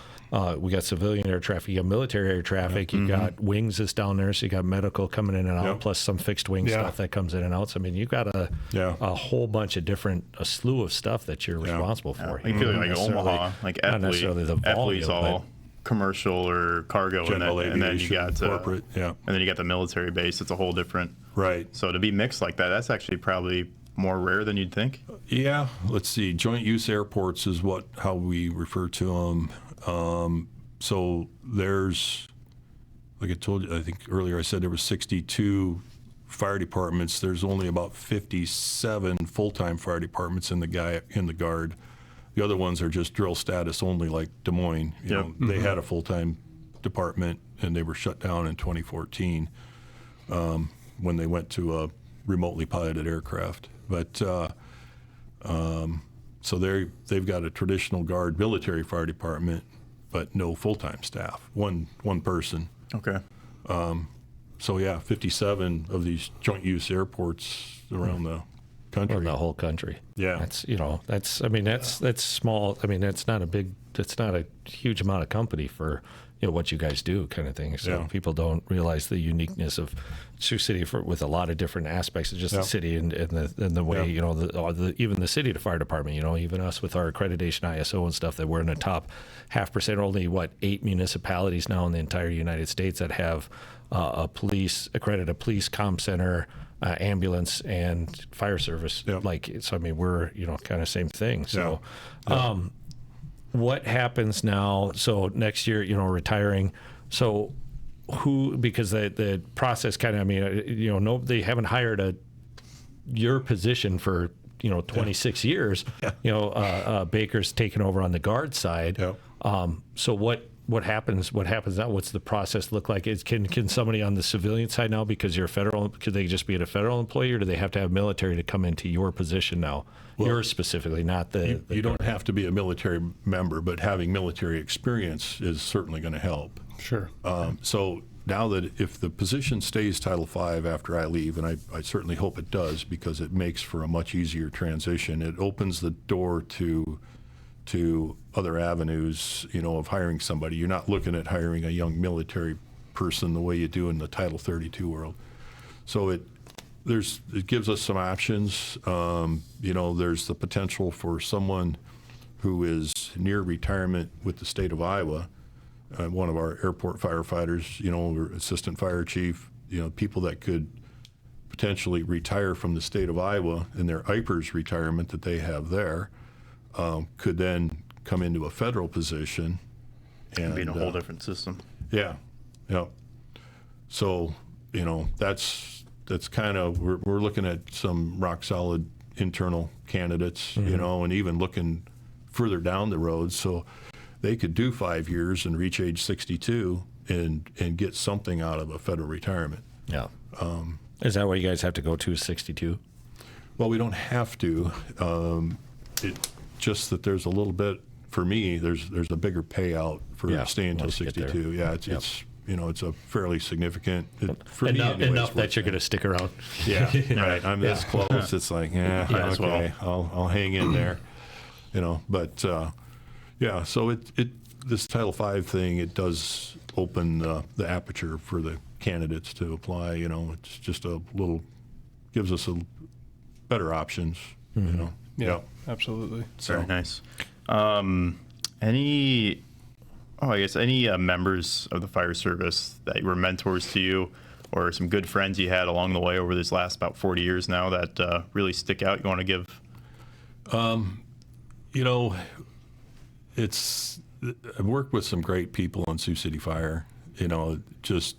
we got civilian air traffic, you got military air traffic, you got wings that's down there, so you got medical coming in and out, plus some fixed wing stuff that comes in and out. So I mean, you've got a whole bunch of a slew of stuff that you're responsible for. I feel like Omaha, like not necessarily the Eppley's volume, all commercial or cargo, and then you got corporate, and then you got the military base. It's a whole different. Right. So to be mixed like that, that's actually probably more rare than you'd think. Yeah. Let's see. Joint use airports is how we refer to them. So there's, like I told you, I think earlier I said there was 62 fire departments. There's only about 57 full-time fire departments in the Guard. The other ones are just drill status only, like Des Moines. You know, they had a full-time department and they were shut down in 2014 when they went to a remotely piloted aircraft. But so they've got a traditional Guard military fire department, but no full-time staff. One person. Okay. So yeah, 57 of these joint use airports around the country. Or the whole country. Yeah. That's small. I mean, that's not a huge amount of company for what you guys do, kind of thing. So people don't realize the uniqueness of Sioux City with a lot of different aspects of just the city and the way even the city, the fire department. Even us with our accreditation ISO and stuff, that we're in the top 0.5%. Only 8 municipalities now in the entire United States that have accredited police comm center, ambulance, and fire service. So I mean, we're kind of same thing. So. What happens now? So next year, retiring. So because the process kind of, I mean, they haven't hired your position for 26 years. Baker's taken over on the Guard side. So what happens now? What's the process look like? Can somebody on the civilian side now, because you're federal, could they just be a federal employee, or do they have to have military to come into your position now? Well, yours specifically, not the you don't have to be a military member, but having military experience is certainly going to help. Sure. So now that if the position stays Title V after I leave, and I certainly hope it does, because it makes for a much easier transition, it opens the door to other avenues, of hiring somebody. You're not looking at hiring a young military person the way you do in the Title 32 world. So it gives us some options. There's the potential for someone who is near retirement with the state of Iowa, one of our airport firefighters, or assistant fire chief, people that could potentially retire from the state of Iowa in their IPERS retirement that they have there, could then come into a federal position. And be in a whole different system. Yeah. So, that's kind of, we're looking at some rock solid internal candidates, and even looking further down the road. So they could do 5 years and reach age 62 and get something out of a federal retirement. Yeah. Is that what you guys have to go to, 62? Well, we don't have to. It just that there's a little bit, for me, there's a bigger payout for staying till 62. Yeah, it's a fairly significant, for me anyways, enough that you're going to stick around. Yeah, right. I'm this close. It's like, okay, I'll hang in there, But so this Title V thing, it does open the aperture for the candidates to apply. It's just gives us better options. Yeah, absolutely. Very nice. Any members of the fire service that were mentors to you, or some good friends you had along the way over this last about 40 years now that really stick out, you want to give? I've worked with some great people on Sioux City Fire. Just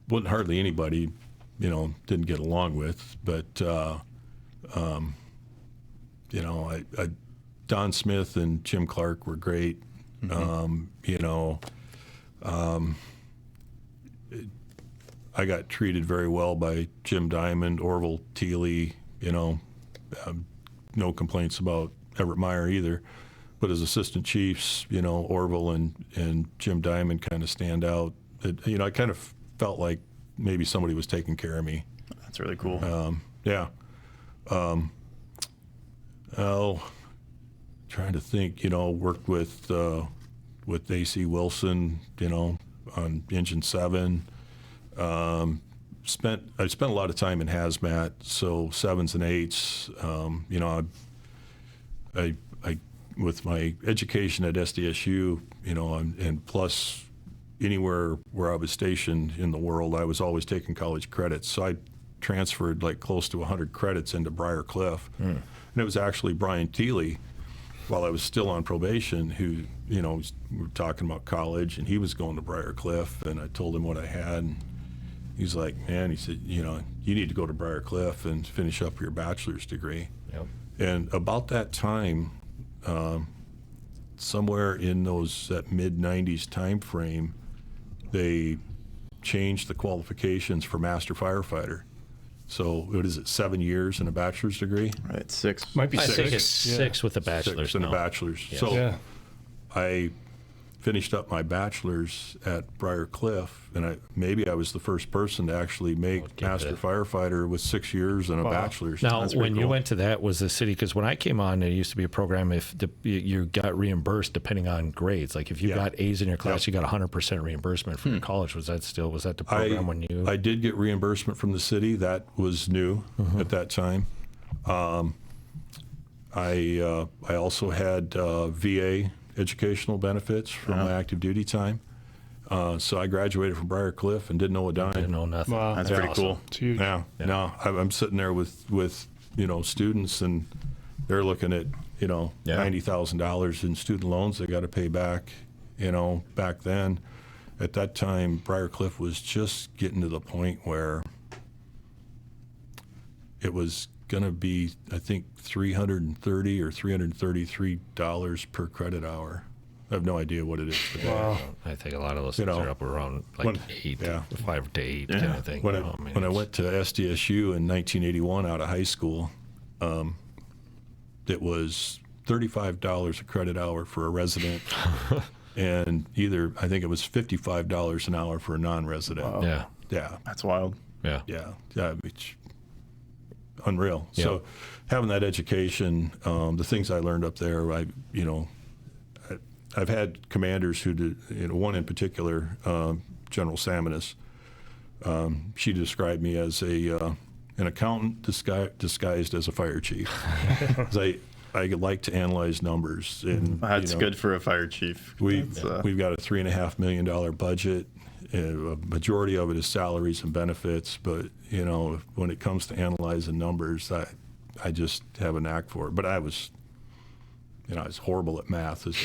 wasn't hardly anybody, didn't get along with. But You know, Don Smith and Jim Clark were great. You know, I got treated very well by Jim Diamond, Orville Teeley, you know, no complaints about Everett Meyer either. But as assistant chiefs, you know, Orville and Jim Diamond kind of stand out. You know, I kind of felt like maybe somebody was taking care of me. That's really cool. Yeah. Trying to think, you know, worked with AC Wilson, you know, on Engine 7. I spent a lot of time in hazmat, so 7s and 8s. You know, I with my education at SDSU, you know, and plus anywhere where I was stationed in the world, I was always taking college credits. So I transferred like close to 100 credits into Briar Cliff. And it was actually Brian Teeley, while I was still on probation, who, you know, we were talking about college, and he was going to Briar Cliff, and I told him what I had. And he's like, man, he said, you know, you need to go to Briar Cliff and finish up your bachelor's degree. Yep. And about that time, somewhere in that mid-'90s time frame, they changed the qualifications for master firefighter. So what is it, 7 years and a bachelor's degree? Right, 6. Might be I 6. think it's 6 with a bachelor's. 6 and now. a bachelor's. Yes. So Yeah. I finished up my bachelor's at Briar Cliff, and maybe I was the first person to actually make get master that. firefighter with 6 years and a bachelor's. Now, That's when pretty you cool. went to that, was the city, because when I came on, there used to be a program if you got reimbursed depending on grades. Like if you got A's in your class, you got 100% reimbursement from your college. Was that the program when you? I did get reimbursement from the city. That was new at that time. I also had VA educational benefits from my active duty time. So I graduated from Briar Cliff and didn't know a dime. Didn't know nothing. Wow. That's pretty cool. It's huge. Yeah. No, I'm sitting there with you know, students, and they're looking at, you know, $90,000 in student loans they got to pay back. You know, back then, at that time, Briar Cliff was just getting to the point where it was going to be, I think, $330 or $333 per credit hour. I have no idea what it is today. Wow. I think a lot of those You things know, are up around like when- 8, yeah. 5 to 8 Yeah. kind of thing. When, you know, when I it's- went to SDSU in 1981 out of high school, it was $35 a credit hour for a resident, and I think it was $55 an hour for a non-resident. Yeah, Yeah, That's wild. yeah. It's unreal. Yeah. So having that education, the things I learned up there, I've had commanders who did, you know, one in particular, General Salmonis. She described me as an accountant disguised as a fire chief. 'Cause I like to analyze numbers, and That's you know, good for a fire chief. We've That's, got a $3.5 million budget. A majority of it is salaries and benefits, but you know, when it comes to analyzing numbers, I just have a knack for it. But I was horrible at math as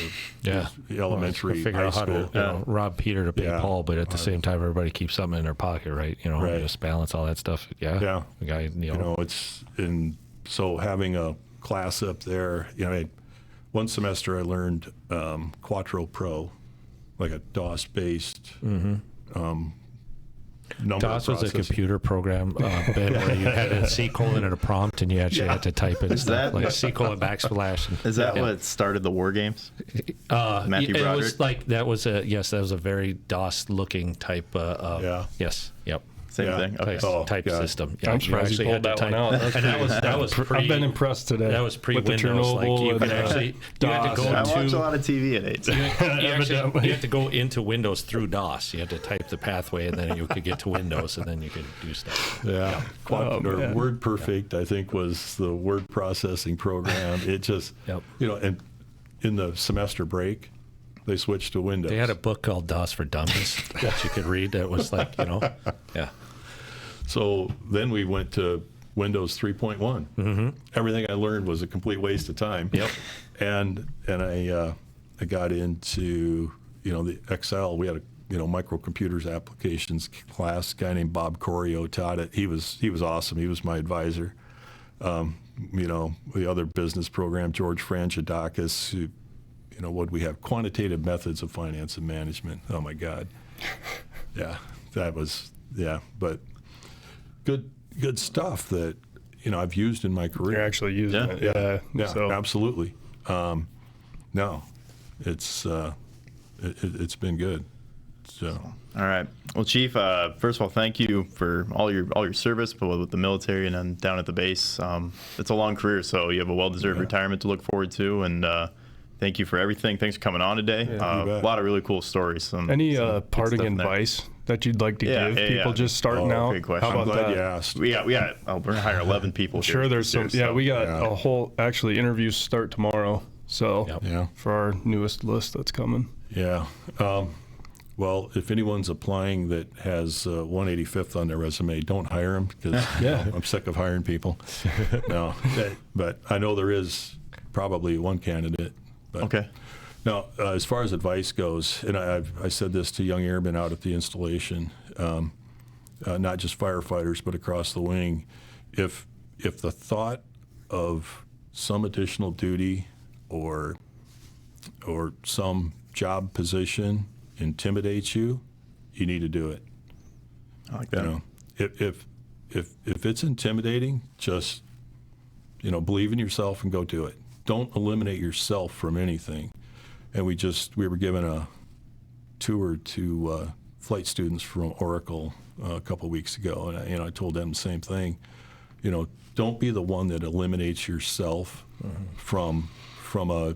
elementary, Figure high out how to school. rob Peter to pay Yeah. Paul, but at the same time, everybody keeps something in their pocket, right? You know, Right. just balance all that stuff. Yeah, Yeah. The guy, You know, so having a class up there, you know, one semester I learned Quattro Pro, like a DOS-based number DOS was a processing. computer program, Ben, where you had a C colon and a prompt, and you actually had to type it. that- like C colon backslash? And, is that what started the war games? Matthew it Broderick? was like that was a very DOS looking type. Yeah. Yes. Yep. Same Yeah. thing. Okay. Type God. system. Yeah, I'm you surprised you actually pulled had to that one out. That's and that was pre, I've been impressed today. That was pre with the Windows. Like Chernobyl you and, could actually you had to go I watch to a lot of TV at 8. you had to go into Windows through DOS. You had to type the pathway, and then you could get to Windows, and then you could do stuff. Yeah. Oh, man. WordPerfect, I think, was the word processing program. It just, Yep. you know, and in the semester break, they switched to Windows. They had a book called DOS for Dummies that you could read. That was like, you know, yeah. So then we went to Windows 3.1. Mm-hmm. Everything I learned was a complete waste of time. Yep. And I got into, you know, the Excel. We had a, you know, microcomputers applications class. A guy named Bob Corio taught it. He was awesome. He was my advisor. the other business program, George Franchidakis, who, what we have, quantitative methods of finance and management. Oh my God. Yeah, that was, but good stuff that, I've used in my career. You're actually using it. Yeah, So. absolutely. No, it's been good. So. All right. Well, Chief, first of all, thank you for all your service, but with the military and then down at the base. It's a long career, so you have a well-deserved retirement to look forward to, and thank you for everything. Thanks for coming on today. A lot of really cool stories. Any parting advice that you'd like to give people just starting out? Great question. How about I'm glad that? you asked. We're going to hire 11 people. I'm sure there's some. Yeah, we got a whole. Actually, interviews start tomorrow. So for our newest list that's coming. Yeah. Well, if anyone's applying that has 185th on their resume, don't hire them because I'm sick of hiring people. No, but I know there is probably one candidate. But Okay. Now, as far as advice goes, and I said this to young airmen out at the installation, not just firefighters, but across the wing, if the thought of some additional duty or some job position intimidates you, you need to do it. I like that. If it's intimidating, just believe in yourself and go do it. Don't eliminate yourself from anything. And we were given a tour to flight students from Oracle a couple of weeks ago, and I told them the same thing. Don't be the one that eliminates yourself from a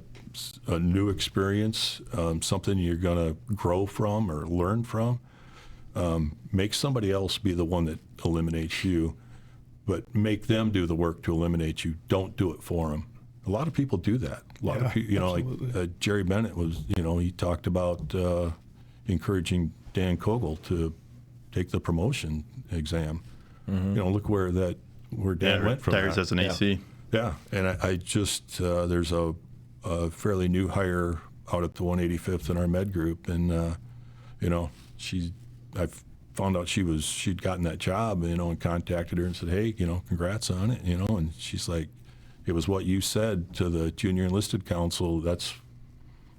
new experience, something you're going to grow from or learn from. Make somebody else be the one that eliminates you, but make them do the work to eliminate you. Don't do it for them. A lot of people do that. A lot of people, like Jerry Bennett was, he talked about encouraging Dan Kogel to take the promotion exam. Look where Dan went from retires that. as an AC. Yeah, and I just there's a fairly new hire out at the 185th in our med group, and I found out she'd gotten that job, and contacted her and said, hey, congrats on it, and she's like, it was what you said to the Junior Enlisted Council. That's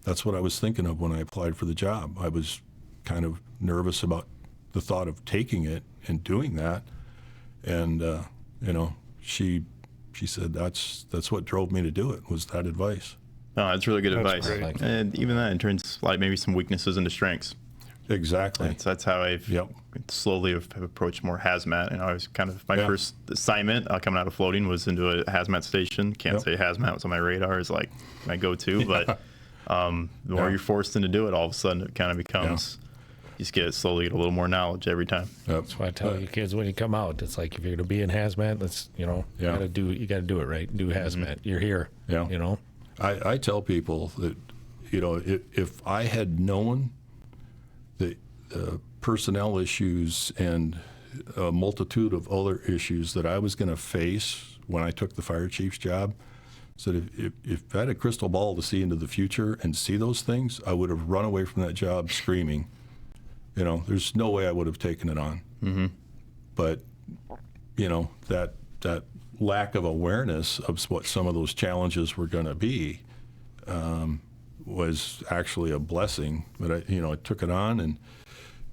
what I was thinking of when I applied for the job. I was kind of nervous about the thought of taking it and doing that, and she said that's what drove me to do it, was that advice. No, that's really good advice. Great. And even that turns like maybe some weaknesses into strengths. Exactly. That's how I've slowly have approached more hazmat. And I was kind of my first assignment coming out of floating was into a hazmat station. Can't say hazmat was on my radar is like my go-to, but the more you're forced into do it, all of a sudden it kind of becomes you just slowly get a little more knowledge every time. That's why I tell you kids when you come out, it's like if you're going to be in hazmat, let's you got to do it right. Do hazmat. You're here. Yeah. I tell people that if I had known the personnel issues and a multitude of other issues that I was going to face when I took the fire chief's job, so that if I had a crystal ball to see into the future and see those things, I would have run away from that job screaming. There's no way I would have taken it on. Mm-hmm. But that lack of awareness of what some of those challenges were going to be was actually a blessing. But I took it on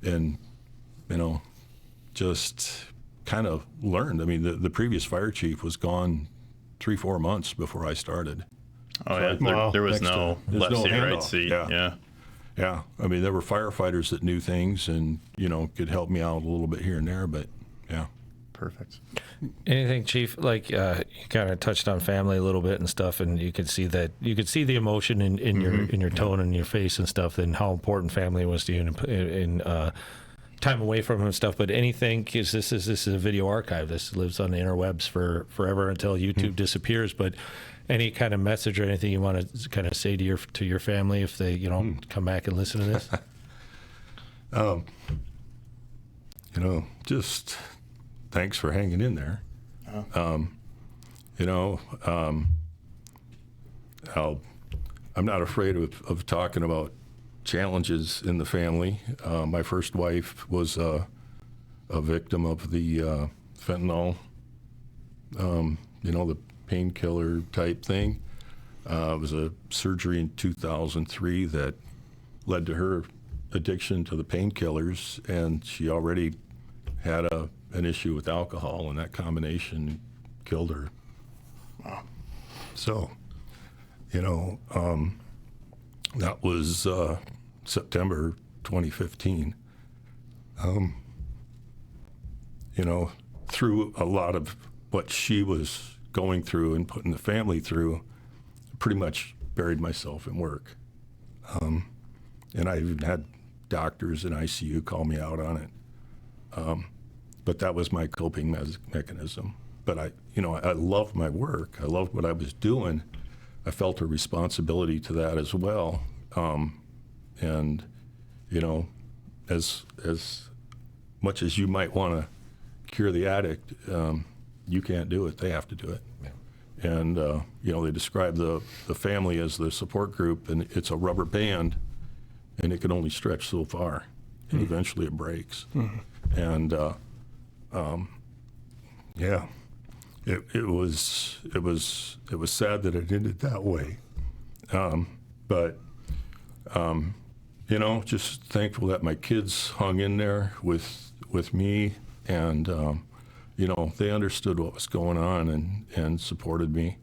and just kind of learned. I mean, the previous fire chief was gone 3-4 months before I started. Oh, yeah. There was no left seat, right seat. Yeah. I mean, there were firefighters that knew things and, could help me out a little bit here and there, but yeah. Perfect. Anything, Chief? Like you kind of touched on family a little bit and stuff, and you could see the emotion in your tone and your face and stuff, and how important family was to you in time away from him and stuff. But anything, because this is a video archive. This lives on the interwebs forever until YouTube disappears. But any kind of message or anything you want to kind of say to your family if they come back and listen to this? Just thanks for hanging in there. I'm not afraid of talking about challenges in the family. My first wife was a victim of the fentanyl, the painkiller type thing. It was a surgery in 2003 that led to her addiction to the painkillers, and she already had an issue with alcohol, and that combination killed her. Wow. So, that was September 2015. Through a lot of what she was going through and putting the family through, pretty much buried myself in work. And I even had doctors in ICU call me out on it. But that was my coping mechanism. But I loved my work. I loved what I was doing. I felt a responsibility to that as well. And, as much as you might want to cure the addict, you can't do it. They have to do it. Yeah. And, they describe the family as the support group, and it's a rubber band, and it can only stretch so far, and eventually it breaks. And, it was sad that it ended that way. But just thankful that my kids hung in there with me, and they understood what was going on and supported me.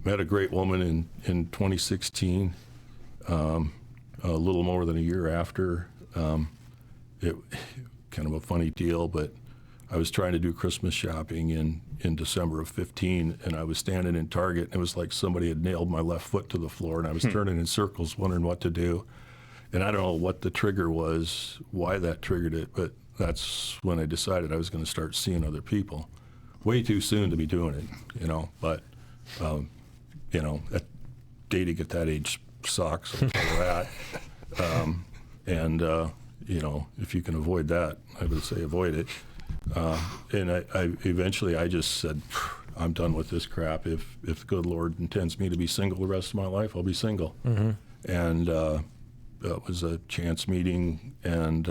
Met a great woman in 2016, a little more than a year after. It kind of a funny deal, but I was trying to do Christmas shopping in December of 15, and I was standing in Target, and it was like somebody had nailed my left foot to the floor, and I was turning in circles wondering what to do. And I don't know what the trigger was, why that triggered it, but that's when I decided I was going to start seeing other people. Way too soon to be doing it, but, dating at that age sucks. That's where we're at. If you can avoid that, I would say avoid it. And I eventually just said, I'm done with this crap. If the good Lord intends me to be single the rest of my life, I'll be single. Mm-hmm. And it was a chance meeting, and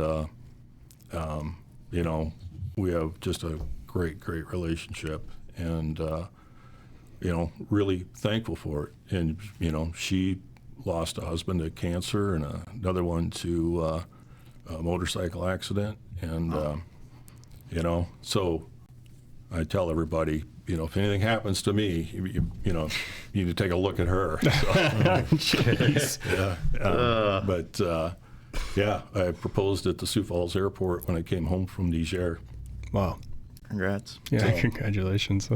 we have just a great relationship, and really thankful for it. And she lost a husband to cancer, and another one to a motorcycle accident, and so I tell everybody, if anything happens to me, you need to take a look at her. I proposed at the Sioux Falls Airport when I came home from Niger. Wow. Congrats. Yeah, congratulations.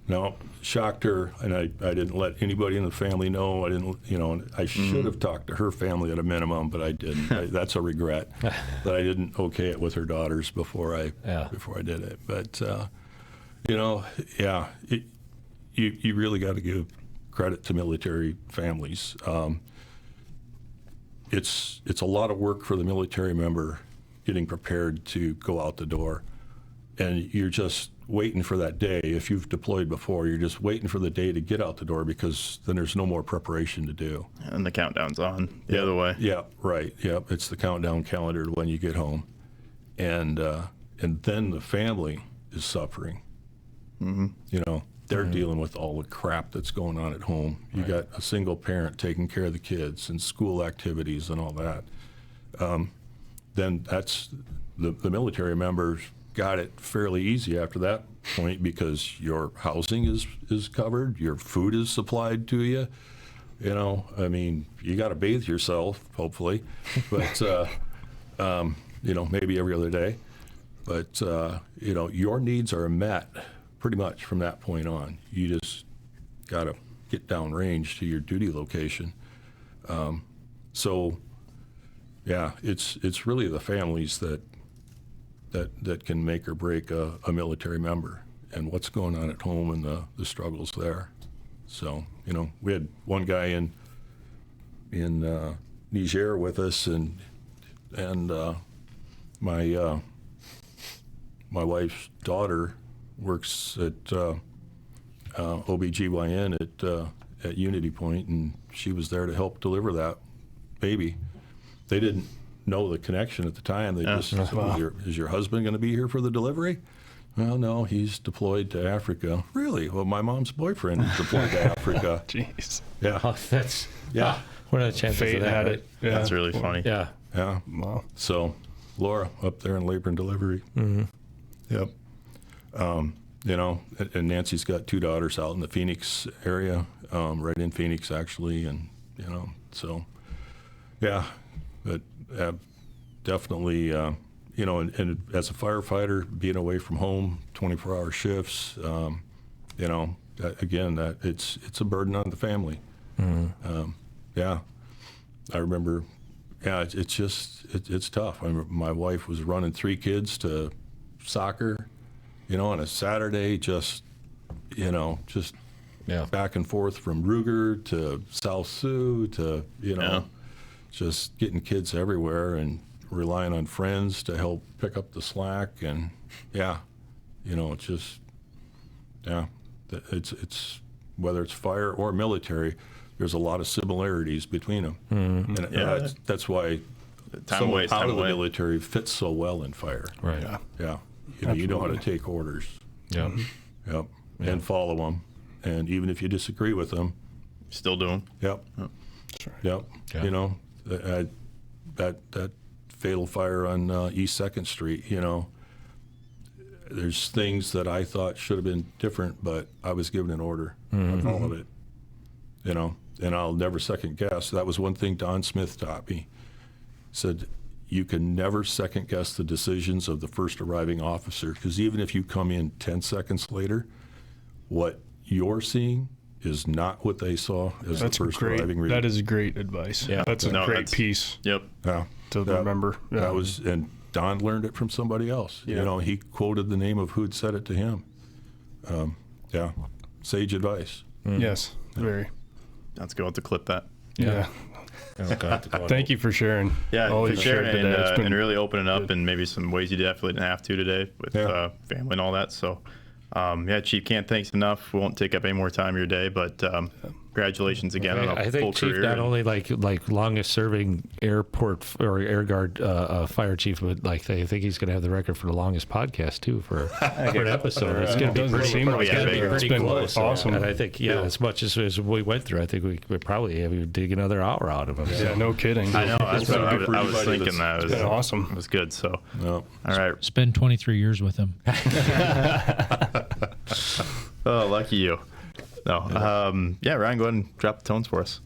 No, shocked her, and I didn't let anybody in the family know. I didn't, I should have talked to her family at a minimum, but I didn't. That's a regret that I didn't okay it with her daughters before I did it. But you really got to give credit to military families. It's a lot of work for the military member getting prepared to go out the door, and you're just waiting for that day. If you've deployed before, you're just waiting for the day to get out the door, because then there's no more preparation to do. And the countdown's on the other way. Yeah, right. Yeah, it's the countdown calendar to when you get home, and then the family is suffering. Mm-hmm. They're dealing with all the crap that's going on at home. You got a single parent taking care of the kids and school activities and all that. Then that's the military members got it fairly easy after that point, because your housing is covered, your food is supplied to you. You got to bathe yourself, hopefully, but maybe every other day. But your needs are met pretty much from that point on. You just got to get down range to your duty location. It's really the families that can make or break a military member, and what's going on at home and the struggles there. So, we had one guy in Niger with us, and my wife's daughter works at OBGYN at Unity Point, and she was there to help deliver that baby. They didn't know the connection at the time. They just said, is your husband going to be here for the delivery? Well, no, he's deployed to Africa. Really? Well, my mom's boyfriend is deployed to Africa. Jeez. Yeah. Oh, that's Yeah. What are the chances Fate of that? had Right? it. Yeah. That's really funny. Yeah. Yeah. Wow. So, Laura up there in labor and delivery. Mm-hmm. Yep. You know, and Nancy's got 2 daughters out in the Phoenix area, right in Phoenix actually, and you know, so yeah, but definitely, you know, and as a firefighter, being away from home, 24-hour shifts, you know, again, that it's a burden on the family. Mm-hmm. Yeah, I remember. Yeah, it's just it's tough. I remember my wife was running 3 kids to soccer, you know, on a Saturday, just you know, just Yeah. back and forth from Ruger to South Sioux to you know, just getting kids everywhere and relying on friends to help pick up the slack and yeah, you know, it's just yeah, it's whether it's fire or military. There's a lot of similarities between them, and that's why someone out of the military fits so well in fire. Right. Yeah, you know how to take orders. Yeah. Yep, and follow them, and even if you disagree with them, Still doing. yep, yep. Yeah. You know, that fatal fire on East 2nd Street. You know, there's things that I thought should have been different, but I was given an order on all of it. You know, and I'll never second guess. That was one thing Don Smith taught me. Said, you can never second guess the decisions of the first arriving officer, because even if you come in 10 seconds later, what you're seeing is not what they saw as the first arriving. That is great advice. Yeah. That's a great piece Yep. Yeah, to remember. Yeah. that was, and Don learned it from somebody else. Yeah. You know, he quoted the name of who'd said it to him. Yeah, sage advice. Yes, very. Let's go out to clip that. Yeah. Oh, God. Thank you for sharing. Yeah, all for you shared sharing today. It's been and really opening up good. and maybe some ways you definitely didn't have to today with family and all that. So, yeah, Chief, can't thanks enough. We won't take up any more time of your day, but congratulations again on a I full think Chief career. not only like longest serving airport or air guard fire chief, but like they think he's going to have the record for the longest podcast too for an episode. It's going to be doesn't seem like it. pretty It's been close. awesome. And I think as much as we went through, I think we probably would dig another hour out of him. Yeah, no kidding. I know. That's what I was thinking. That was awesome. It was good. So, No. all right. Spend 23 years with him. Oh, lucky you. No. Yeah, Ryan, go ahead and drop the tones for us.